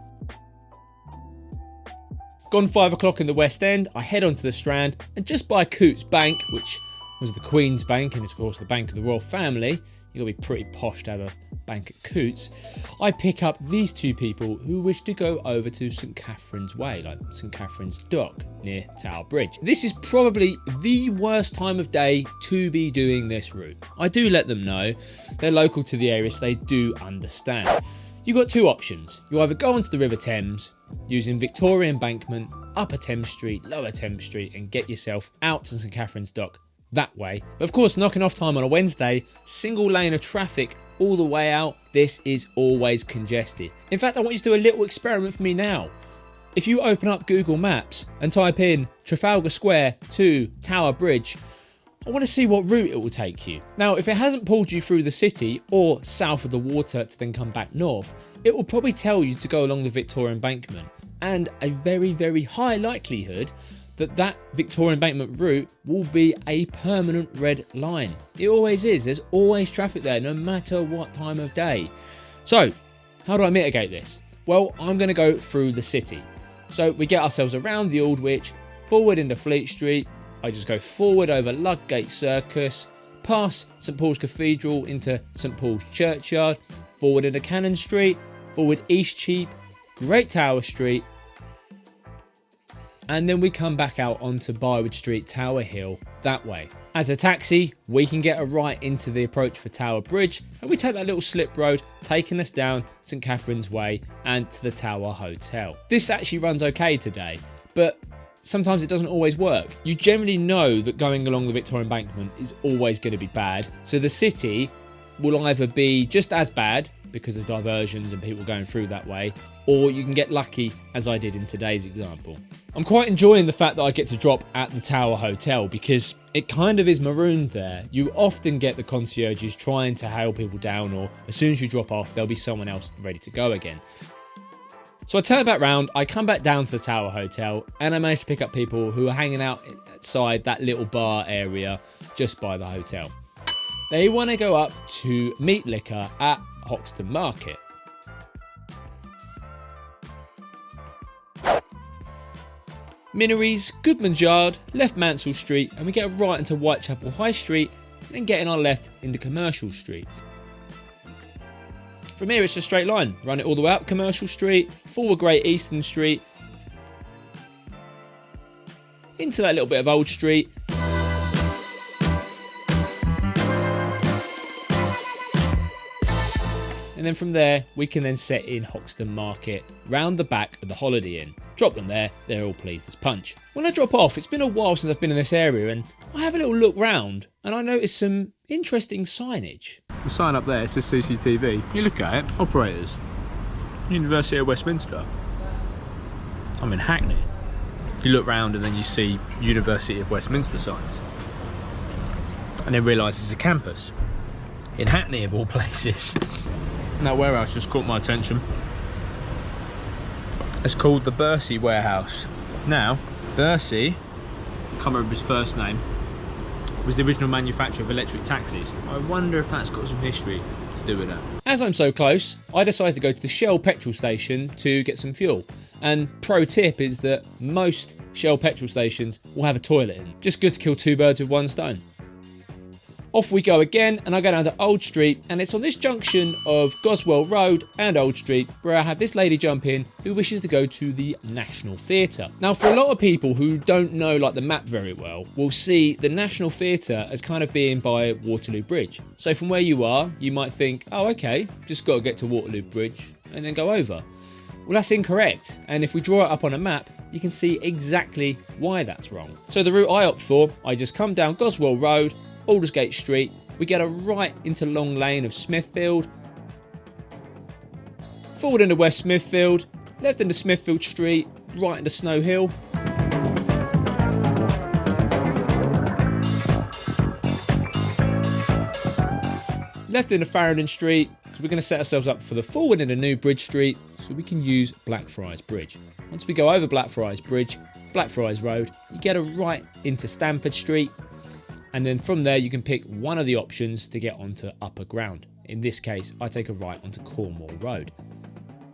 Gone 5 o'clock in the West End, I head onto the Strand, and just by Coutts Bank, which was the Queen's Bank and is of course the bank of the royal family, you've got to be pretty posh to have a bank at Coutts, I pick up these two people who wish to go over to St Catherine's Way, like St Catherine's Dock near Tower Bridge. This is probably the worst time of day to be doing this route. I do let them know. They're local to the area, so they do understand. You've got two options. You either go onto the River Thames using Victoria Embankment, Upper Thames Street, Lower Thames Street, and get yourself out to St Catherine's Dock that way. But of course, knocking off time on a Wednesday, single lane of traffic all the way out, this is always congested. In fact, I want you to do a little experiment for me now. If you open up Google Maps and type in Trafalgar Square to Tower Bridge, I want to see what route it will take you. Now, if it hasn't pulled you through the city or south of the water to then come back north, it will probably tell you to go along the Victoria Embankment, and a very, very high likelihood that Victoria Embankment route will be a permanent red line. It always is. There's always traffic there, no matter what time of day. So, how do I mitigate this? Well, I'm going to go through the city. So we get ourselves around the Aldwych, forward into Fleet Street. I just go forward over Ludgate Circus, past St Paul's Cathedral into St Paul's Churchyard, forward into Cannon Street, forward Eastcheap, Great Tower Street, and then we come back out onto Bywood Street, Tower Hill, that way. As a taxi, we can get a right into the approach for Tower Bridge, and we take that little slip road, taking us down St Catherine's Way and to the Tower Hotel. This actually runs okay today, but sometimes it doesn't always work. You generally know that going along the Victoria Embankment is always going to be bad, so the city will either be just as bad because of diversions and people going through that way, or you can get lucky, as I did in today's example. I'm quite enjoying the fact that I get to drop at the Tower Hotel because it kind of is marooned there. You often get the concierges trying to hail people down, or as soon as you drop off, there'll be someone else ready to go again. So I turn back round, I come back down to the Tower Hotel, and I manage to pick up people who are hanging out outside that little bar area just by the hotel. They want to go up to Meat Liquor at Hoxton Market. Minories, Goodman's Yard, left Mansell Street, and we get a right into Whitechapel High Street, and then getting our left into Commercial Street. From here it's a straight line, run it all the way up Commercial Street, forward Great Eastern Street, into that little bit of Old Street, and then from there we can then set in Hoxton Market round the back of the Holiday Inn. Drop them there, they're all pleased as punch. When I drop off, it's been a while since I've been in this area, and I have a little look round and I notice some interesting signage. The sign up there, it says CCTV. You look at it, operators, University of Westminster. I'm in Hackney. You look round and then you see University of Westminster signs, and then realise it's a campus in Hackney of all places. And that warehouse just caught my attention. It's called the Bursey Warehouse. Now, Bursey, I can't remember his first name, was the original manufacturer of electric taxis. I wonder if that's got some history to do with that. As I'm so close, I decided to go to the Shell petrol station to get some fuel. And pro tip is that most Shell petrol stations will have a toilet in. Just good to kill two birds with one stone. Off we go again, and I go down to Old Street, and it's on this junction of Goswell Road and Old Street where I have this lady jump in who wishes to go to the National Theatre. Now, for a lot of people who don't know like the map very well, will see the National Theatre as kind of being by Waterloo Bridge. So from where you are, you might think, oh okay, just got to get to Waterloo Bridge and then go over. Well, that's incorrect, and if we draw it up on a map, you can see exactly why that's wrong. So the route I opt for, I just come down Goswell Road, Aldersgate Street, we get a right into Long Lane of Smithfield, forward into West Smithfield, left into Smithfield Street, right into Snow Hill, left into Farringdon Street, because we're going to set ourselves up for the forward into New Bridge Street so we can use Blackfriars Bridge. Once we go over Blackfriars Bridge, Blackfriars Road, you get a right into Stamford Street, and then from there you can pick one of the options to get onto Upper Ground. In this case, I take a right onto Cornwall Road.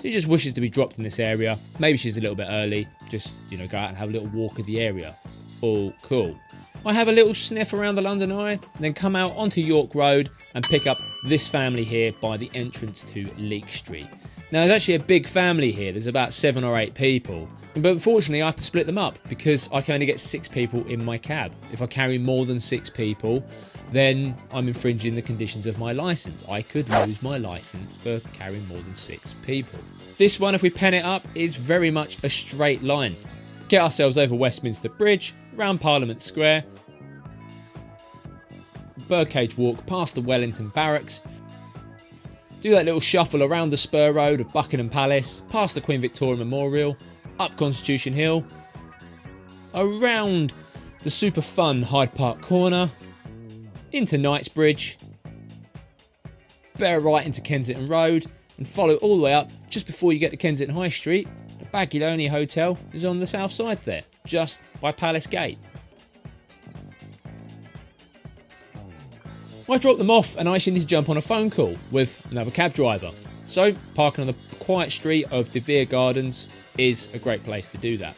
She just wishes to be dropped in this area. Maybe she's a little bit early, just, you know, go out and have a little walk of the area. All cool. I have a little sniff around the London Eye, then come out onto York Road and pick up this family here by the entrance to Leek Street. Now, there's actually a big family here. There's about 7 or 8 people. But unfortunately, I have to split them up because I can only get 6 people in my cab. If I carry more than 6 people, then I'm infringing the conditions of my licence. I could lose my licence for carrying more than 6 people. This one, if we pen it up, is very much a straight line. Get ourselves over Westminster Bridge, round Parliament Square, Birdcage Walk past the Wellington Barracks, do that little shuffle around the spur road of Buckingham Palace, past the Queen Victoria Memorial, up Constitution Hill, around the super fun Hyde Park Corner, into Knightsbridge, bear right into Kensington Road, and follow all the way up just before you get to Kensington High Street. The Bagilonia Hotel is on the south side there, just by Palace Gate. I drop them off and I actually need to jump on a phone call with another cab driver. So parking on the quiet street of De Vere Gardens is a great place to do that.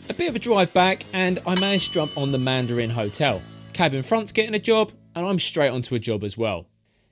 A bit of a drive back and I managed to jump on the Mandarin Hotel. Cab in front's getting a job and I'm straight onto a job as well.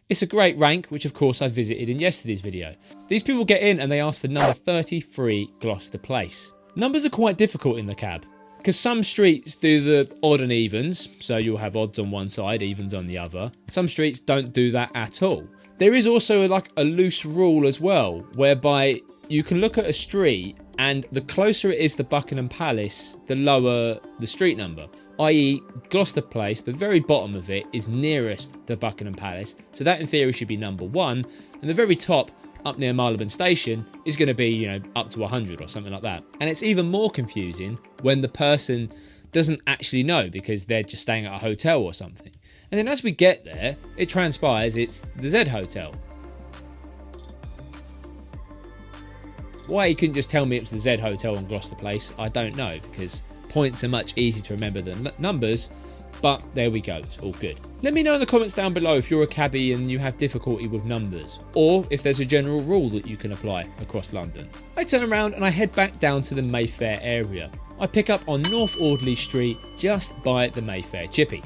It's a great rank, which of course I visited in yesterday's video. These people get in and they ask for number 33 Gloucester Place. Numbers are quite difficult in the cab, because some streets do the odd and evens, so you'll have odds on one side, evens on the other. Some streets don't do that at all. There is also like a loose rule as well, whereby you can look at a street and the closer it is to Buckingham Palace, the lower the street number. I.e. Gloucester Place, the very bottom of it, is nearest to Buckingham Palace, so that in theory should be number 1, and the very top, up near Marylebone Station, is going to be, you know, up to 100 or something like that. And it's even more confusing when the person doesn't actually know because they're just staying at a hotel or something. And then as we get there, it transpires it's the Z Hotel. Why he couldn't just tell me it was the Z Hotel on Gloucester Place, I don't know, because points are much easier to remember than numbers, but there we go, it's all good. Let me know in the comments down below if you're a cabbie and you have difficulty with numbers, or if there's a general rule that you can apply across London. I turn around and I head back down to the Mayfair area. I pick up on North Audley Street, just by the Mayfair Chippy.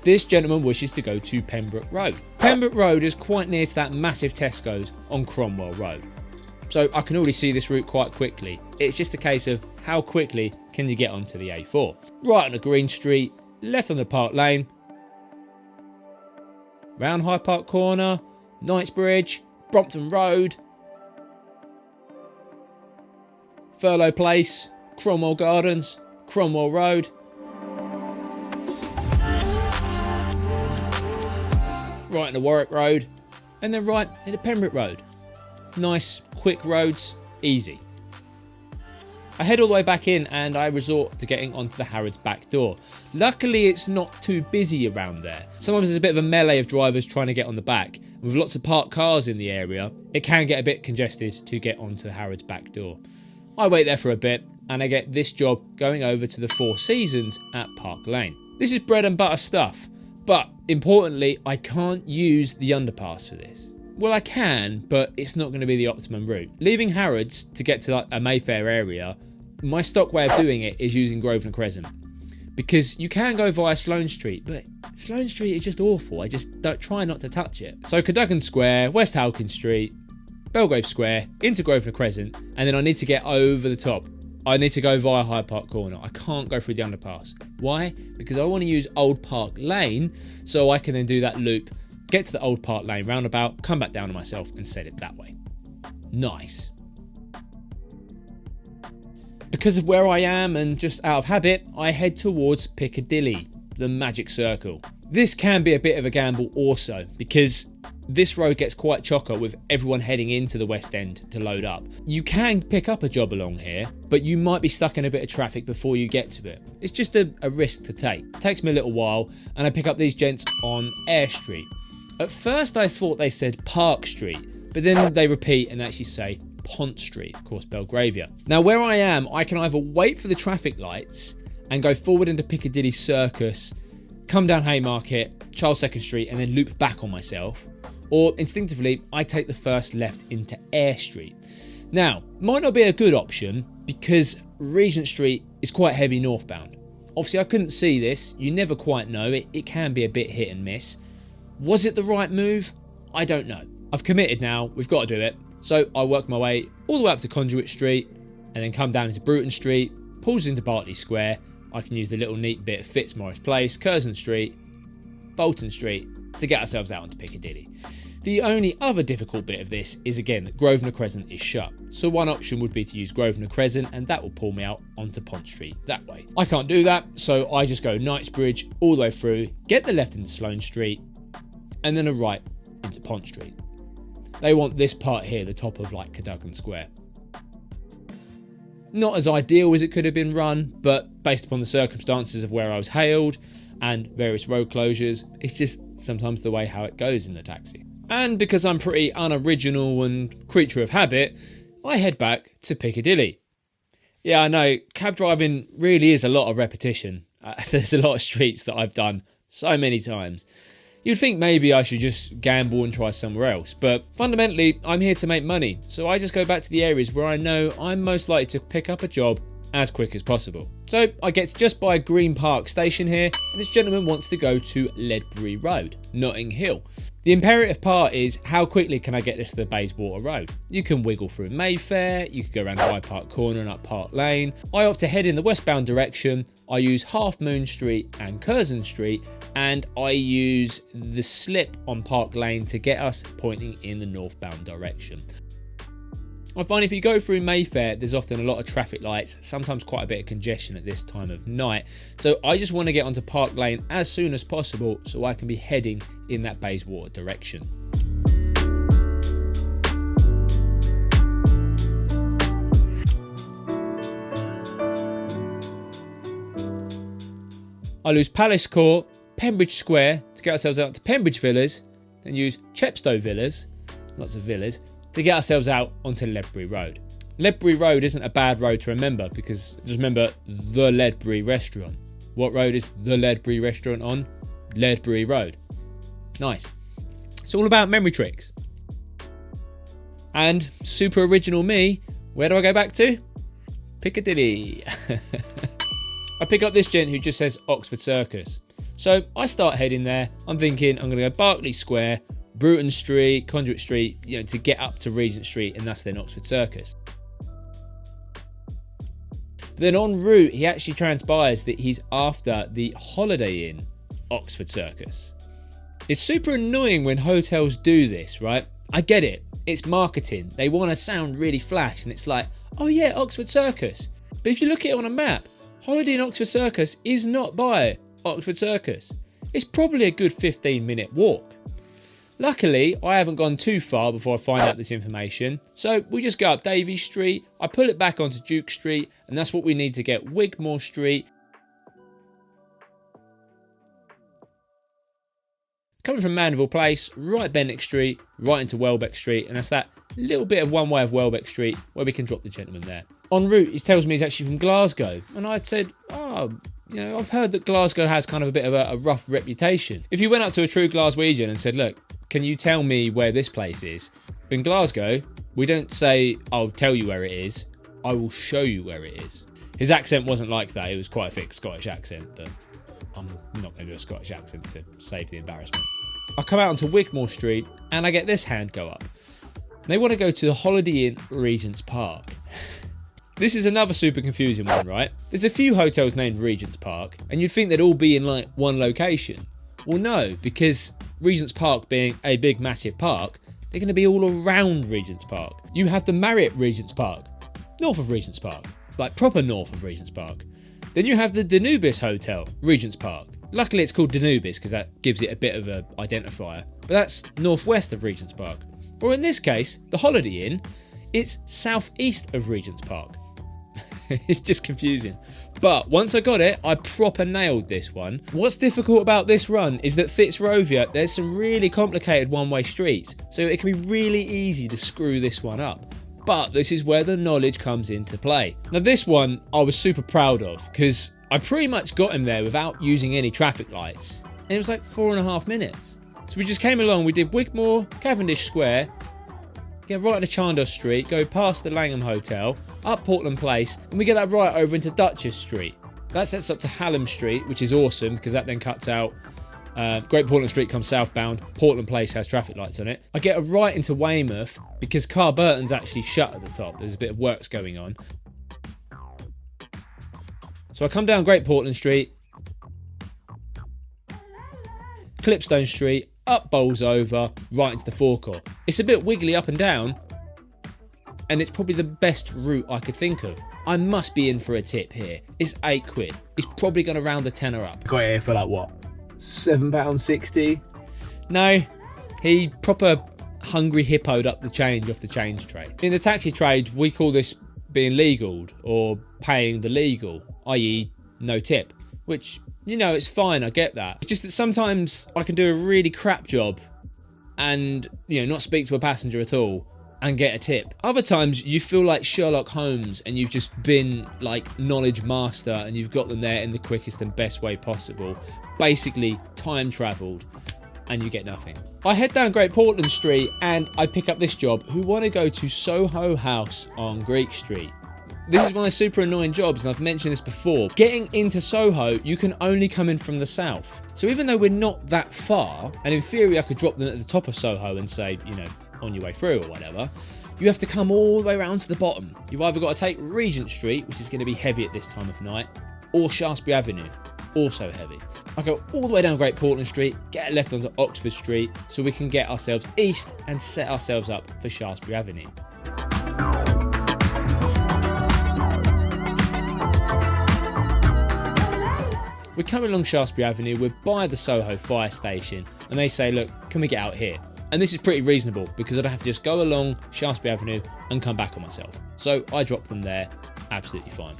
This gentleman wishes to go to Pembroke Road. Pembroke Road is quite near to that massive Tesco's on Cromwell Road. So I can already see this route quite quickly. It's just a case of how quickly can you get onto the A4. Right on the Green Street, left on the Park Lane, round Hyde Park Corner, Knightsbridge, Brompton Road, Furlough Place, Cromwell Gardens, Cromwell Road, right into Warwick Road, and then right into Pembroke Road. Nice, quick roads, easy. I head all the way back in and I resort to getting onto the Harrods back door. Luckily it's not too busy around there. Sometimes there's a bit of a melee of drivers trying to get on the back. With lots of parked cars in the area, it can get a bit congested to get onto the Harrods back door. I wait there for a bit and I get this job going over to the Four Seasons at Park Lane. This is bread and butter stuff, but importantly I can't use the underpass for this. Well, I can, but it's not going to be the optimum route. Leaving Harrods to get to like a Mayfair area, my stock way of doing it is using Grosvenor Crescent. because you can go via Sloane Street, but Sloane Street is just awful. I just don't try not to touch it. So Cadogan Square, West Halkin Street, Belgrave Square, into Grosvenor Crescent, and then I need to get over the top. I need to go via Hyde Park Corner. I can't go through the underpass. Why? Because I want to use Old Park Lane so I can then do that loop, get to the Old Park Lane roundabout, come back down to myself and set it that way. Nice. Because of where I am and just out of habit, I head towards Piccadilly, the magic circle. This can be a bit of a gamble also, because this road gets quite chocker with everyone heading into the West End to load up. You can pick up a job along here, but you might be stuck in a bit of traffic before you get to it. It's just a risk to take. It takes me a little while, and I pick up these gents on Eyre Street. At first I thought they said Park Street, but then they repeat and actually say Pont Street, of course Belgravia. Now where I am, I can either wait for the traffic lights and go forward into Piccadilly Circus, come down Haymarket, Charles II Street, and then loop back on myself, or instinctively I take the first left into Eyre Street. Now, might not be a good option because Regent Street is quite heavy northbound. Obviously I couldn't see this, you never quite know, it can be a bit hit and miss. Was it the right move? I don't know. I've committed now, we've got to do it. So I work my way all the way up to Conduit Street and then come down into Bruton Street, pulls into Berkeley Square. I can use the little neat bit of Fitzmaurice Place, Curzon Street, Bolton Street to get ourselves out onto Piccadilly. The only other difficult bit of this is again that Grosvenor Crescent is shut. So one option would be to use Grosvenor Crescent and that will pull me out onto Pont Street that way. I can't do that, so I just go Knightsbridge all the way through, get the left into Sloane Street and then a right into Pont Street. They want this part here, the top of like Cadogan Square. Not as ideal as it could have been run, but based upon the circumstances of where I was hailed and various road closures, it's just sometimes the way how it goes in the taxi. And because I'm pretty unoriginal and creature of habit, I head back to Piccadilly. Yeah, I know, cab driving really is a lot of repetition. There's a lot of streets that I've done so many times. You'd think maybe I should just gamble and try somewhere else, but fundamentally I'm here to make money, so I just go back to the areas where I know I'm most likely to pick up a job as quick as possible. So I get to just by Green Park Station here, and this gentleman wants to go to Ledbury Road, Notting Hill. The imperative part is how quickly can I get this to the Bayswater Road? You can wiggle through Mayfair, you could go around Hyde Park Corner and up Park Lane. I opt to head in the westbound direction. I use Half Moon Street and Curzon Street, and I use the slip on Park Lane to get us pointing in the northbound direction. I find if you go through Mayfair, there's often a lot of traffic lights, sometimes quite a bit of congestion at this time of night. So I just want to get onto Park Lane as soon as possible so I can be heading in that Bayswater direction. I lose Palace Court, Pembridge Square to get ourselves out to Pembridge Villas, then use Chepstow Villas, lots of villas, to get ourselves out onto Ledbury Road. Ledbury Road isn't a bad road to remember because just remember the Ledbury restaurant. What road is the Ledbury restaurant on? Ledbury Road. Nice. It's all about memory tricks. And super original me, where do I go back to? Piccadilly. I pick up this gent who just says Oxford Circus. So I start heading there. I'm thinking I'm going to go Berkeley Square, Bruton Street, Conduit Street, to get up to Regent Street, and that's then Oxford Circus. Then en route, he actually transpires that he's after the Holiday Inn, Oxford Circus. It's super annoying when hotels do this, right? I get it. It's marketing. They want to sound really flash, and it's like, oh yeah, Oxford Circus. But if you look at it on a map, Holiday Inn Oxford Circus is not by Oxford Circus. It's probably a good 15-minute walk. Luckily, I haven't gone too far before I find out this information, so we just go up Davies Street, I pull it back onto Duke Street, and that's what we need to get Wigmore Street. Coming from Mandeville Place, right Benwick Street, right into Welbeck Street, and that's that little bit of one way of Welbeck Street where we can drop the gentleman there. En route, he tells me he's actually from Glasgow, and I said, I've heard that Glasgow has kind of a bit of a rough reputation. If you went up to a true Glaswegian and said, look, can you tell me where this place is? In Glasgow, we don't say, I'll tell you where it is, I will show you where it is. His accent wasn't like that. It was quite a thick Scottish accent. But I'm not going to do a Scottish accent to save the embarrassment. I come out onto Wigmore Street and I get this hand go up. They want to go to the Holiday Inn Regent's Park. This is another super confusing one, right? There's a few hotels named Regent's Park, and you'd think they'd all be in like one location. Well, no, because Regent's Park being a big, massive park, they're going to be all around Regent's Park. You have the Marriott Regent's Park, north of Regent's Park, like proper north of Regent's Park. Then you have the Danubis Hotel, Regent's Park. Luckily, it's called Danubis because that gives it a bit of an identifier, but that's northwest of Regent's Park. Or in this case, the Holiday Inn, it's southeast of Regent's Park. It's just confusing. But once I got it, I proper nailed this one. What's difficult about this run is that Fitzrovia, there's some really complicated one-way streets, so it can be really easy to screw this one up. But this is where the knowledge comes into play. Now this one I was super proud of because I pretty much got him there without using any traffic lights. And it was like 4.5 minutes. So we just came along, we did Wigmore, Cavendish Square, get right into Chandos Street, go past the Langham Hotel, up Portland Place, and we get that right over into Duchess Street. That sets up to Hallam Street, which is awesome because that then cuts out. Great Portland Street comes southbound, Portland Place has traffic lights on it. I get a right into Weymouth because Carburton's actually shut at the top. There's a bit of works going on. So I come down Great Portland Street, Clipstone Street, up Bolsover, right into the forecourt. It's a bit wiggly up and down, and it's probably the best route I could think of. I must be in for a tip here. It's £8. It's probably going to round the tenner up. Got it here for like what? £7.60? No, he proper hungry hippoed up the change off the change trade. In the taxi trade, we call this being legaled or paying the legal, i.e. no tip, which, you know, it's fine, I get that. It's just that sometimes I can do a really crap job and, you know, not speak to a passenger at all and get a tip. Other times you feel like Sherlock Holmes and you've just been like knowledge master and you've got them there in the quickest and best way possible. Basically time travelled and you get nothing. I head down Great Portland Street and I pick up this job who want to go to Soho House on Greek Street. This is one of the super annoying jobs, and I've mentioned this before. Getting into Soho, you can only come in from the south. So even though we're not that far, and in theory I could drop them at the top of Soho and say, you know, on your way through or whatever, you have to come all the way around to the bottom. You've either got to take Regent Street, which is going to be heavy at this time of night, or Shaftesbury Avenue, also heavy. I go all the way down Great Portland Street, get a left onto Oxford Street, so we can get ourselves east and set ourselves up for Shaftesbury Avenue. We're coming along Shaftesbury Avenue, we're by the Soho fire station, and they say, look, can we get out here? And this is pretty reasonable because I'd have to just go along Shaftesbury Avenue and come back on myself. So I drop them there, absolutely fine.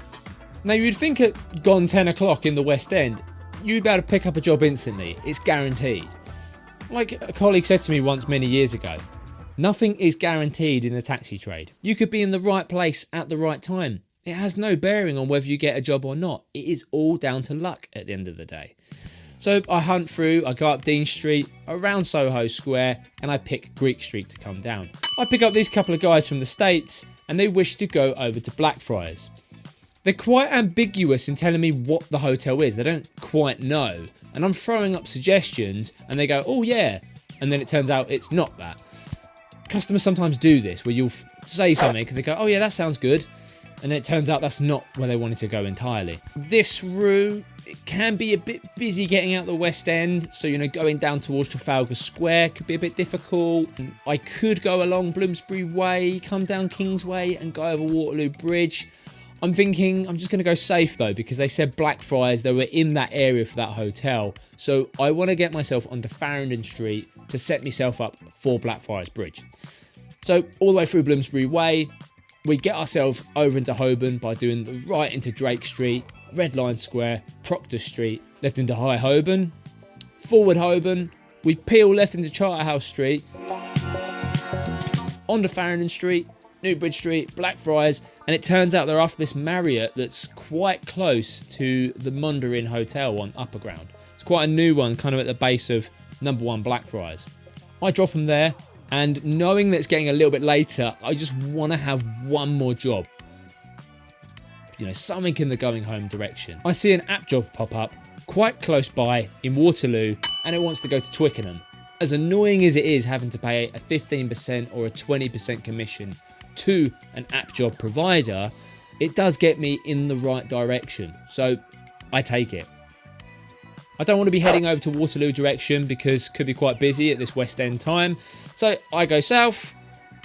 Now you'd think at gone 10 o'clock in the West End, you'd be able to pick up a job instantly. It's guaranteed. Like a colleague said to me once many years ago, nothing is guaranteed in the taxi trade. You could be in the right place at the right time. It has no bearing on whether you get a job or not. It is all down to luck at the end of the day. So I hunt through, I go up Dean Street, around Soho Square, and I pick Greek Street to come down. I pick up these couple of guys from the States, and they wish to go over to Blackfriars. They're quite ambiguous in telling me what the hotel is. They don't quite know. And I'm throwing up suggestions, and they go, oh yeah. And then it turns out it's not that. Customers sometimes do this, where you'll say something, and they go, oh yeah, that sounds good. And it turns out that's not where they wanted to go entirely. This route, it can be a bit busy getting out the West End. So, you know, going down towards Trafalgar Square could be a bit difficult. I could go along Bloomsbury Way, come down Kingsway and go over Waterloo Bridge. I'm thinking I'm just going to go safe though, because they said Blackfriars, they were in that area for that hotel. So I want to get myself onto Farringdon Street to set myself up for Blackfriars Bridge. So all the way through Bloomsbury Way, we get ourselves over into Holborn by doing the right into Drake Street, Red Line Square, Proctor Street, left into High Holborn, forward Holborn, we peel left into Charterhouse Street, onto Farringdon Street, Newbridge Street, Blackfriars, and it turns out they're after this Marriott that's quite close to the Mandarin Hotel on Upper Ground. It's quite a new one, kind of at the base of number 1 Blackfriars. I drop them there. And knowing that it's getting a little bit later, I just want to have one more job. something in the going home direction. I see an app job pop up quite close by in Waterloo, and it wants to go to Twickenham. As annoying as it is having to pay a 15% or a 20% commission to an app job provider, it does get me in the right direction, so I take it. I don't want to be heading over to Waterloo direction because it could be quite busy at this West End time, so I go south,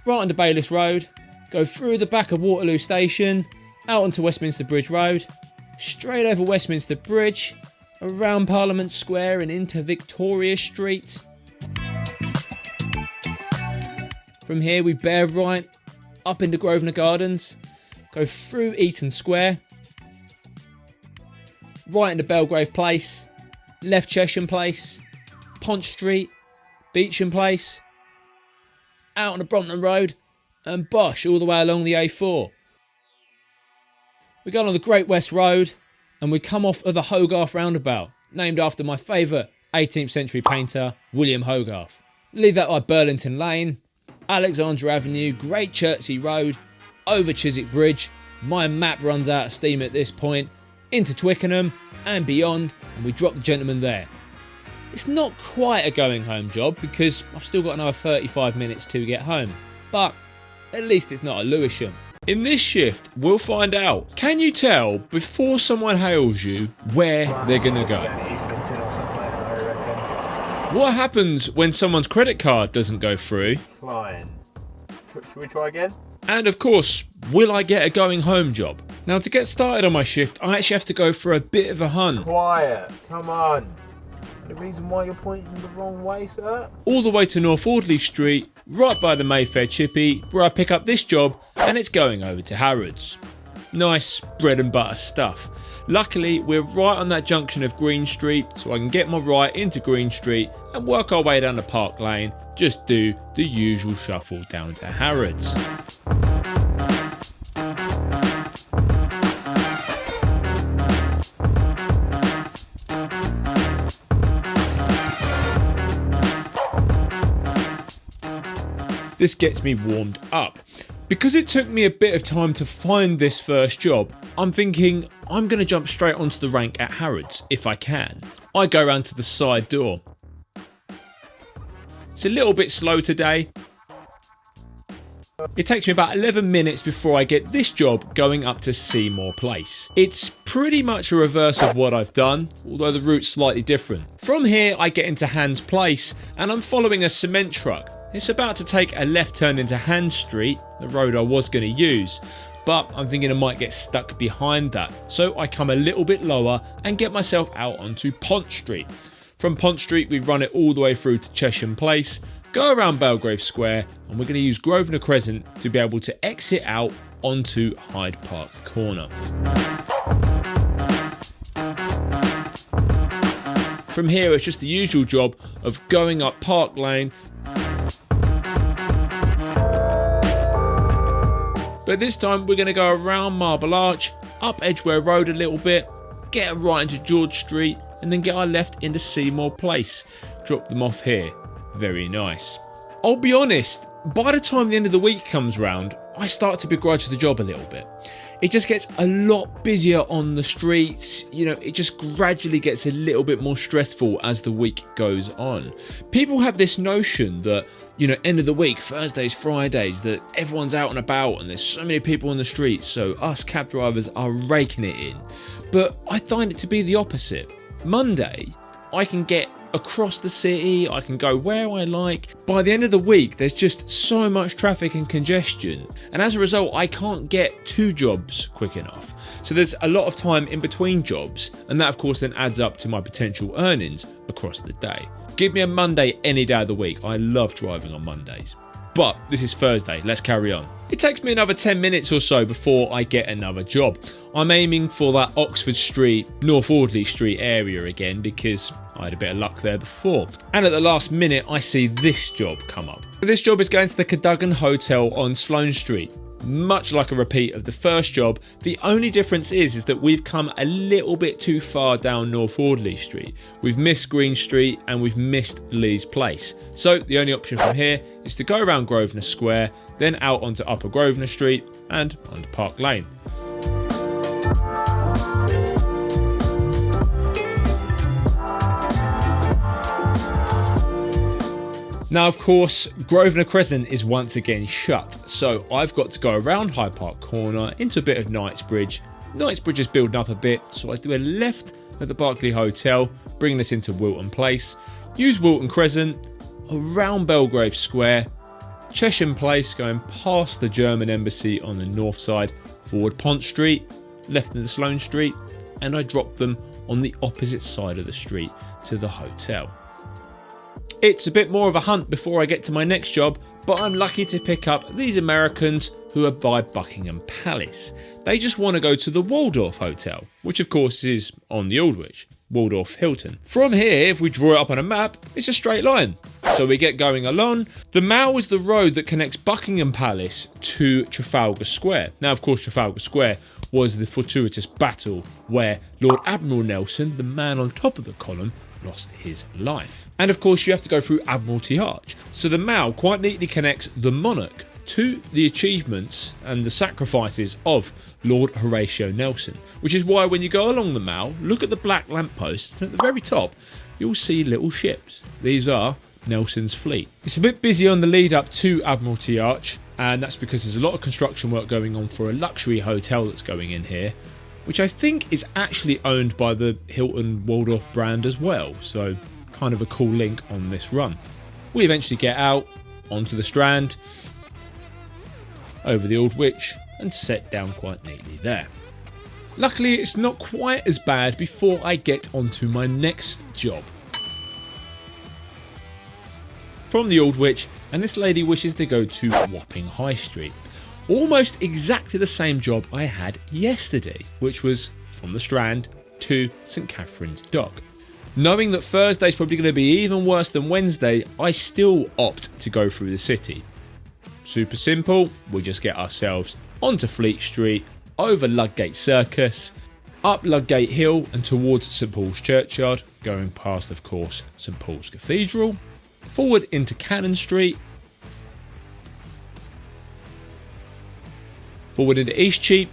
right onto Bayliss Road, go through the back of Waterloo Station, out onto Westminster Bridge Road, straight over Westminster Bridge, around Parliament Square and into Victoria Street. From here we bear right up into Grosvenor Gardens, go through Eaton Square, right into Belgrave Place, left Chesham Place, Pont Street, Beecham Place, out on the Brompton Road, and bosh, all the way along the A4. We go on the Great West Road, and we come off of the Hogarth roundabout, named after my favourite 18th century painter, William Hogarth. Leave that by Burlington Lane, Alexandra Avenue, Great Chertsey Road, over Chiswick Bridge. My map runs out of steam at this point, into Twickenham and beyond, and we drop the gentleman there. It's not quite a going home job because I've still got another 35 minutes to get home, but at least it's not a Lewisham. In this shift, we'll find out. Can you tell before someone hails you where they're going to go? What happens when someone's credit card doesn't go through? Flying. Should we try again? And of course, will I get a going home job? Now, to get started on my shift, I actually have to go for a bit of a hunt. Quiet. Come on. The reason why you're pointing the wrong way, sir? All the way to North Audley Street, right by the Mayfair Chippy, where I pick up this job, and it's going over to Harrods. Nice bread and butter stuff. Luckily, we're right on that junction of Green Street, so I can get my right into Green Street and work our way down to Park Lane, just do the usual shuffle down to Harrods. This gets me warmed up. Because it took me a bit of time to find this first job, I'm thinking I'm going to jump straight onto the rank at Harrods if I can. I go around to the side door. It's a little bit slow today. It takes me about 11 minutes before I get this job going up to Seymour Place. It's pretty much a reverse of what I've done, although the route's slightly different. From here I get into Hans Place and I'm following a cement truck. It's about to take a left turn into Hans Street, the road I was going to use, but I'm thinking I might get stuck behind that. So I come a little bit lower and get myself out onto Pont Street. From Pont Street we run it all the way through to Chesham Place, go around Belgrave Square, and we're going to use Grosvenor Crescent to be able to exit out onto Hyde Park Corner. From here it's just the usual job of going up Park Lane, but this time we're going to go around Marble Arch, up Edgware Road a little bit, get a right into George Street, and then get our left into Seymour Place. Drop them off here. Very nice. I'll be honest, by the time the end of the week comes round, I start to begrudge the job a little bit. It just gets a lot busier on the streets, it just gradually gets a little bit more stressful as the week goes on. People have this notion that, end of the week, Thursdays, Fridays, that everyone's out and about and there's so many people on the streets, so us cab drivers are raking it in. But I find it to be the opposite. Monday, I can get across the city, I can go where I like. By the end of the week, there's just so much traffic and congestion, and as a result, I can't get to jobs quick enough. So there's a lot of time in between jobs, and that of course then adds up to my potential earnings across the day. Give me a Monday any day of the week. I love driving on Mondays. But this is Thursday, let's carry on. It takes me another 10 minutes or so before I get another job. I'm aiming for that Oxford Street, North Audley Street area again because I had a bit of luck there before. And at the last minute, I see this job come up. This job is going to the Cadogan Hotel on Sloane Street. Much like a repeat of the first job, the only difference is that we've come a little bit too far down North Audley Street. We've missed Green Street and we've missed Lee's Place. So the only option from here is to go around Grosvenor Square, then out onto Upper Grosvenor Street and onto Park Lane. Now, of course, Grosvenor Crescent is once again shut, so I've got to go around Hyde Park Corner into a bit of Knightsbridge. Knightsbridge is building up a bit, so I do a left at the Berkeley Hotel, bringing us into Wilton Place, use Wilton Crescent, around Belgrave Square, Chesham Place, going past the German Embassy on the north side, forward Pont Street, left into Sloane Street, and I drop them on the opposite side of the street to the hotel. It's a bit more of a hunt before I get to my next job, but I'm lucky to pick up these Americans who are by Buckingham Palace. They just want to go to the Waldorf Hotel, which of course is on the Aldwych, Waldorf Hilton. From here, if we draw it up on a map, it's a straight line. So we get going along. The Mall is the road that connects Buckingham Palace to Trafalgar Square. Now, of course, Trafalgar Square was the fortuitous battle where Lord Admiral Nelson, the man on top of the column, lost his life. And of course, you have to go through Admiralty Arch. So the Mall quite neatly connects the monarch to the achievements and the sacrifices of Lord Horatio Nelson, which is why when you go along the Mall, look at the black lampposts, and at the very top, you'll see little ships. These are Nelson's fleet. It's a bit busy on the lead up to Admiralty Arch, and that's because there's a lot of construction work going on for a luxury hotel that's going in here, which I think is actually owned by the Hilton Waldorf brand as well, so kind of a cool link on this run. We eventually get out onto the Strand, over the Aldwych, and set down quite neatly there. Luckily, it's not quite as bad before I get onto my next job. From the Aldwych, and this lady wishes to go to Wapping High Street. Almost exactly the same job I had yesterday, which was from the Strand to St Catherine's Dock. Knowing that Thursday's probably going to be even worse than Wednesday, I still opt to go through the city. Super simple, we just get ourselves onto Fleet Street, over Ludgate Circus, up Ludgate Hill and towards St Paul's Churchyard, going past of course St Paul's Cathedral, forward into Cannon Street, forward into Eastcheap,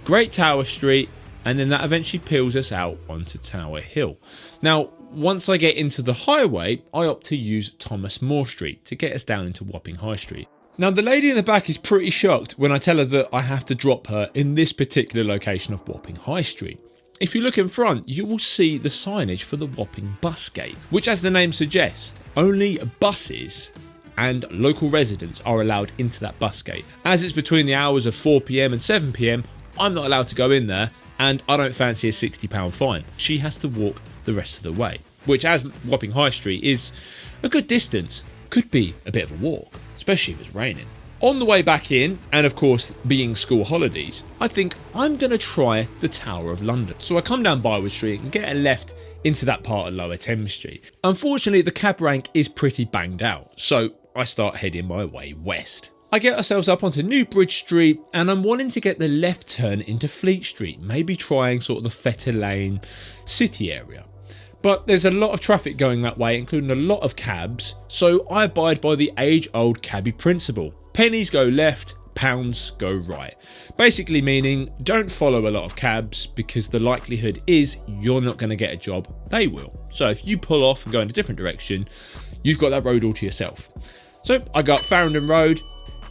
Great Tower Street, and then that eventually peels us out onto Tower Hill. Now, once I get into the highway, I opt to use Thomas More Street to get us down into Wapping High Street. Now, the lady in the back is pretty shocked when I tell her that I have to drop her in this particular location of Wapping High Street. If you look in front, you will see the signage for the Wapping Bus Gate, which, as the name suggests, only buses and local residents are allowed into that bus gate. As it's between the hours of 4 PM and 7 PM, I'm not allowed to go in there, and I don't fancy a £60 fine. She has to walk the rest of the way, which, as Wapping High Street is a good distance, could be a bit of a walk, especially if it's raining. On the way back in, and of course being school holidays, I think I'm going to try the Tower of London. So I come down Byward Street and get a left into that part of Lower Thames Street. Unfortunately, the cab rank is pretty banged out, so I start heading my way west. I get ourselves up onto New Bridge Street, and I'm wanting to get the left turn into Fleet Street, maybe trying sort of the Fetter Lane city area. But there's a lot of traffic going that way, including a lot of cabs, so I abide by the age-old cabbie principle. Pennies go left, pounds go right. Basically meaning don't follow a lot of cabs because the likelihood is you're not going to get a job, they will. So if you pull off and go in a different direction, you've got that road all to yourself. So I go up Farringdon Road.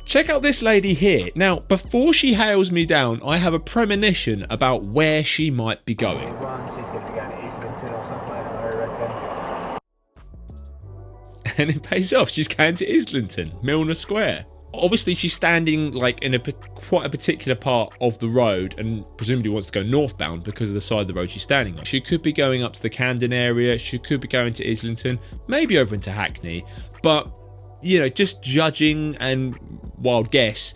Check out this lady here. Now, before she hails me down, I have a premonition about where she might be going. She's going to be going to Islington or something, I reckon. And it pays off. She's going to Islington, Milner Square. Obviously, she's standing like in quite a particular part of the road and presumably wants to go northbound because of the side of the road she's standing on. She could be going up to the Camden area. She could be going to Islington, maybe over into Hackney. But, you know, just judging and wild guess,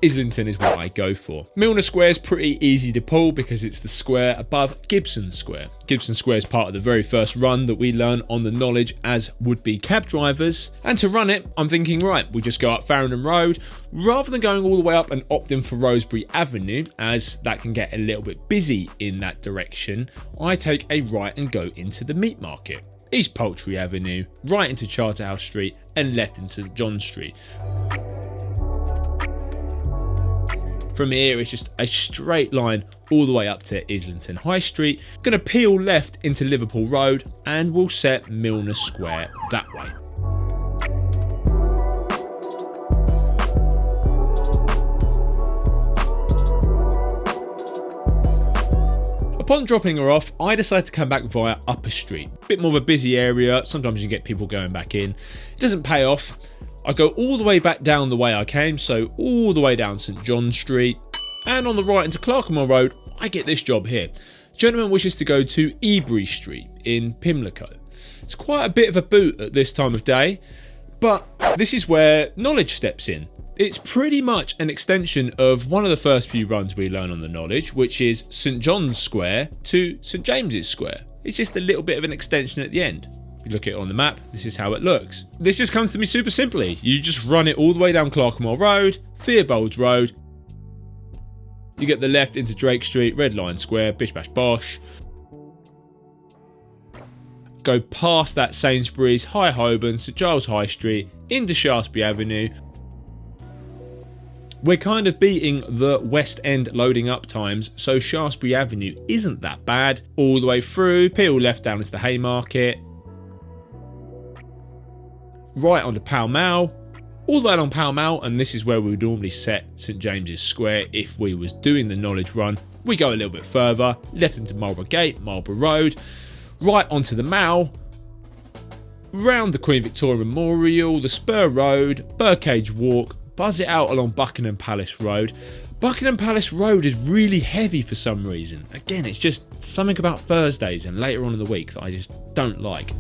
Islington is what I go for. Milner Square is pretty easy to pull because it's the square above Gibson Square. Gibson Square is part of the very first run that we learn on the knowledge as would-be cab drivers. And to run it, I'm thinking, right, we just go up Farringdon Road. Rather than going all the way up and opting for Rosebery Avenue, as that can get a little bit busy in that direction, I take a right and go into the meat market. East Poultry Avenue, right into Charterhouse Street, and left into John Street. From here, it's just a straight line all the way up to Islington High Street. Going to peel left into Liverpool Road, and we'll set Milner Square that way. Upon dropping her off, I decided to come back via Upper Street. Bit more of a busy area, sometimes you get people going back in. It doesn't pay off. I go all the way back down the way I came, so all the way down St John Street, and on the right into Clerkenwell Road, I get this job here. Gentleman wishes to go to Ebury Street in Pimlico. It's quite a bit of a boot at this time of day, but this is where knowledge steps in. It's pretty much an extension of one of the first few runs we learn on the knowledge, which is St John's Square to St James's Square. It's just a little bit of an extension at the end. You look at it on the map, this is how it looks. This just comes to me super simply. You just run it all the way down Clerkenwell Road, Theobald's Road. You get the left into Drake Street, Red Lion Square, bish bash bosh. Go past that Sainsbury's, High Holborn, St Giles High Street, into Shaftesbury Avenue. We're kind of beating the West End loading up times, so Shaftesbury Avenue isn't that bad. All the way through, peel left down into the Haymarket. Right onto Pall Mall, all the way along Pall Mall, and this is where we would normally set St James's Square if we was doing the knowledge run. We go a little bit further, left into Marlborough Gate, Marlborough Road, right onto the Mall, round the Queen Victoria Memorial, the Spur Road, Birdcage Walk, buzz it out along Buckingham Palace Road. Buckingham Palace Road is really heavy for some reason. Again, it's just something about Thursdays and later on in the week that I just don't like.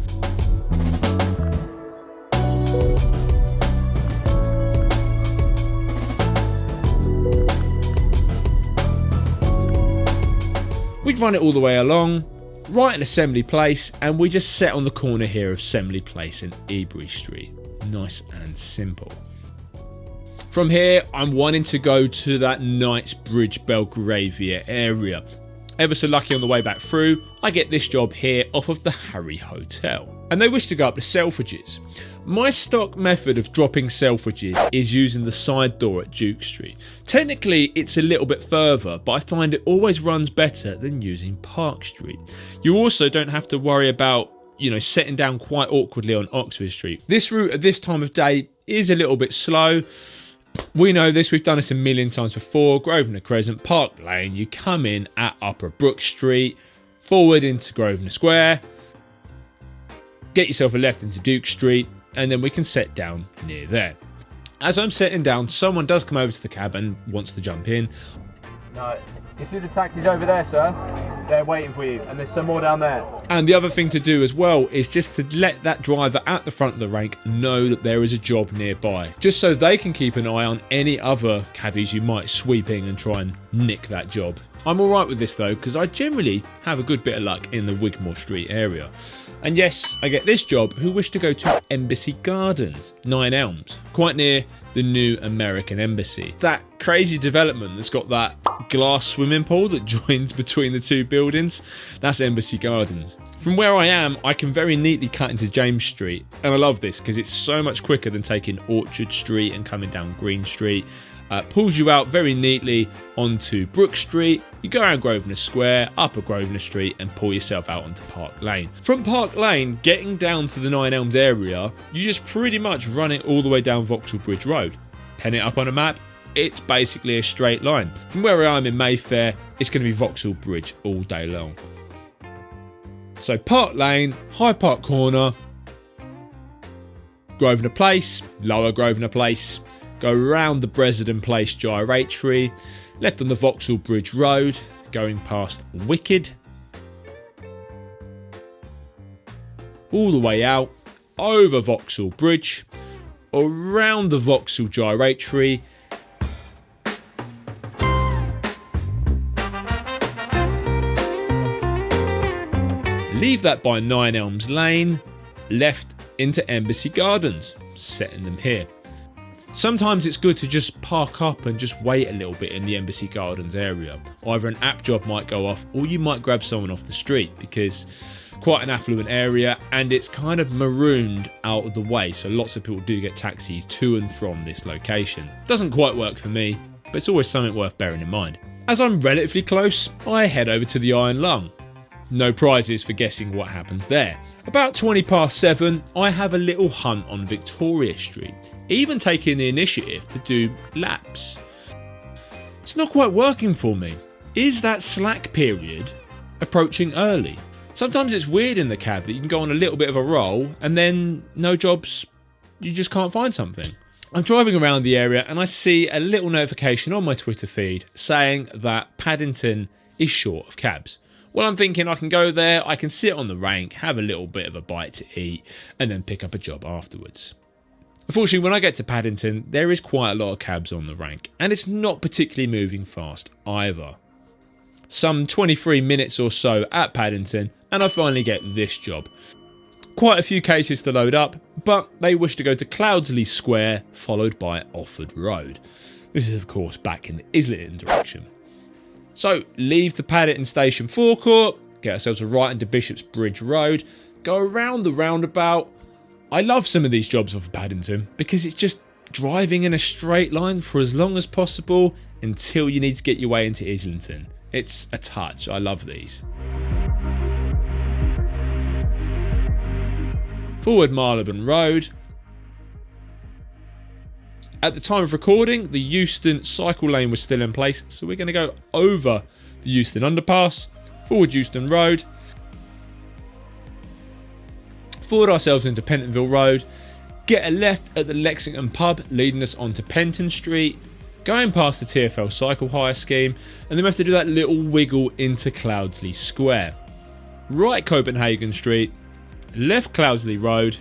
We'd run it all the way along, right in Assembly Place, and we just set on the corner here of Assembly Place and Ebury Street. Nice and simple. From here, I'm wanting to go to that Knightsbridge Belgravia area. Ever so lucky on the way back through, I get this job here off of the Harry Hotel. And they wish to go up to Selfridges. My stock method of dropping Selfridges is using the side door at Duke Street. Technically, it's a little bit further, but I find it always runs better than using Park Street. You also don't have to worry about, setting down quite awkwardly on Oxford Street. This route at this time of day is a little bit slow. We know this, we've done this a million times before. Grosvenor Crescent, Park Lane, you come in at Upper Brook Street, forward into Grosvenor Square, get yourself a left into Duke Street, and then we can set down near there. As I'm setting down, someone does come over to the cab and wants to jump in. No, you see the taxis over there, sir? They're waiting for you, and there's some more down there. And the other thing to do as well is just to let that driver at the front of the rank know that there is a job nearby, just so they can keep an eye on any other cabbies you might sweep in and try and nick that job. I'm alright with this though, because I generally have a good bit of luck in the Wigmore Street area. And yes, I get this job who wish to go to Embassy Gardens, 9 Elms, quite near the new American Embassy. That crazy development that's got that glass swimming pool that joins between the two buildings, that's Embassy Gardens. From where I am, I can very neatly cut into James Street, and I love this because it's so much quicker than taking Orchard Street and coming down Green Street. Pulls you out very neatly onto Brook Street. You go around Grosvenor Square, up a Grosvenor Street, and pull yourself out onto Park Lane. From Park Lane, getting down to the 9 Elms area, you just pretty much run it all the way down Vauxhall Bridge Road. Pen it up on a map, it's basically a straight line. From where I am in Mayfair, it's going to be Vauxhall Bridge all day long. So Park Lane, Hyde Park Corner, Grosvenor Place, Lower Grosvenor Place, go round the Bresenden Place Gyratory, left on the Vauxhall Bridge Road, going past Wicked, all the way out, over Vauxhall Bridge, around the Vauxhall Gyratory, leave that by 9 Elms Lane, left into Embassy Gardens, setting them here. Sometimes it's good to just park up and just wait a little bit in the Embassy Gardens area. Either an app job might go off or you might grab someone off the street because quite an affluent area and it's kind of marooned out of the way, so lots of people do get taxis to and from this location. Doesn't quite work for me, but it's always something worth bearing in mind. As I'm relatively close, I head over to the Iron Lung. No prizes for guessing what happens there. About 7:20, I have a little hunt on Victoria Street, even taking the initiative to do laps. It's not quite working for me. Is that slack period approaching early. Sometimes it's weird in the cab that you can go on a little bit of a roll and then no jobs, you just can't find something. I'm driving around the area and I see a little notification on my Twitter feed saying that Paddington is short of cabs. Well, I'm thinking I can go there, I can sit on the rank, have a little bit of a bite to eat, and then pick up a job afterwards. Unfortunately, when I get to Paddington, there is quite a lot of cabs on the rank, and it's not particularly moving fast either. Some 23 minutes or so at Paddington, and I finally get this job. Quite a few cases to load up, but they wish to go to Cloudsley Square, followed by Offord Road. This is, of course, back in the Islington direction. So, leave the Paddington Station forecourt, get ourselves a right into Bishop's Bridge Road, go around the roundabout. I love some of these jobs off of Paddington because it's just driving in a straight line for as long as possible until you need to get your way into Islington. It's a touch. I love these. Forward Marylebone Road. At the time of recording, the Euston cycle lane was still in place, so we're going to go over the Euston underpass, forward Euston Road, forward ourselves into Pentonville Road, get a left at the Lexington pub leading us onto Penton Street, going past the TfL cycle hire scheme, and then we have to do that little wiggle into Cloudsley Square. Right Copenhagen Street, left Cloudsley Road,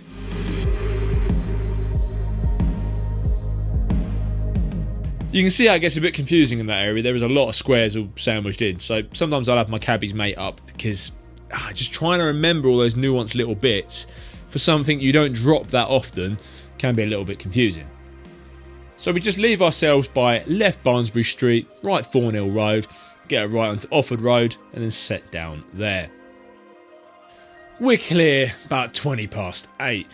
you can see how it gets a bit confusing in that area. There is a lot of squares all sandwiched in, so sometimes I'll have my cabbies mate up because just trying to remember all those nuanced little bits for something you don't drop that often can be a little bit confusing. So we just leave ourselves by left Barnsbury Street, right Thornhill Road, get a right onto Offord Road and then set down there. We're clear about 8:20.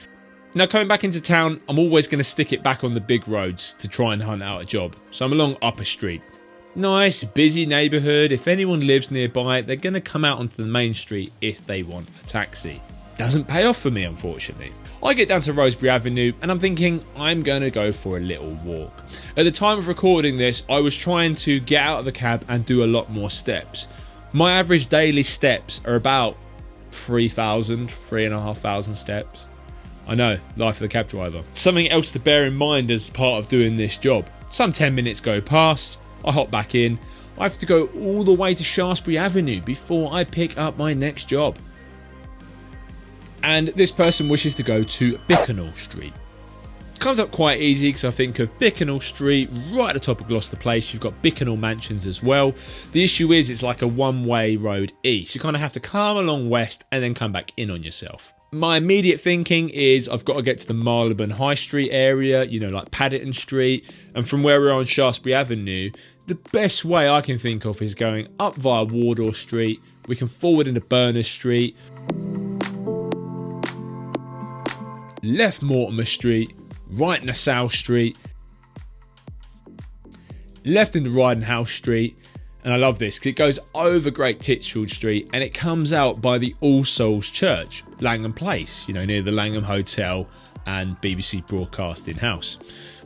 Now coming back into town, I'm always going to stick it back on the big roads to try and hunt out a job. So I'm along Upper Street. Nice, busy neighbourhood. If anyone lives nearby, they're going to come out onto the main street if they want a taxi. Doesn't pay off for me, unfortunately. I get down to Rosebery Avenue and I'm thinking I'm going to go for a little walk. At the time of recording this, I was trying to get out of the cab and do a lot more steps. My average daily steps are about 3,500 steps. I know, life of the cab driver. Something else to bear in mind as part of doing this job. Some 10 minutes go past, I hop back in, I have to go all the way to Shaftesbury Avenue before I pick up my next job. And this person wishes to go to Bicknell Street. Comes up quite easy because I think of Bicknell Street, right at the top of Gloucester Place, you've got Bicknell Mansions as well. The issue is it's like a one-way road east. You kind of have to come along west and then come back in on yourself. My immediate thinking is I've got to get to the Marylebone High Street area, you know, like Paddington Street. And from where we're on Shaftesbury Avenue, the best way I can think of is going up via Wardour Street. We can forward into Berners Street, left Mortimer Street, right Nassau Street, left into Ridenhouse Street. And I love this because it goes over Great Titchfield Street and it comes out by the All Souls Church, Langham Place, you know, near the Langham Hotel and BBC Broadcasting House.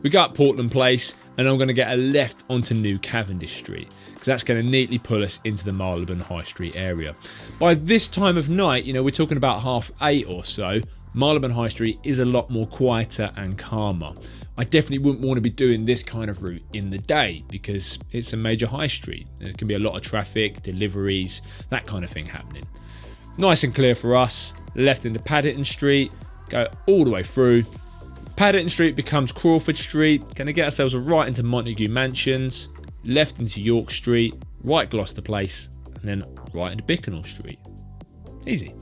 We go up Portland Place and I'm going to get a left onto New Cavendish Street because that's going to neatly pull us into the Marylebone High Street area. By this time of night, you know, we're talking about 8:30 or so, Marylebone High Street is a lot more quieter and calmer. I definitely wouldn't want to be doing this kind of route in the day because it's a major high street. There can be a lot of traffic, deliveries, that kind of thing happening. Nice and clear for us. Left into Paddington Street, go all the way through. Paddington Street becomes Crawford Street. Going to get ourselves a right into Montague Mansions, left into York Street, right Gloucester Place, and then right into Bicknell Street. Easy.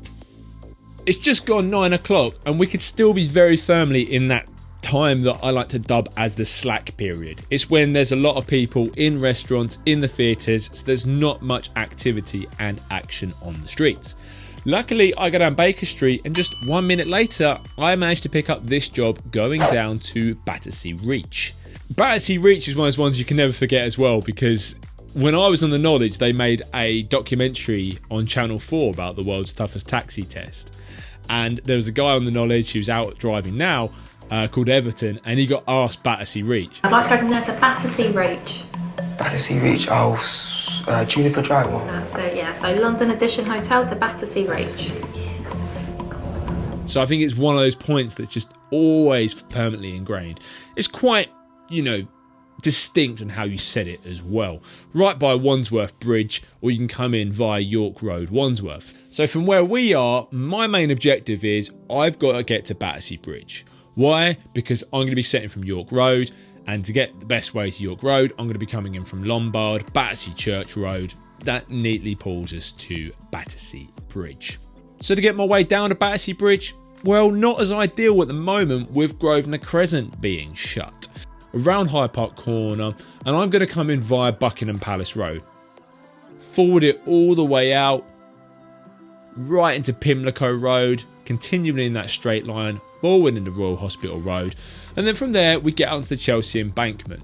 It's just gone 9 o'clock and we could still be very firmly in that time that I like to dub as the slack period. It's when there's a lot of people in restaurants, in the theatres, so there's not much activity and action on the streets. Luckily, I go down Baker Street and just 1 minute later, I managed to pick up this job going down to Battersea Reach. Battersea Reach is one of those ones you can never forget as well because when I was on the Knowledge, they made a documentary on Channel 4 about the world's toughest taxi test. And there was a guy on the Knowledge who's out driving now, called Everton, and he got asked Battersea Reach. I'd like to go from there to Battersea Reach. Battersea Reach, oh, Juniper Drive one. That's it, yeah. So London Edition Hotel to Battersea Reach. So I think it's one of those points that's just always permanently ingrained. It's quite, distinct on how you said it as well. Right by Wandsworth Bridge, or you can come in via York Road, Wandsworth. So from where we are, my main objective is I've got to get to Battersea Bridge. Why? Because I'm going to be setting from York Road, and to get the best way to York Road, I'm going to be coming in from Lombard, Battersea Church Road. That neatly pulls us to Battersea Bridge. So to get my way down to Battersea Bridge, well, not as ideal at the moment with Grosvenor Crescent being shut. Around Hyde Park Corner, and I'm going to come in via Buckingham Palace Road. Forward it all the way out, right into Pimlico Road, continuing in that straight line, forward into Royal Hospital Road, and then from there we get onto the Chelsea Embankment.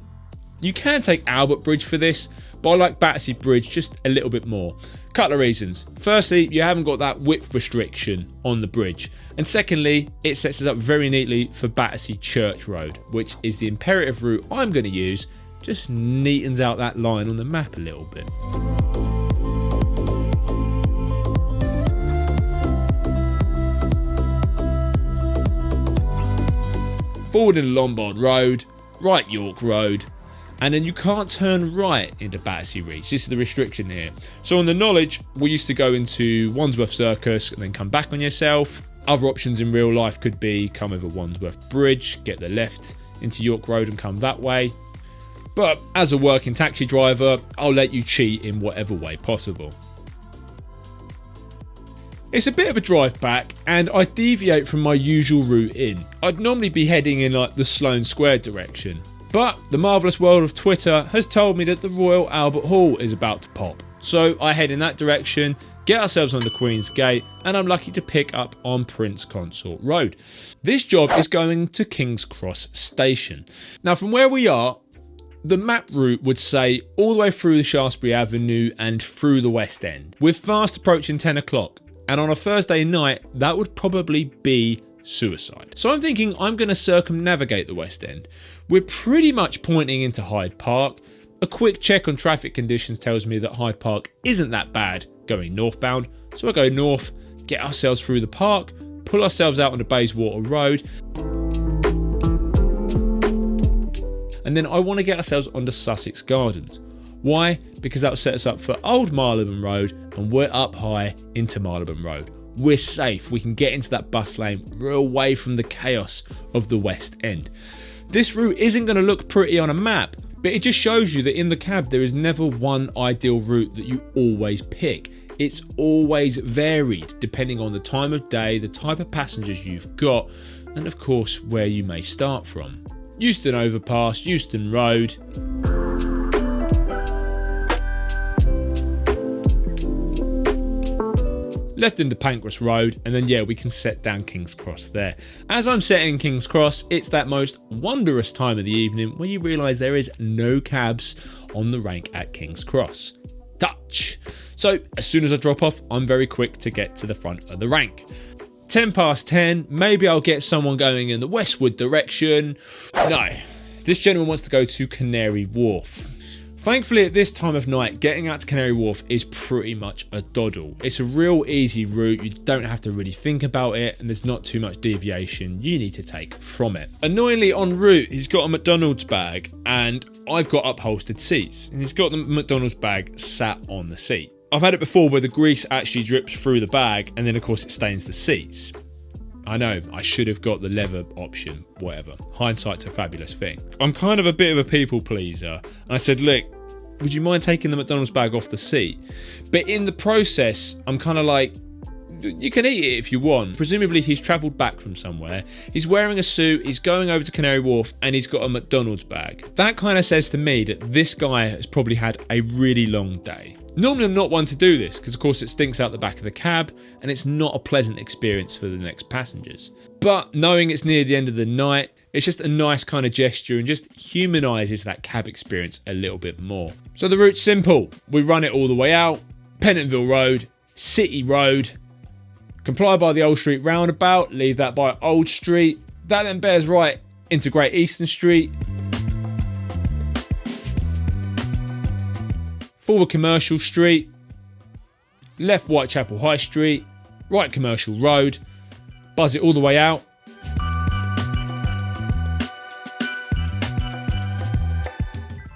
You can take Albert Bridge for this, but I like Battersea Bridge just a little bit more. Couple of reasons. Firstly, you haven't got that width restriction on the bridge. And secondly, it sets us up very neatly for Battersea Church Road, which is the imperative route I'm going to use. Just neatens out that line on the map a little bit. Forward into Lombard Road, right York Road, and then you can't turn right into Battersea Reach. This is the restriction here. So on the knowledge, we used to go into Wandsworth Circus and then come back on yourself. Other options in real life could be come over Wandsworth Bridge, get the left into York Road and come that way. But as a working taxi driver, I'll let you cheat in whatever way possible. It's a bit of a drive back, and I deviate from my usual route in. I'd normally be heading in like the Sloane Square direction. But the marvellous world of Twitter has told me that the Royal Albert Hall is about to pop. So I head in that direction, get ourselves on the Queen's Gate, and I'm lucky to pick up on Prince Consort Road. This job is going to King's Cross Station. Now from where we are, the map route would say all the way through the Shaftesbury Avenue and through the West End. We're fast approaching 10 o'clock, and on a Thursday night, that would probably be suicide. So I'm thinking I'm going to circumnavigate the West End. We're pretty much pointing into Hyde Park. A quick check on traffic conditions tells me that Hyde Park isn't that bad going northbound. So I go north, get ourselves through the park, pull ourselves out onto Bayswater Road. And then I want to get ourselves onto Sussex Gardens. Why? Because that will set us up for Old Marylebone Road, and we're up high into Marylebone Road. We're safe. We can get into that bus lane, real away from the chaos of the West End. This route isn't going to look pretty on a map, but it just shows you that in the cab there is never one ideal route that you always pick. It's always varied depending on the time of day, the type of passengers you've got, and of course where you may start from. Euston Overpass, Euston Road. Left into Pancras Road, and then we can set down King's Cross there. As I'm setting King's Cross, it's that most wondrous time of the evening when you realise there is no cabs on the rank at King's Cross. Touch! So as soon as I drop off, I'm very quick to get to the front of the rank. 10 past 10, maybe I'll get someone going in the westward direction. No, this gentleman wants to go to Canary Wharf. Thankfully at this time of night, getting out to Canary Wharf is pretty much a doddle. It's a real easy route, you don't have to really think about it, and there's not too much deviation you need to take from it. Annoyingly en route, he's got a McDonald's bag, and I've got upholstered seats, and he's got the McDonald's bag sat on the seat. I've had it before where the grease actually drips through the bag, and then of course it stains the seats. I know, I should have got the leather option, whatever. Hindsight's a fabulous thing. I'm kind of a bit of a people pleaser. And I said, look, would you mind taking the McDonald's bag off the seat? But in the process, I'm kind of like, you can eat it if you want. Presumably he's travelled back from somewhere. He's wearing a suit, he's going over to Canary Wharf, and he's got a McDonald's bag. That kind of says to me that this guy has probably had a really long day. Normally I'm not one to do this, because of course it stinks out the back of the cab, and it's not a pleasant experience for the next passengers. But knowing it's near the end of the night, it's just a nice kind of gesture and just humanises that cab experience a little bit more. So the route's simple. We run it all the way out, Pentonville Road, City Road, comply by the Old Street roundabout, leave that by Old Street. That then bears right into Great Eastern Street. forward Commercial Street, left Whitechapel High Street, right Commercial Road, buzz it all the way out.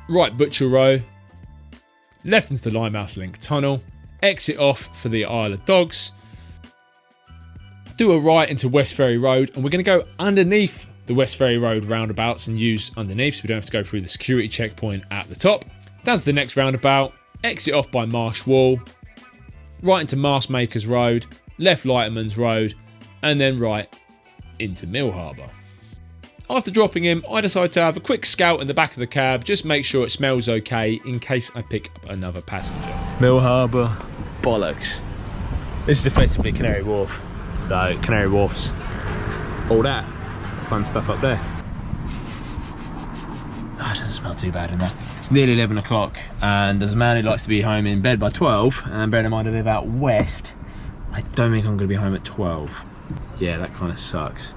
Right Butcher Row, left into the Limehouse Link Tunnel, exit off for the Isle of Dogs, do a right into West Ferry Road, and we're going to go underneath the West Ferry Road roundabouts and use underneath so we don't have to go through the security checkpoint at the top. Down to the next roundabout, exit off by Marsh Wall, right into Mastmakers Road, left Lighterman's Road, and then right into Mill Harbour. After dropping him, I decide to have a quick scout in the back of the cab, just make sure it smells okay in case I pick up another passenger. Mill Harbour, bollocks. This is effectively Canary Wharf. So Canary Wharf's all that fun stuff up there. Oh, it doesn't smell too bad in there. It's nearly 11 o'clock, and as a man who likes to be home in bed by 12, and bearing in mind I live out west, I don't think I'm going to be home at 12. Yeah, that kind of sucks.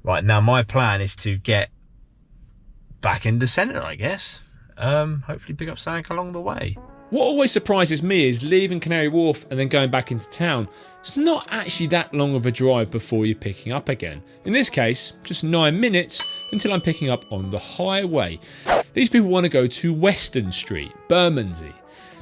Right, now my plan is to get back into centre, I guess. Hopefully pick up something along the way. What always surprises me is leaving Canary Wharf and then going back into town. It's not actually that long of a drive before you're picking up again. In this case, just 9 minutes until I'm picking up on the highway. These people want to go to Weston Street, Bermondsey.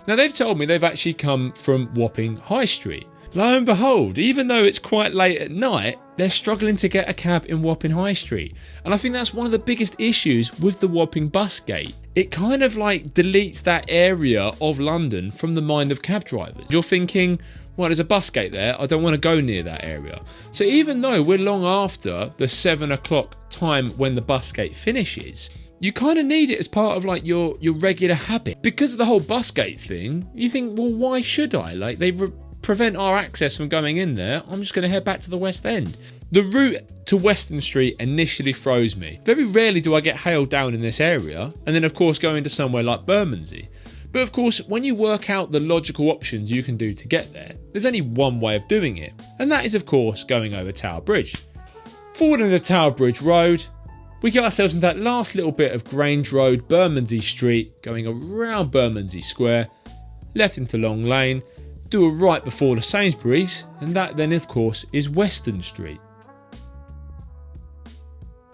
Now they've told me they've actually come from Wapping High Street. Lo and behold, even though it's quite late at night, they're struggling to get a cab in Wapping High Street. And I think that's one of the biggest issues with the Wapping bus gate. It kind of like deletes that area of London from the mind of cab drivers. You're thinking, well, there's a bus gate there, I don't want to go near that area. So even though we're long after the 7 o'clock time when the bus gate finishes, you kind of need it as part of like your regular habit. Because of the whole bus gate thing, you think, well, why should I? Like they prevent our access from going in there, I'm just going to head back to the West End. The route to Weston Street initially throws me. Very rarely do I get hailed down in this area, and then of course go into somewhere like Bermondsey. But of course, when you work out the logical options you can do to get there, there's only one way of doing it, and that is of course going over Tower Bridge. Forward into Tower Bridge Road, we get ourselves into that last little bit of Grange Road, Bermondsey Street, going around Bermondsey Square, left into Long Lane, do a right before the Sainsbury's, and that then of course is Weston Street.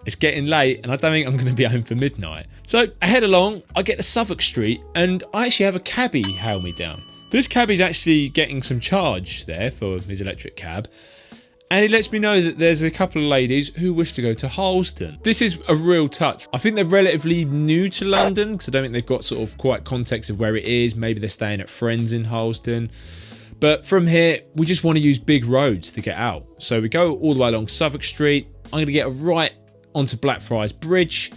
It's getting late and I don't think I'm going to be home for midnight. So I head along, I get to Southwark Street, and I actually have a cabbie hail me down. This cabbie's actually getting some charge there for his electric cab, and he lets me know that there's a couple of ladies who wish to go to Harlesden. This is a real touch. I think they're relatively new to London, because I don't think they've got sort of quite context of where it is. Maybe they're staying at friends in Harlesden. But from here, we just want to use big roads to get out. So we go all the way along Southwark Street. I'm going to get a right onto Blackfriars Bridge,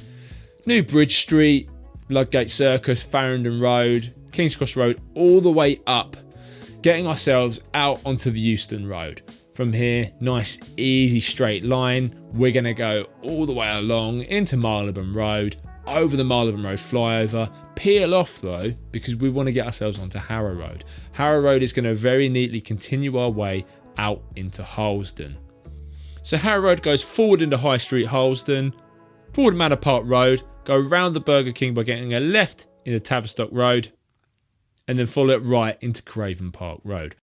New Bridge Street, Ludgate Circus, Farringdon Road, King's Cross Road, all the way up, getting ourselves out onto the Euston Road. From here, nice easy straight line, we're going to go all the way along into Marylebone Road, over the Marylebone Road flyover, peel off though, because we want to get ourselves onto Harrow Road. Harrow Road is going to very neatly continue our way out into Harlesden. So Harrow Road goes forward into High Street, Harlesden, forward Manor Park Road, go round the Burger King by getting a left into Tavistock Road, and then follow it right into Craven Park Road.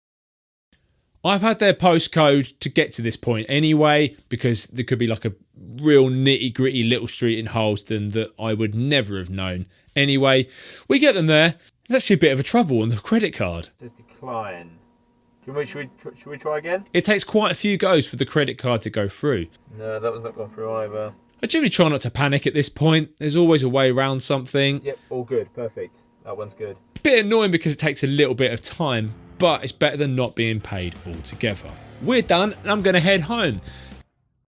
I've had their postcode to get to this point anyway, because there could be like a real nitty gritty little street in Harlesden that I would never have known. Anyway, we get them there. There's actually a bit of a trouble on the credit card. It says decline. Should we try again? It takes quite a few goes for the credit card to go through. No, that was not gone through either. I generally try not to panic at this point. There's always a way around something. Yep, all good, perfect. That one's good. Bit annoying because it takes a little bit of time, but it's better than not being paid altogether. We're done and I'm going to head home.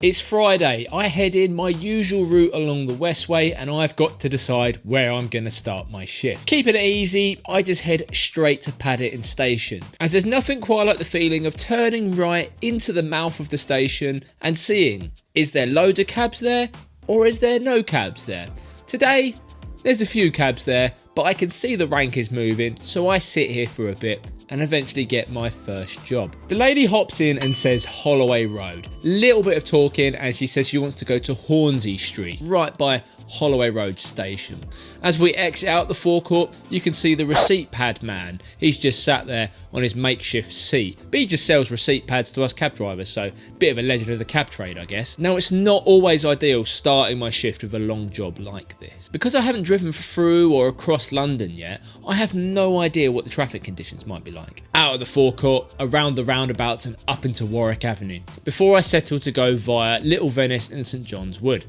It's Friday. I head in my usual route along the Westway, and I've got to decide where I'm going to start my shift. Keeping it easy, I just head straight to Paddington Station, as there's nothing quite like the feeling of turning right into the mouth of the station and seeing, is there loads of cabs there or is there no cabs there? Today, there's a few cabs there, but I can see the rank is moving, so I sit here for a bit and eventually get my first job. The lady hops in and says Holloway Road. Little bit of talking, and she says she wants to go to Hornsey Street, right by Holloway Road station. As we exit out the forecourt, you can see the receipt pad man. He's just sat there on his makeshift seat, but he just sells receipt pads to us cab drivers, so bit of a legend of the cab trade, I guess. Now, it's not always ideal starting my shift with a long job like this. Because I haven't driven through or across London yet, I have no idea what the traffic conditions might be like. Out of the forecourt, around the roundabouts and up into Warwick Avenue, before I settle to go via Little Venice and St John's Wood.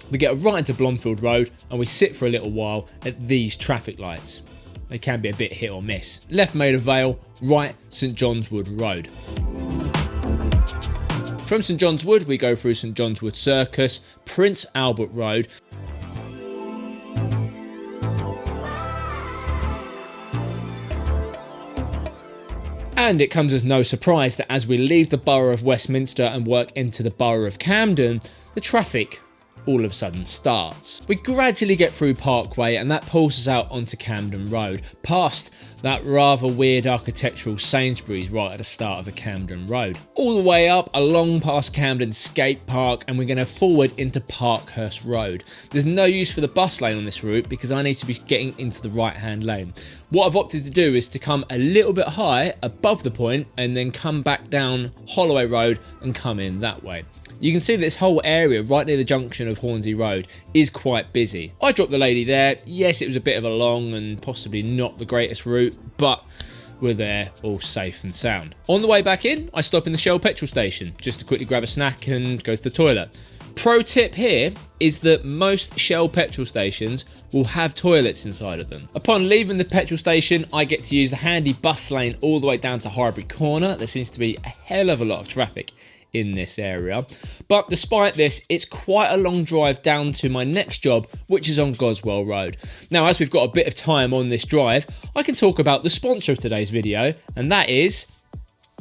We get right into Blomfield Road and we sit for a little while at these traffic lights. They can be a bit hit or miss. Left Maida Vale, right St John's Wood Road. From St John's Wood we go through St John's Wood Circus, Prince Albert Road, and it comes as no surprise that as we leave the borough of Westminster and work into the borough of Camden, the traffic all of a sudden starts. We gradually get through Parkway and that pulls us out onto Camden Road, past that rather weird architectural Sainsbury's right at the start of the Camden Road. All the way up, along past Camden Skate Park, and we're going to forward into Parkhurst Road. There's no use for the bus lane on this route because I need to be getting into the right hand lane. What I've opted to do is to come a little bit high above the point and then come back down Holloway Road and come in that way. You can see this whole area right near the junction of Hornsey Road is quite busy. I dropped the lady there. Yes, it was a bit of a long and possibly not the greatest route, but we're there all safe and sound. On the way back in, I stop in the Shell petrol station just to quickly grab a snack and go to the toilet. Pro tip here is that most Shell petrol stations will have toilets inside of them. Upon leaving the petrol station, I get to use the handy bus lane all the way down to Highbury Corner. There seems to be a hell of a lot of traffic in this area, but despite this, it's quite a long drive down to my next job, which is on Goswell Road. Now, as we've got a bit of time on this drive, I can talk about the sponsor of today's video, and that is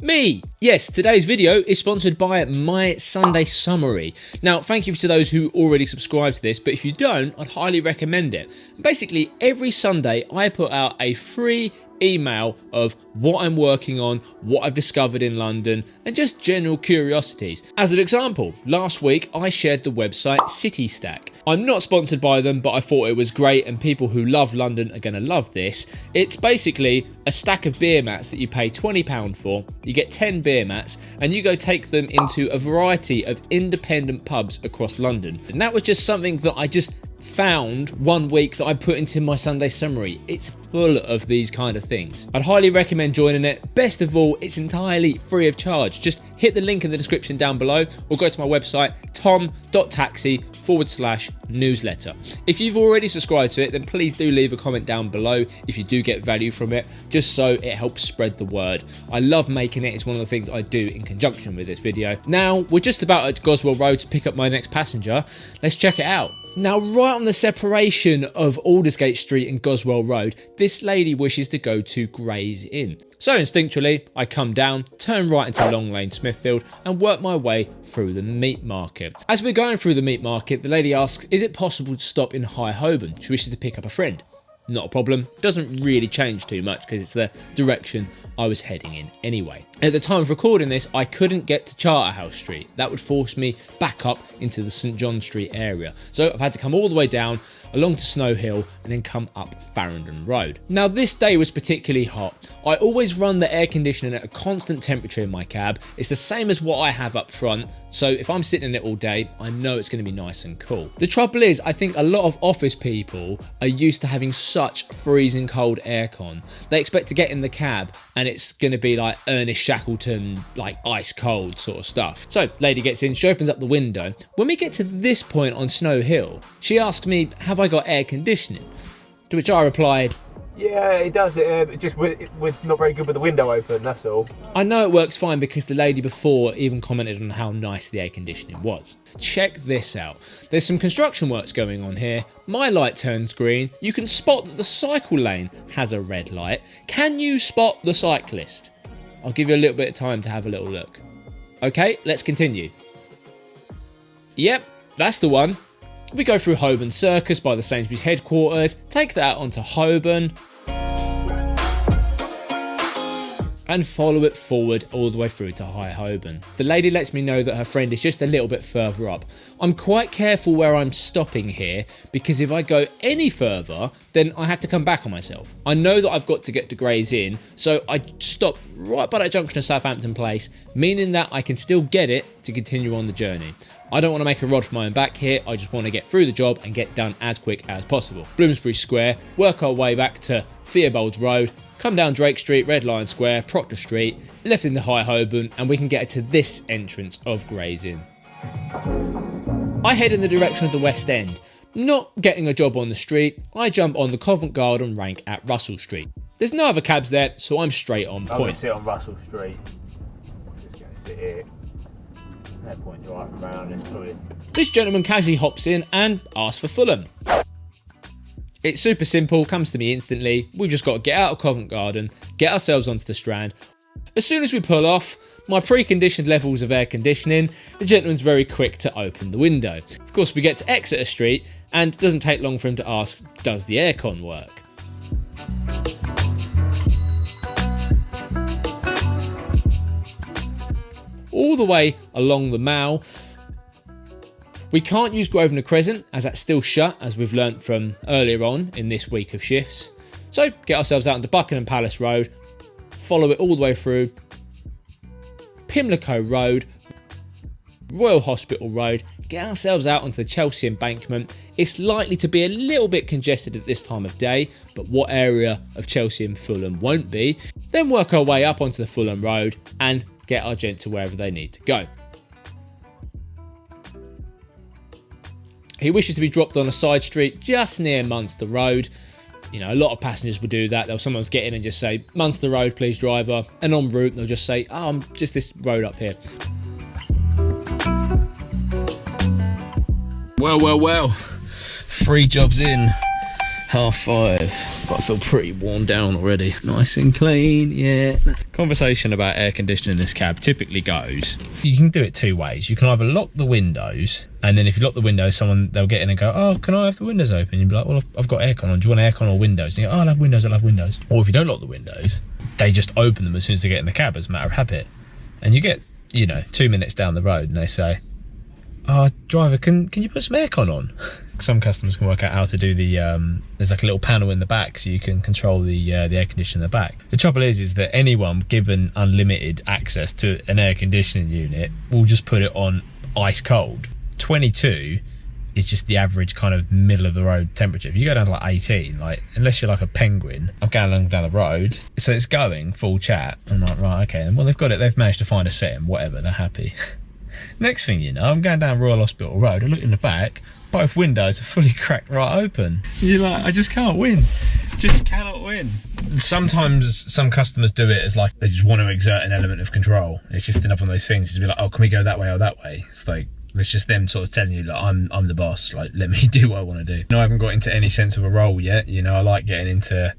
me. Yes, today's video is sponsored by My Sunday Summary. Now, thank you to those who already subscribe to this, but if you don't, I'd highly recommend it. Basically, every Sunday I put out a free email of what I'm working on, what I've discovered in London, and just general curiosities. As an example, last week I shared the website City Stack. I'm not sponsored by them, but I thought it was great and people who love London are going to love this. It's basically a stack of beer mats that you pay £20 for, you get 10 beer mats, and you go take them into a variety of independent pubs across London. And that was just something that I just found one week that I put into my Sunday summary. It's full of these kind of things. I'd highly recommend joining it. Best of all, it's entirely free of charge. Just hit the link in the description down below or go to my website tom.taxi/newsletter. If you've already subscribed to it, then please do leave a comment down below if you do get value from it, just so it helps spread the word. I love making it. It's one of the things I do in conjunction with this video. Now, we're just about at Goswell Road to pick up my next passenger. Let's check it out. Now, right on the separation of Aldersgate Street and Goswell Road, this lady wishes to go to Gray's Inn. So instinctually, I come down, turn right into Long Lane Smithfield and work my way through the meat market. As we're going through the meat market, the lady asks, is it possible to stop in High Holborn? She wishes to pick up a friend. Not a problem. Doesn't really change too much because it's the direction I was heading in anyway. At the time of recording this, I couldn't get to Charterhouse Street. That would force me back up into the St John Street area. So I've had to come all the way down along to Snow Hill and then come up Farringdon Road. Now, this day was particularly hot. I always run the air conditioning at a constant temperature in my cab. It's the same as what I have up front, so if I'm sitting in it all day, I know it's going to be nice and cool. The trouble is, I think a lot of office people are used to having such freezing cold aircon. They expect to get in the cab and it's going to be like Ernest Shackleton, like ice cold sort of stuff. So, lady gets in, she opens up the window. When we get to this point on Snow Hill, she asks me, have I got air conditioning? To which I replied, Yeah, it does. Just with not very good with the window open, that's all. I know it works fine because the lady before even commented on how nice the air conditioning was. Check this out. There's some construction works going on here. My light turns green. You can spot that the cycle lane has a red light. Can you spot the cyclist? I'll give you a little bit of time to have a little look. Okay, let's continue. Yep, that's the one. We go through Holborn Circus by the Sainsbury's headquarters, take that onto Holborn. and follow it forward all the way through to High Holborn. The lady lets me know that her friend is just a little bit further up. I'm quite careful where I'm stopping here, because if I go any further, then I have to come back on myself. I know that I've got to get to Gray's Inn, so I stop right by that junction of Southampton Place, meaning that I can still get it to continue on the journey. I don't want to make a rod for my own back here, I just want to get through the job and get done as quick as possible. Bloomsbury Square, work our way back to Theobald's Road, come down Drake Street, Red Lion Square, Proctor Street, left into High Holborn, and we can get to this entrance of Gray's Inn. I head in the direction of the West End. Not getting a job on the street, I jump on the Covent Garden rank at Russell Street. There's no other cabs there, so I'm straight on I'm going point. to sit on Russell Street. I'm just going to sit here. No point driving around this building. This gentleman casually hops in and asks for Fulham. It's super simple, comes to me instantly. We've just got to get out of Covent Garden, get ourselves onto the Strand. As soon as we pull off, my preconditioned levels of air conditioning, the gentleman's very quick to open the window. Of course, we get to Exeter Street, and it doesn't take long for him to ask, does the aircon work? All the way along the Mall, we can't use Grosvenor Crescent as that's still shut, as we've learnt from earlier on in this week of shifts. So get ourselves out onto Buckingham Palace Road, follow it all the way through Pimlico Road, Royal Hospital Road, get ourselves out onto the Chelsea Embankment. It's likely to be a little bit congested at this time of day, but what area of Chelsea and Fulham won't be? Then work our way up onto the Fulham Road and get our gent to wherever they need to go. He wishes to be dropped on a side street just near Munster Road. You know, a lot of passengers will do that. They'll sometimes get in and just say, Munster Road, please, driver. And en route, they'll just say, oh, I'm just this road up here. Well. 3 jobs in. 5:30. But I feel pretty worn down already. Nice and clean, yeah. Conversation about air conditioning in this cab typically goes, you can do it 2 ways. You can either lock the windows, and then if you lock the windows, they'll get in and go, oh, can I have the windows open? You'll be like, well, I've got aircon on. Do you want aircon or windows? And you go, oh, I'll have windows. Or if you don't lock the windows, they just open them as soon as they get in the cab as a matter of habit. And you get, 2 minutes down the road and they say, oh, driver, can you put some aircon on? Some customers can work out how to do the, there's like a little panel in the back so you can control the air conditioner in the back. The trouble is that anyone given unlimited access to an air conditioning unit will just put it on ice cold. 22 is just the average kind of middle of the road temperature. If you go down to like 18, like unless you're like a penguin, I'm going along down the road, so it's going full chat. I'm like, right, okay, well they've got it, they've managed to find a setting, whatever, they're happy. Next thing you know, I'm going down Royal Hospital Road, I look in the back, both windows are fully cracked right open. You're like, I just can't win. Just cannot win. Sometimes some customers do it as like, they just want to exert an element of control. It's just enough of those things to be like, oh, can we go that way or that way? It's like, it's just them sort of telling you, like, I'm the boss, like, let me do what I want to do. I haven't got into any sense of a role yet. I like getting into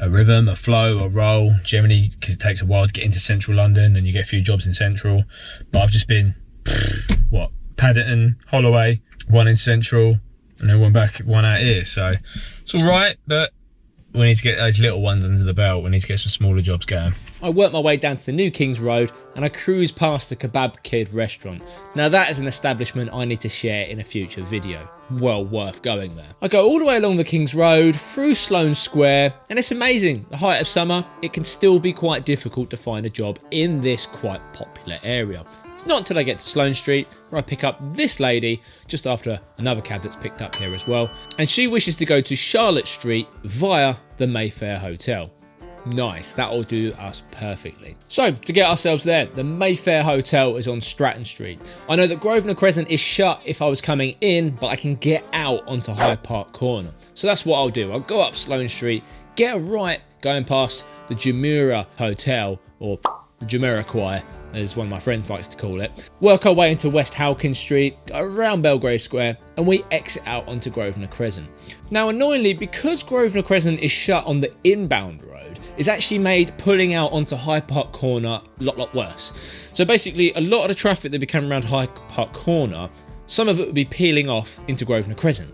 a rhythm, a flow, a role, generally, because it takes a while to get into central London and you get a few jobs in central. But I've just been, Paddington, Holloway, one in central, and then one out here. So it's all right, but we need to get those little ones under the belt. We need to get some smaller jobs going. I work my way down to the New Kings Road and I cruise past the Kebab Kid restaurant. Now that is an establishment I need to share in a future video. Well worth going there. I go all the way along the Kings Road, through Sloane Square, and it's amazing. The height of summer, it can still be quite difficult to find a job in this quite popular area. It's not until I get to Sloane Street where I pick up this lady just after another cab that's picked up here as well, and she wishes to go to Charlotte Street via the Mayfair Hotel. Nice, that'll do us perfectly. So, to get ourselves there, the Mayfair Hotel is on Stratton Street. I know that Grosvenor Crescent is shut if I was coming in, but I can get out onto Hyde Park Corner. So that's what I'll do. I'll go up Sloane Street, get a right going past the Jumeirah Hotel, or the Jamiroquai, as one of my friends likes to call it, work our way into West Halkin Street, go around Belgrave Square, and we exit out onto Grosvenor Crescent. Now annoyingly, because Grosvenor Crescent is shut on the inbound road, it's actually made pulling out onto Hyde Park Corner a lot worse. So basically, a lot of the traffic that be coming around Hyde Park Corner, some of it would be peeling off into Grosvenor Crescent.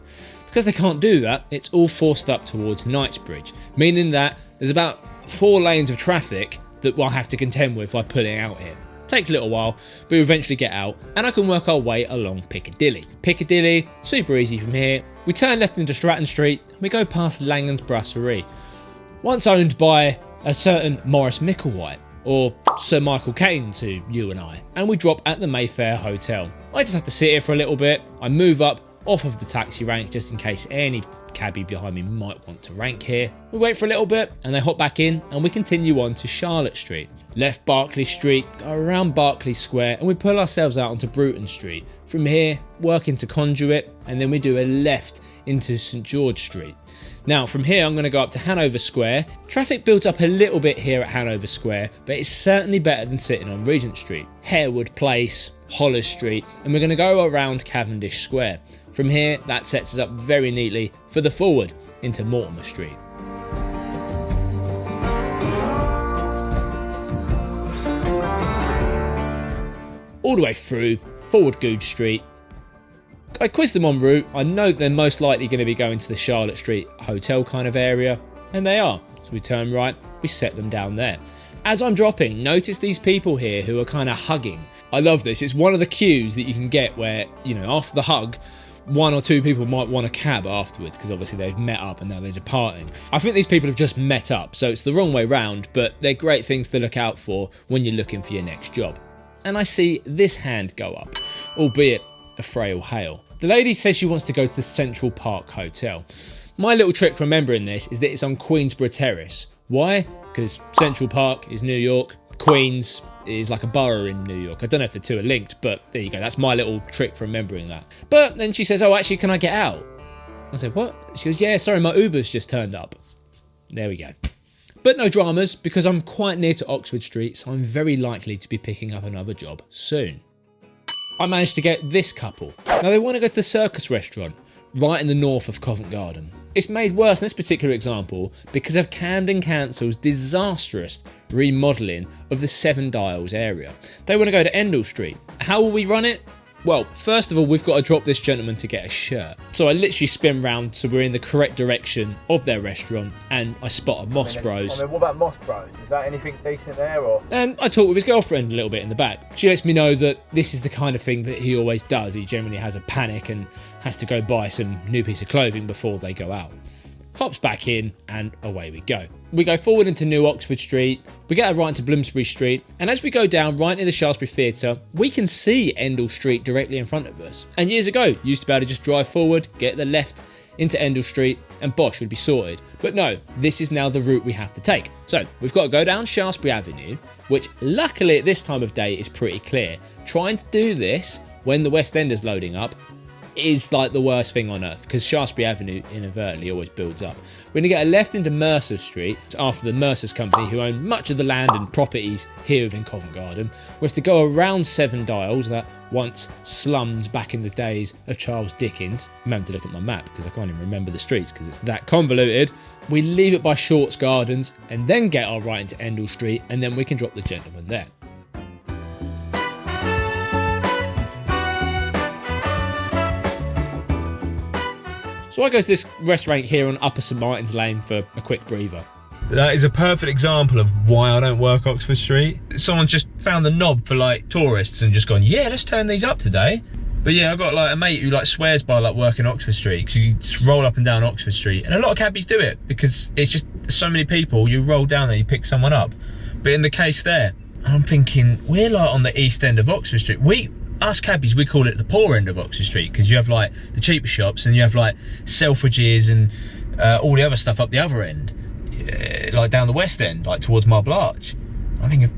Because they can't do that, it's all forced up towards Knightsbridge, meaning that there's about 4 lanes of traffic that we'll have to contend with by pulling out here. Takes a little while, but we eventually get out, and I can work our way along Piccadilly. Piccadilly, super easy from here. We turn left into Stratton Street, and we go past Langan's Brasserie, once owned by a certain Maurice Micklewhite, or Sir Michael Caine to you and I, and we drop at the Mayfair Hotel. I just have to sit here for a little bit. I move up off of the taxi rank just in case any cabbie behind me might want to rank here. We wait for a little bit and they hop back in, and we continue on to Charlotte Street. Left Berkeley Street, go around Berkeley Square, and we pull ourselves out onto Bruton Street. From here, work into Conduit, and then we do a left into St George Street. Now from here I'm going to go up to Hanover Square. Traffic builds up a little bit here at Hanover Square, but it's certainly better than sitting on Regent Street. Harewood Place, Holles Street, and we're going to go around Cavendish Square. From here, that sets us up very neatly for the forward into Mortimer Street. All the way through forward Goodge Street. I quizzed them en route. I know they're most likely going to be going to the Charlotte Street Hotel kind of area, and they are. So we turn right, we set them down there. As I'm dropping, notice these people here who are kind of hugging. I love this. It's one of the cues that you can get where, you know, after the hug, one or two people might want a cab afterwards because obviously they've met up and now they're departing. I think these people have just met up, so it's the wrong way round, but they're great things to look out for when you're looking for your next job. And I see this hand go up, albeit a frail hail. The lady says she wants to go to the Central Park Hotel. My little trick for remembering this is that it's on Queensborough Terrace. Why? Because Central Park is New York, Queens is like a borough in New York. I don't know if the two are linked, but there you go. That's my little trick for remembering that. But then she says, oh, actually, can I get out? I said, what? She goes, yeah, sorry, my Uber's just turned up. There we go. But no dramas, because I'm quite near to Oxford Street, so I'm very likely to be picking up another job soon. I managed to get this couple. Now they want to go to the Circus restaurant, right in the north of Covent Garden. It's made worse in this particular example because of Camden Council's disastrous remodelling of the Seven Dials area. They want to go to Endell Street. How will we run it? Well, first of all, we've got to drop this gentleman to get a shirt. So I literally spin round so we're in the correct direction of their restaurant, and I spot a Moss Bros. I mean, what about Moss Bros? Is that anything decent there, or? And I talk with his girlfriend a little bit in the back. She lets me know that this is the kind of thing that he always does. He generally has a panic and has to go buy some new piece of clothing before they go out. Hops back in, and away we go. We go forward into New Oxford Street, we get right into Bloomsbury Street, and as we go down right near the Shaftesbury Theatre, we can see Endell Street directly in front of us. And years ago, you used to be able to just drive forward, get the left into Endell Street, and bosh, would be sorted. But no, this is now the route we have to take. So, we've got to go down Shaftesbury Avenue, which luckily at this time of day is pretty clear. Trying to do this when the West End is loading up is like the worst thing on earth, because Shaftesbury Avenue inadvertently always builds up. We're going to get a left into Mercer Street, after the Mercer's company who own much of the land and properties here within Covent Garden. We have to go around Seven Dials, that once slums back in the days of Charles Dickens. I'm having to look at my map because I can't even remember the streets because it's that convoluted. We leave it by Shorts Gardens and then get our right into Endell Street, and then we can drop the gentleman there. So I go to this restaurant here on Upper St Martin's Lane for a quick breather. That is a perfect example of why I don't work Oxford Street. Someone's just found the knob for like tourists and just gone, yeah, let's turn these up today. But yeah, I've got like a mate who like swears by like working Oxford Street, because you just roll up and down Oxford Street, and a lot of cabbies do it because it's just so many people. You roll down there, you pick someone up. But in the case there, I'm thinking we're like on the east end of Oxford Street. Us cabbies, we call it the poor end of Oxford Street, because you have like the cheaper shops and you have like Selfridges and all the other stuff up the other end, like down the west end, like towards Marble Arch. I'm thinking,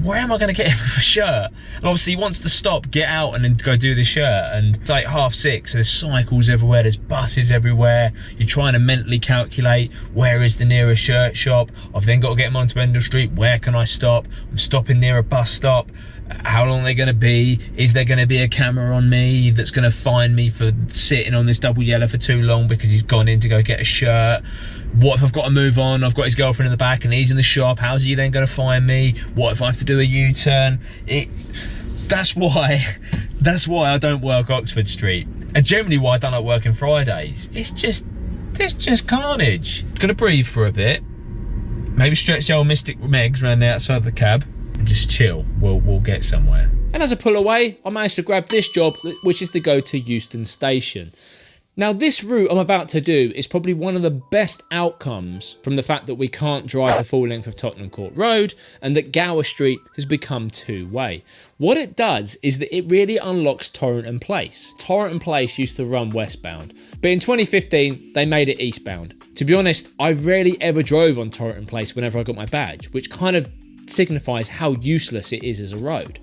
where am I going to get him a shirt? And obviously he wants to stop, get out and then go do the shirt, and it's like 6:30, there's cycles everywhere, there's buses everywhere. You're trying to mentally calculate where is the nearest shirt shop. I've then got to get him onto Endell Street. Where can I stop? I'm stopping near a bus stop. How long are they going to be? Is there going to be a camera on me that's going to find me for sitting on this double yellow for too long because he's gone in to go get a shirt? What if I've got to move on? I've got his girlfriend in the back and he's in the shop. How's he then going to find me? What if I have to do a U-turn? That's why I don't work Oxford Street. And generally why I don't like working Fridays. It's just carnage. Gonna breathe for a bit. Maybe stretch the old Mystic Megs around the outside of the cab and just chill. We'll get somewhere. And as I pull away, I managed to grab this job, which is to go to Euston Station. Now, this route I'm about to do is probably one of the best outcomes from the fact that we can't drive the full length of Tottenham Court Road and that Gower Street has become two-way. What it does is that it really unlocks Torrington Place. Torrington Place used to run westbound, but in 2015 they made it eastbound. To be honest, I rarely ever drove on Torrington Place whenever I got my badge, which kind of signifies how useless it is as a road.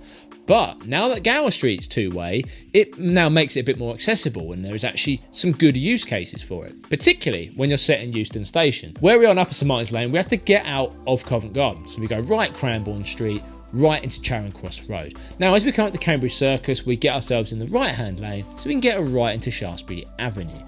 But now that Gower Street's two-way, it now makes it a bit more accessible, and there is actually some good use cases for it, particularly when you're set in Euston Station. Where we are on Upper St Martin's Lane, we have to get out of Covent Garden, so we go right Cranbourne Street, right into Charing Cross Road. Now, as we come up to Cambridge Circus, we get ourselves in the right-hand lane, so we can get a right into Shaftesbury Avenue.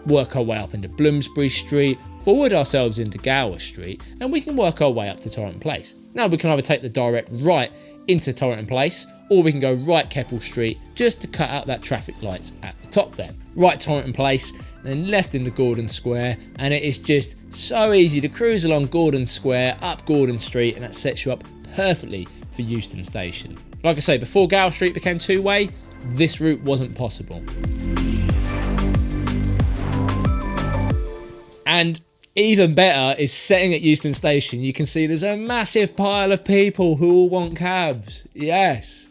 Work our way up into Bloomsbury Street, forward ourselves into Gower Street, and we can work our way up to Torrington Place. Now, we can either take the direct right into Torrington Place, or we can go right Keppel Street just to cut out that traffic lights at the top there. Right Torrington Place, then left into Gordon Square, and it is just so easy to cruise along Gordon Square, up Gordon Street, and that sets you up perfectly for Euston Station. Like I say, before Gower Street became two-way, this route wasn't possible. And even better is setting at Euston Station. You can see there's a massive pile of people who all want cabs. Yes.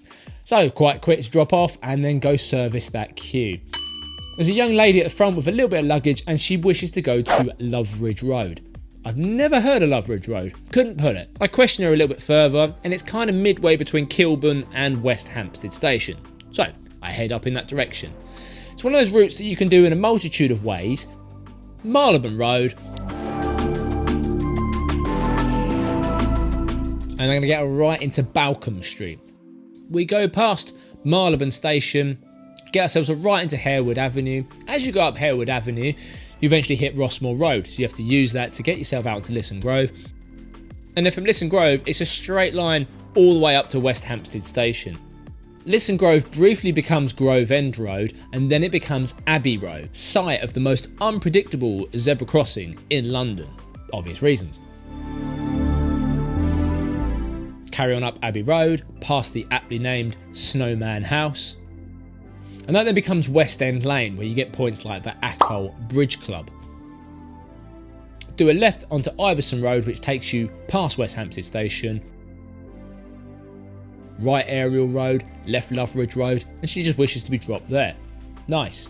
So quite quick to drop off and then go service that queue. There's a young lady at the front with a little bit of luggage and she wishes to go to Loveridge Road. I've never heard of Loveridge Road. Couldn't put it. I question her a little bit further and it's kind of midway between Kilburn and West Hampstead Station. So I head up in that direction. It's one of those routes that you can do in a multitude of ways. Marylebone Road. And I'm going to get right into Balcombe Street. We go past Marylebone Station, get ourselves right into Harewood Avenue. As you go up Harewood Avenue, you eventually hit Rossmore Road, so you have to use that to get yourself out to Lisson Grove. And then from Lisson Grove, it's a straight line all the way up to West Hampstead Station. Lisson Grove briefly becomes Grove End Road, and then it becomes Abbey Road, site of the most unpredictable zebra crossing in London. Obvious reasons. Carry on up Abbey Road, past the aptly named Snowman House. And that then becomes West End Lane, where you get points like the Ackole Bridge Club. Do a left onto Iverson Road, which takes you past West Hampstead Station. Right Ariel Road, left Loveridge Road, and she just wishes to be dropped there. Nice.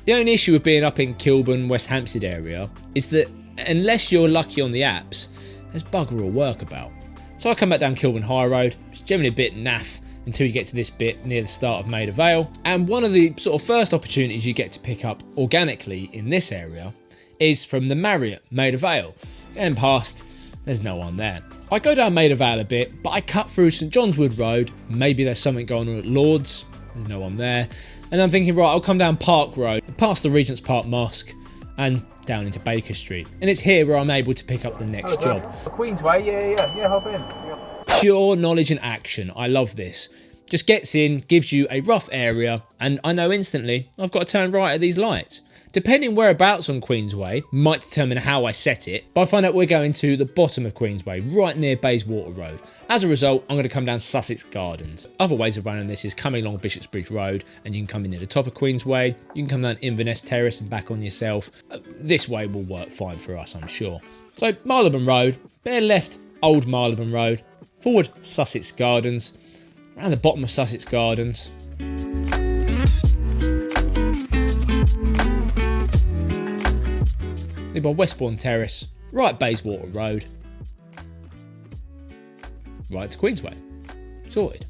The only issue with being up in Kilburn, West Hampstead area is that unless you're lucky on the apps, there's bugger all work about. So I come back down Kilburn High Road, which is generally a bit naff until you get to this bit near the start of Maida Vale. And one of the sort of first opportunities you get to pick up organically in this area is from the Marriott Maida Vale. Going past, there's no one there. I go down Maida Vale a bit, but I cut through St John's Wood Road. Maybe there's something going on at Lord's. There's no one there. And I'm thinking, right, I'll come down Park Road, past the Regent's Park Mosque, and down into Baker Street. And it's here where I'm able to pick up the next job. Queensway, yeah, hop in. Yeah. Pure knowledge and action. I love this. Just gets in, gives you a rough area, and I know instantly I've got to turn right at these lights. Depending whereabouts on Queensway might determine how I set it, but I find out we're going to the bottom of Queensway, right near Bayswater Road. As a result, I'm going to come down Sussex Gardens. Other ways of running this is coming along Bishopsbridge Road, and you can come in near the top of Queensway, you can come down Inverness Terrace and back on yourself. This way will work fine for us, I'm sure. So, Marylebone Road, bare left, Old Marylebone Road, forward Sussex Gardens, around the bottom of Sussex Gardens. By Westbourne Terrace, right Bayswater Road, right to Queensway. Sorted.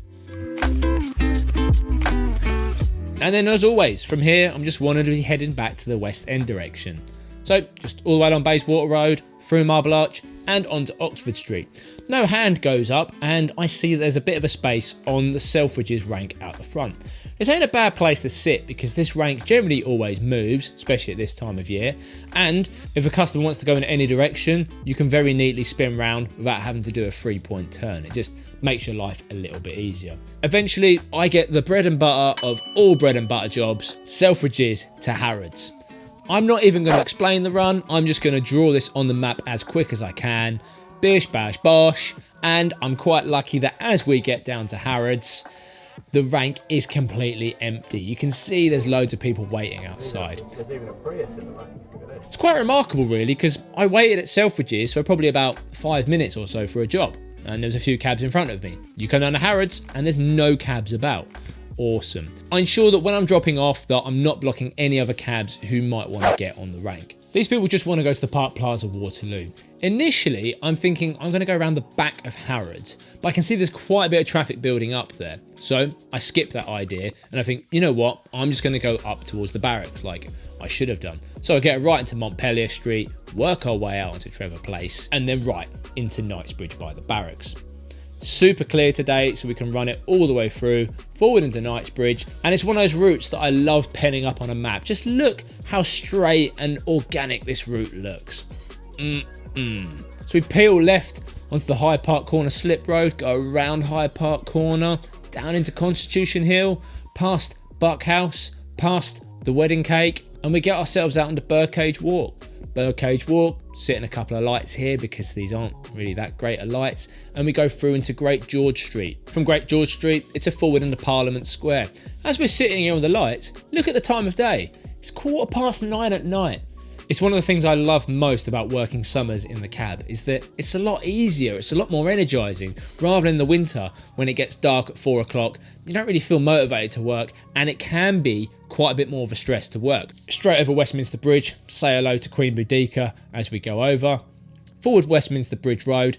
And then as always, from here I'm just wanting to be heading back to the West End direction. So just all the way along Bayswater Road, through Marble Arch and onto Oxford Street. No hand goes up and I see there's a bit of a space on the Selfridges rank out the front. This ain't a bad place to sit because this rank generally always moves, especially at this time of year, and if a customer wants to go in any direction, you can very neatly spin round without having to do a 3-point turn. It just makes your life a little bit easier. Eventually, I get the bread and butter of all bread and butter jobs, Selfridges to Harrods. I'm not even going to explain the run, I'm just going to draw this on the map as quick as I can. bish bash bosh, and I'm quite lucky that as we get down to Harrods, the rank is completely empty. You can see there's loads of people waiting outside. There's even a Prius in the back. Look at this. It's quite remarkable really, because I waited at Selfridges for probably about 5 minutes or so for a job, and there's a few cabs in front of me. You come down to Harrods and there's no cabs about. Awesome. I ensure that when I'm dropping off that I'm not blocking any other cabs who might want to get on the rank. These people just want to go to the Park Plaza Waterloo. Initially, I'm thinking I'm going to go around the back of Harrods, but I can see there's quite a bit of traffic building up there. So I skip that idea and I think, you know what, I'm just going to go up towards the barracks like I should have done. So I get right into Montpellier Street, work our way out onto Trevor Place, and then right into Knightsbridge by the barracks. Super clear today, so we can run it all the way through, forward into Knightsbridge, and it's one of those routes that I love penning up on a map. Just look how straight and organic this route looks. So we peel left onto the Hyde Park Corner slip road, go around Hyde Park Corner, down into Constitution Hill, past Buckhouse, past the Wedding Cake, and we get ourselves out onto Birdcage Walk. Birdcage Walk, sit in a couple of lights here because these aren't really that great of lights, and we go through into Great George Street. From Great George Street, it's a forward into Parliament Square. As we're sitting here on the lights, look at the time of day. It's 9:15 at night. It's one of the things I love most about working summers in the cab is that it's a lot easier, it's a lot more energising, rather than the winter when it gets dark at 4 o'clock. You don't really feel motivated to work, and it can be quite a bit more of a stress to work. Straight over Westminster Bridge, say hello to Queen Boudica as we go over. Forward Westminster Bridge Road,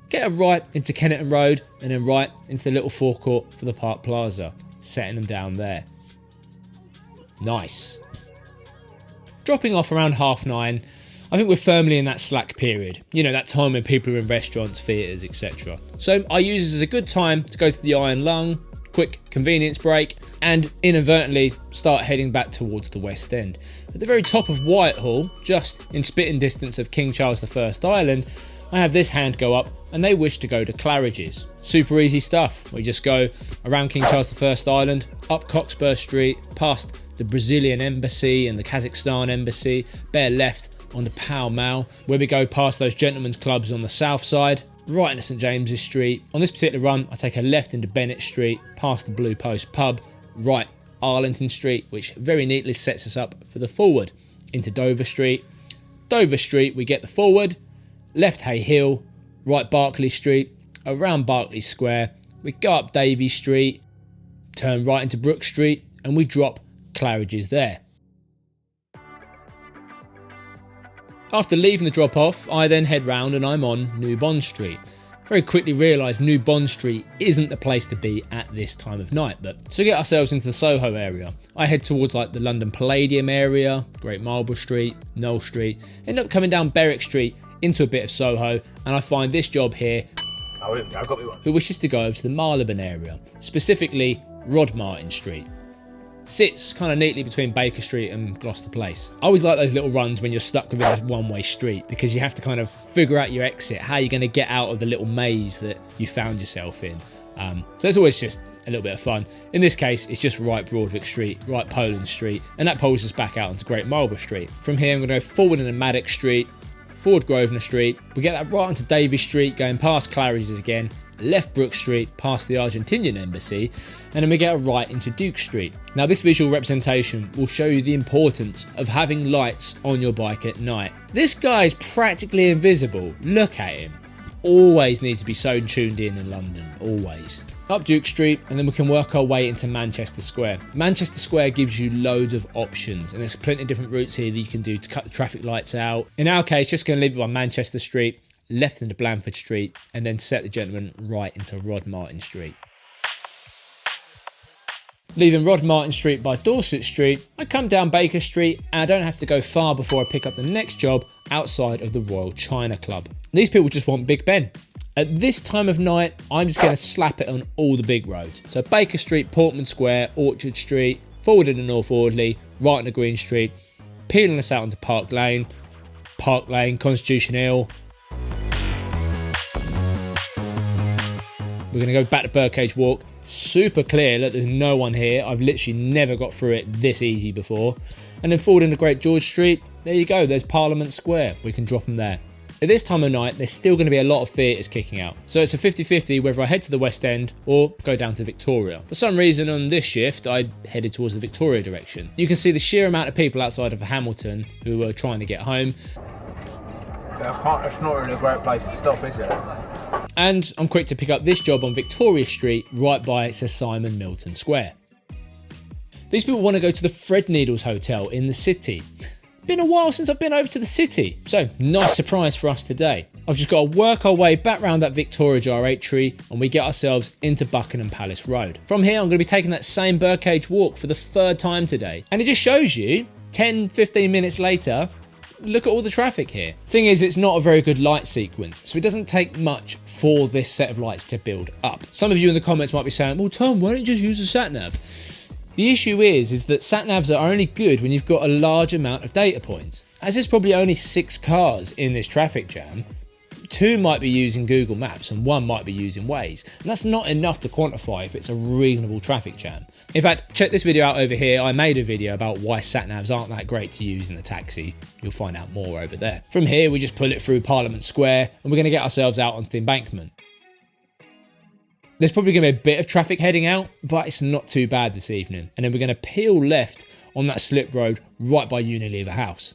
get a right into Kennington Road, and then right into the little forecourt for the Park Plaza, setting them down there. Nice. Dropping off around 9:30, I think we're firmly in that slack period. You know, that time when people are in restaurants, theatres, etc. So I use this as a good time to go to the Iron Lung, quick convenience break, and inadvertently start heading back towards the West End. At the very top of Whitehall, just in spitting distance of King Charles I Island, I have this hand go up and they wish to go to Claridge's. Super easy stuff. We just go around King Charles I Island, up Cockspur Street, past the Brazilian Embassy and the Kazakhstan Embassy, bear left on the Pall Mall, where we go past those gentlemen's clubs on the south side, right into St James's Street. On this particular run, I take a left into Bennett Street, past the Blue Post pub, right Arlington Street, which very neatly sets us up for the forward, into Dover Street. Dover Street, we get the forward, left Hay Hill, right Berkeley Street, around Berkeley Square, we go up Davies Street, turn right into Brook Street, and we drop Claridge's there. After leaving the drop off, I then head round and I'm on New Bond Street. Very quickly realised New Bond Street isn't the place to be at this time of night, but to get ourselves into the Soho area, I head towards like the London Palladium area, Great Marlborough Street, Knoll Street, end up coming down Berwick Street into a bit of Soho, and I find this job here I've got me one. who wishes to go over to the Marylebone area, specifically Rodmartin Street. Sits kind of neatly between Baker Street and Gloucester Place. I always like those little runs when you're stuck within a one-way street because you have to kind of figure out your exit, how you're going to get out of the little maze that you found yourself in. So it's always just a little bit of fun. In this case, it's just right Broadwick Street, right Poland Street, and that pulls us back out onto Great Marlborough Street. From here, I'm going to go forward into Maddox Street, forward Grosvenor Street. We get that right onto Davies Street, going past Claridge's again, left Brook Street, past the Argentinian Embassy, and then we get a right into Duke Street. Now this visual representation will show you the importance of having lights on your bike at night. This guy is practically invisible. Look at him. Always needs to be so tuned in London, always. Up Duke Street, and then we can work our way into Manchester Square. Manchester Square gives you loads of options, and there's plenty of different routes here that you can do to cut the traffic lights out. In our case, just going to leave it on Manchester Street, left into Blandford Street, and then set the gentleman right into Rodmartin Street. Leaving Rodmartin Street by Dorset Street, I come down Baker Street, and I don't have to go far before I pick up the next job outside of the Royal China Club. These people just want Big Ben. At this time of night, I'm just going to slap it on all the big roads. So Baker Street, Portman Square, Orchard Street, forward into North Audley, right into Green Street, peeling us out onto Park Lane, Constitution Hill. We're going to go back to Birdcage Walk. Super clear. Look, there's no one here. I've literally never got through it this easy before. And then forward into Great George Street. There you go. There's Parliament Square. We can drop them there. At this time of night, there's still going to be a lot of theatres kicking out. So it's a 50-50 whether I head to the West End or go down to Victoria. For some reason on this shift, I headed towards the Victoria direction. You can see the sheer amount of people outside of Hamilton who are trying to get home. It's not really a great place to stop, is it? And I'm quick to pick up this job on Victoria Street, right by Sir Simon Milton Square. These people want to go to the Threadneedles Hotel in the city. Been a while since I've been over to the city, so nice surprise for us today. I've just got to work our way back round that Victoria Gyratory and we get ourselves into Buckingham Palace Road. From here I'm going to be taking that same birdcage walk for the 3rd time today. And it just shows you, 10-15 minutes later, look at all the traffic here. Thing is, it's not a very good light sequence, so it doesn't take much for this set of lights to build up. Some of you in the comments might be saying, well Tom, why don't you just use a sat-nav? The issue is that sat-navs are only good when you've got a large amount of data points. As there's probably only 6 cars in this traffic jam, 2 might be using Google Maps and 1 might be using Waze. And that's not enough to quantify if it's a reasonable traffic jam. In fact, check this video out over here. I made a video about why sat-navs aren't that great to use in the taxi. You'll find out more over there. From here, we just pull it through Parliament Square and we're going to get ourselves out onto the embankment. There's probably going to be a bit of traffic heading out, but it's not too bad this evening. And then we're going to peel left on that slip road right by Unilever House.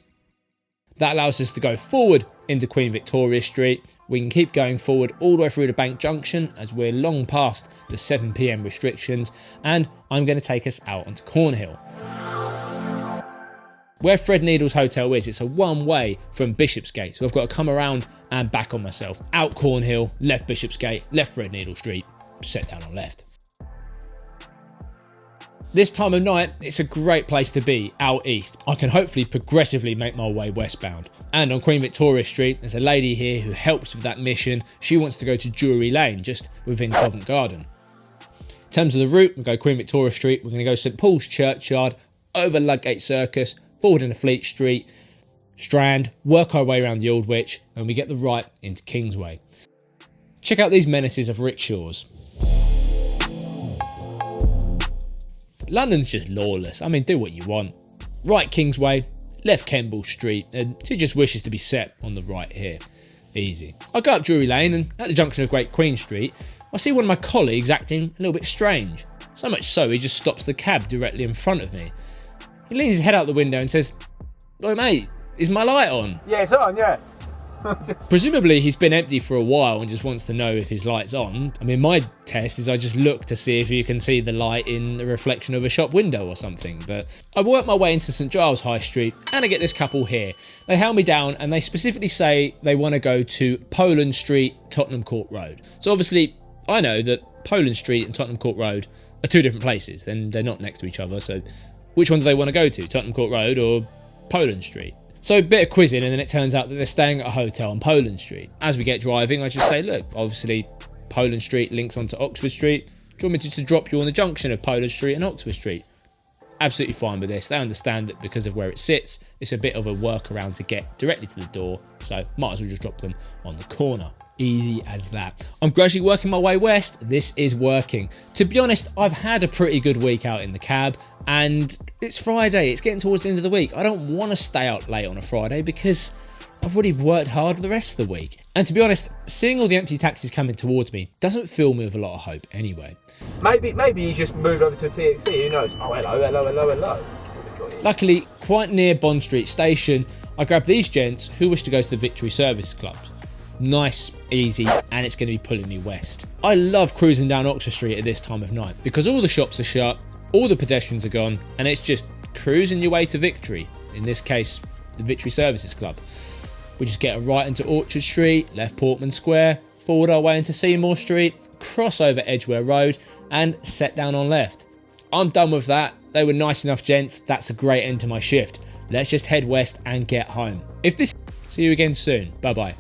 That allows us to go forward into Queen Victoria Street. We can keep going forward all the way through to Bank Junction as we're long past the 7 PM restrictions. And I'm going to take us out onto Cornhill. Where Threadneedles Hotel is, it's a one-way from Bishopsgate. So I've got to come around and back on myself. Out Cornhill, left Bishopsgate, left Threadneedle Street. Set down on left. This time of night, it's a great place to be out east. I can hopefully progressively make my way westbound. And on Queen Victoria Street, there's a lady here who helps with that mission. She wants to go to Drury Lane, just within Covent Garden. In terms of the route, we'll go Queen Victoria Street. We're going to go St Paul's Churchyard, over Ludgate Circus, forward into Fleet Street, Strand, work our way around the Aldwych, and we get the right into Kingsway. Check out these menaces of rickshaws. London's just lawless. I mean, do what you want. Right Kingsway, left Kemble Street, and she just wishes to be set on the right here. Easy. I go up Drury Lane, and at the junction of Great Queen Street, I see one of my colleagues acting a little bit strange. So much so, he just stops the cab directly in front of me. He leans his head out the window and says, "Oi mate, is my light on?" Yeah, it's on, yeah. Presumably he's been empty for a while and just wants to know if his light's on. I mean, my test is I just look to see if you can see the light in the reflection of a shop window or something. But I work my way into St Giles High Street and I get this couple here. They hail me down and they specifically say they want to go to Poland Street, Tottenham Court Road. So obviously I know that Poland Street and Tottenham Court Road are 2 different places. Then they're not next to each other. So which one do they want to go to? Tottenham Court Road or Poland Street? So a bit of quizzing, and then it turns out that they're staying at a hotel on Poland Street. As we get driving, I just say, look, obviously Poland Street links onto Oxford Street. Do you want me just to drop you on the junction of Poland Street and Oxford Street? Absolutely fine with this. They understand that because of where it sits, it's a bit of a workaround to get directly to the door. So might as well just drop them on the corner. Easy as that. I'm gradually working my way west. This is working. To be honest, I've had a pretty good week out in the cab, and it's Friday. It's getting towards the end of the week. I don't want to stay out late on a Friday because I've already worked hard for the rest of the week. And to be honest, seeing all the empty taxis coming towards me doesn't fill me with a lot of hope anyway. Maybe you just moved over to a TXC, who knows? Oh, hello. Luckily, quite near Bond Street Station, I grabbed these gents who wish to go to the Victory Service Club. Nice, easy, and it's going to be pulling me west. I love cruising down Oxford Street at this time of night because all the shops are shut, all the pedestrians are gone, and it's just cruising your way to victory. In this case, the Victory Services Club. We just get a right into Orchard Street, left Portman Square, forward our way into Seymour Street, cross over Edgware Road, and set down on left. I'm done with that. They were nice enough gents. That's a great end to my shift. Let's just head west and get home. See you again soon. Bye bye.